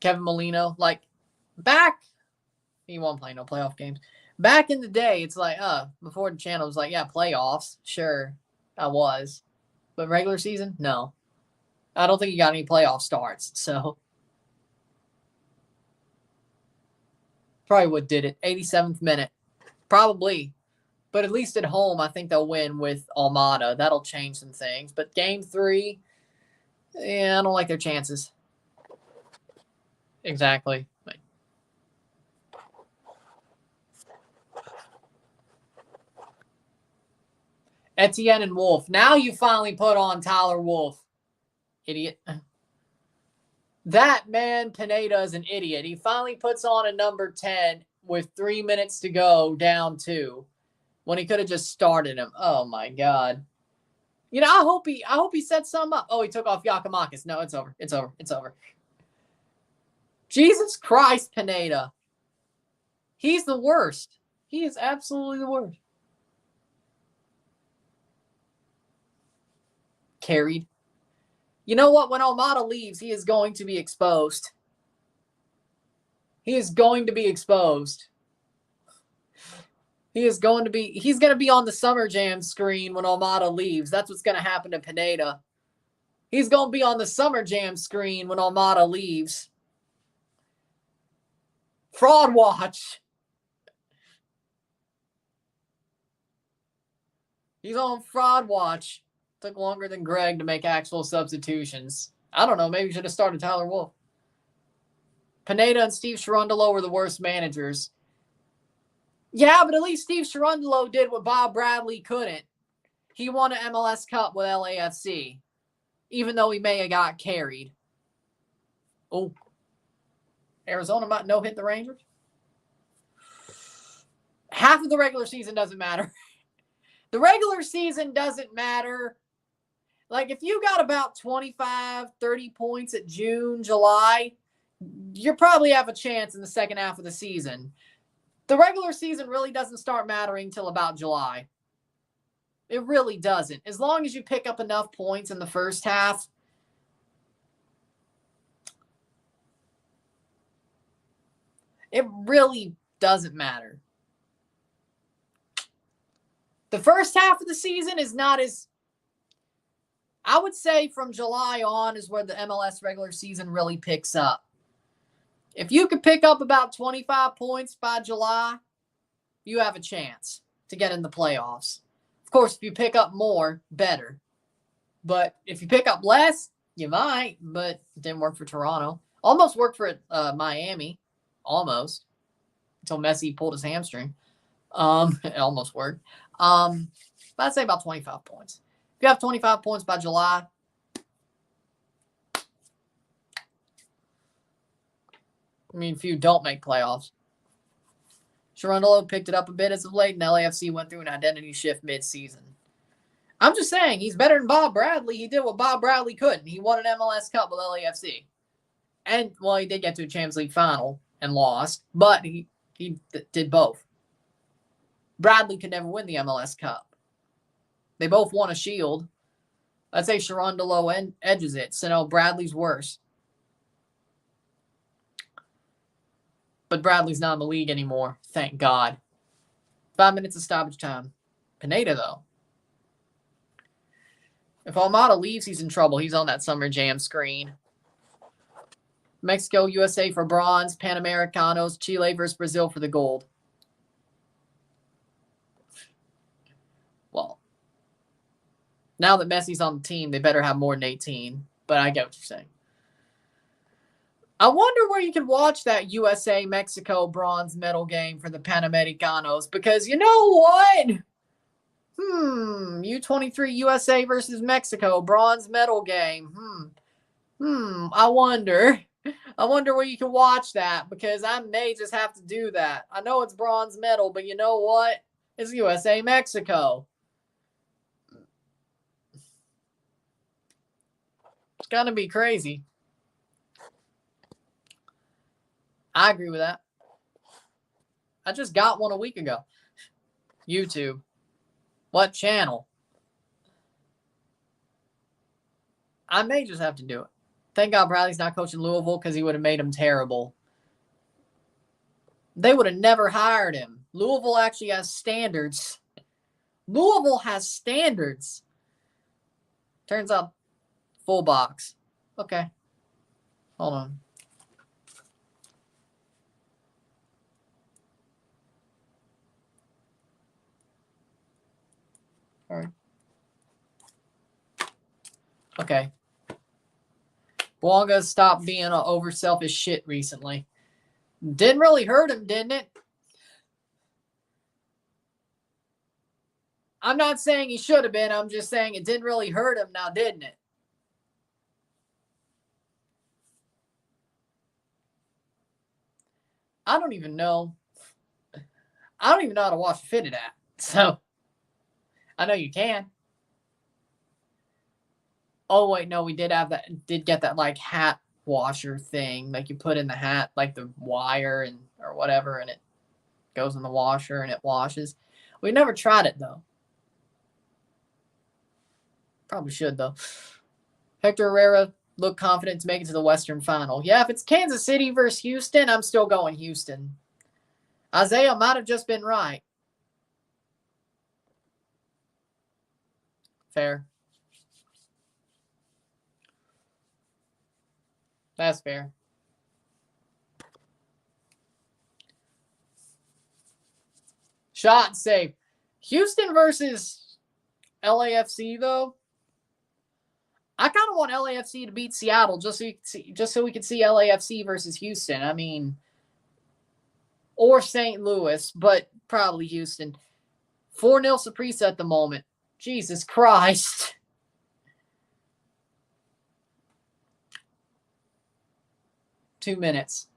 Kevin Molino, like, back, he won't play no playoff games. Back in the day, it's like, before the channel was like, yeah, playoffs. Sure, I was. But regular season, no. I don't think he got any playoff starts, so. Probably what did it. 87th minute. Probably. But at least at home, I think they'll win with Almada. That'll change some things. But game 3, yeah, I don't like their chances. Exactly. Etienne and Wolff. Now you finally put on Tyler Wolff. Idiot. That man, Pineda, is an idiot. He finally puts on a number 10 with 3 minutes to go, down 2, when he could have just started him. Oh my God. You know, I hope he set some up. Oh, he took off Giacomakis. No, it's over. It's over. It's over. Jesus Christ, Pineda. He's the worst. He is absolutely the worst. Carried. You know what? When Almada leaves, he is going to be exposed. He is going to be exposed. He's going to be on the Summer Jam screen when Almada leaves. That's what's going to happen to Pineda. He's going to be on the Summer Jam screen when Almada leaves. Fraud watch. He's on fraud watch. Took longer than Greg to make actual substitutions. I don't know. Maybe you should have started Tyler Wolff. Pineda and Steve Cherundolo were the worst managers. Yeah, but at least Steve Cherundolo did what Bob Bradley couldn't. He won an MLS Cup with LAFC, even though he may have got carried. Oh, Arizona might no-hit the Rangers. Half of the regular season doesn't matter. The regular season doesn't matter. Like, if you got about 25, 30 points at June, July, you probably have a chance in the second half of the season. The regular season really doesn't start mattering till about July. It really doesn't. As long as you pick up enough points in the first half, it really doesn't matter. The first half of the season is not as... I would say from July on is where the MLS regular season really picks up. If you could pick up about 25 points by July, you have a chance to get in the playoffs. Of course, if you pick up more, better. But if you pick up less, you might, but it didn't work for Toronto. Almost worked for Miami. Almost. Until Messi pulled his hamstring. It almost worked. But I'd say about 25 points. If you have 25 points by July, I mean, if you don't make playoffs. Cherundolo picked it up a bit as of late, and LAFC went through an identity shift mid-season. I'm just saying, he's better than Bob Bradley. He did what Bob Bradley couldn't. He won an MLS Cup with LAFC. And, well, he did get to a Champions League final and lost, but he did both. Bradley could never win the MLS Cup. They both won a shield. I'd say Cherundolo edges it, so no, Bradley's worse. But Bradley's not in the league anymore, thank God. 5 minutes of stoppage time. Pineda, though. If Almada leaves, he's in trouble. He's on that Summer Jam screen. Mexico, USA for bronze. Panamericanos. Chile versus Brazil for the gold. Well, now that Messi's on the team, they better have more than 18. But I get what you're saying. I wonder where you could watch that USA-Mexico bronze medal game for the Panamericanos. Because you know what? U23 USA versus Mexico bronze medal game. I wonder. I wonder where you can watch that. Because I may just have to do that. I know it's bronze medal, but you know what? It's USA-Mexico. It's going to be crazy. I agree with that. I just got one a week ago. YouTube. What channel? I may just have to do it. Thank God Bradley's not coaching Louisville because he would have made him terrible. They would have never hired him. Louisville actually has standards. Louisville has standards. Turns out, full box. Okay. Hold on. All right. Okay. Bouanga stopped being an over selfish shit recently. Didn't really hurt him, didn't it? I'm not saying he should have been. I'm just saying it didn't really hurt him now, didn't it? I don't even know. I don't even know how to wash a fitted at. So, I know you can. Oh, wait, no, we did have that. Did get that, like, hat washer thing. Like, you put in the hat, like, the wire and or whatever, and it goes in the washer and it washes. We never tried it, though. Probably should, though. Hector Herrera looked confident to make it to the Western Final. Yeah, if it's Kansas City versus Houston, I'm still going Houston. Isaiah might have just been right. Fair. That's fair. Shot save. Houston versus LAFC, though. I kind of want LAFC to beat Seattle just so we could see LAFC versus Houston. I mean, or St. Louis, but probably Houston. 4-0 Saprissa at the moment. Jesus Christ. Two minutes.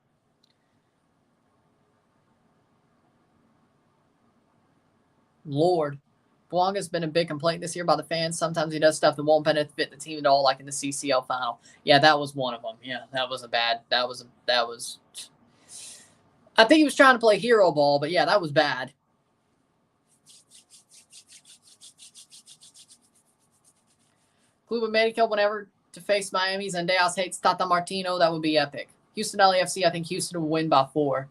Lord. Bouanga's been a big complaint this year by the fans. Sometimes he does stuff that won't benefit the team at all, like in the CCL final. Yeah, that was one of them. Yeah, that was. I think he was trying to play hero ball, but yeah, that was bad. Club America, whenever to face Miami, Zendejas hates Tata Martino. That would be epic. Houston LAFC, I think Houston will win by 4.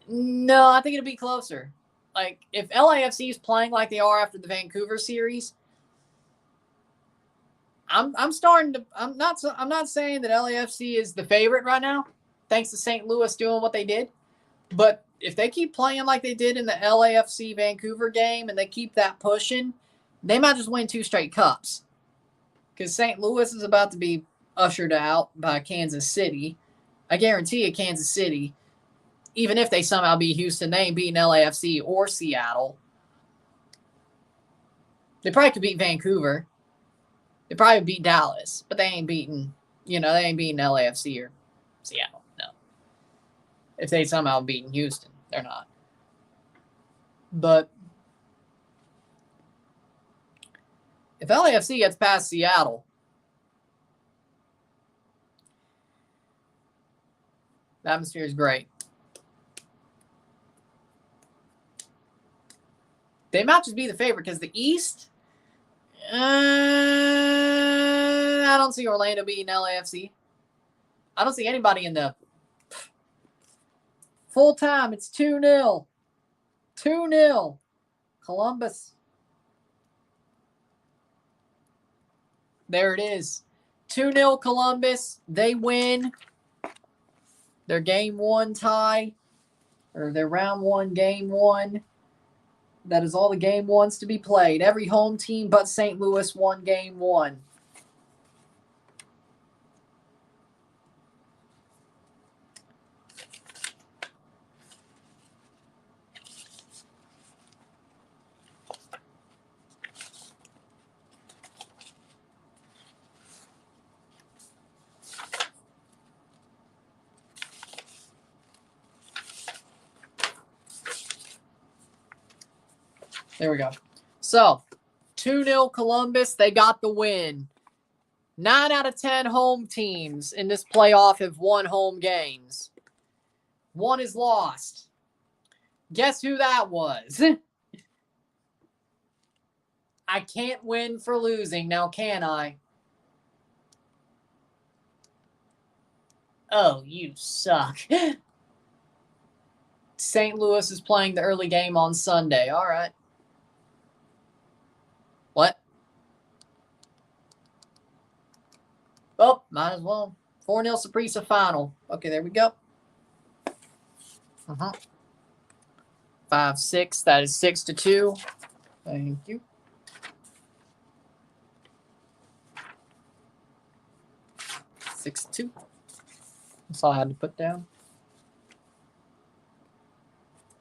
No, I think it'll be closer. Like, if LAFC is playing like they are after the Vancouver series, I'm not saying that LAFC is the favorite right now, thanks to St. Louis doing what they did. But if they keep playing like they did in the LAFC Vancouver game and they keep that pushing, they might just win 2 straight cups. Because St. Louis is about to be ushered out by Kansas City. I guarantee you Kansas City, even if they somehow beat Houston, they ain't beating LAFC or Seattle. They probably could beat Vancouver. They probably beat Dallas, but they ain't beating LAFC or Seattle. No. If they somehow beaten Houston, they're not. But if LAFC gets past Seattle, the atmosphere is great. They might just be the favorite because the East, I don't see Orlando beating LAFC. I don't see anybody in the full time. It's 2-0. 2-0. Columbus. There it is. 2-0 Columbus. They win their game 1 tie, or their round 1, game 1. That is all the game 1s to be played. Every home team but St. Louis won game 1. There we go. So, 2-0 Columbus. They got the win. 9 out of 10 home teams in this playoff have won home games. One is lost. Guess who that was? I can't win for losing, now can I? Oh, you suck. St. Louis is playing the early game on Sunday. All right. What? Oh, might as well. 4-0 Saprissa final. Okay, there we go. 5-6. That is 6-2. Thank you. Six two. That's all I had to put down.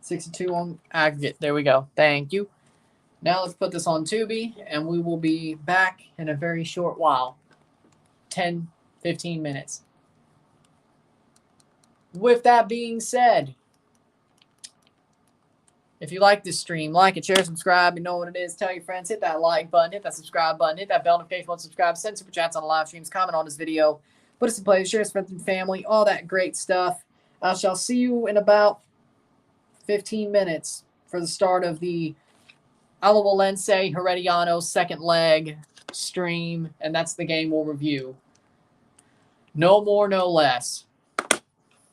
6-2 on aggregate. There we go. Thank you. Now let's put this on Tubi, and we will be back in a very short while. 10, 15 minutes. With that being said, if you like this stream, like it, share, subscribe. You know what it is. Tell your friends. Hit that like button. Hit that subscribe button. Hit that bell notification button. Subscribe. Send super chats on the live streams. Comment on this video. Put us in place. Share, friends and family. All that great stuff. I shall see you in about 15 minutes for the start of the Alajuelense Herediano second leg stream. And that's the game we'll review. No more, no less.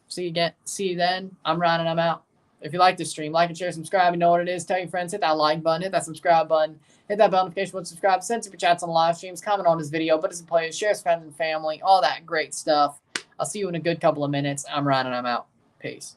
See you again. See you then. I'm Ryan and I'm out. If you like this stream, like and share, subscribe. You know what it is. Tell your friends. Hit that like button. Hit that subscribe button. Hit that bell notification button. Subscribe. Send super chats on the live streams. Comment on this video. Put us in play. Share with friends and family. All that great stuff. I'll see you in a good couple of minutes. I'm Ryan and I'm out. Peace.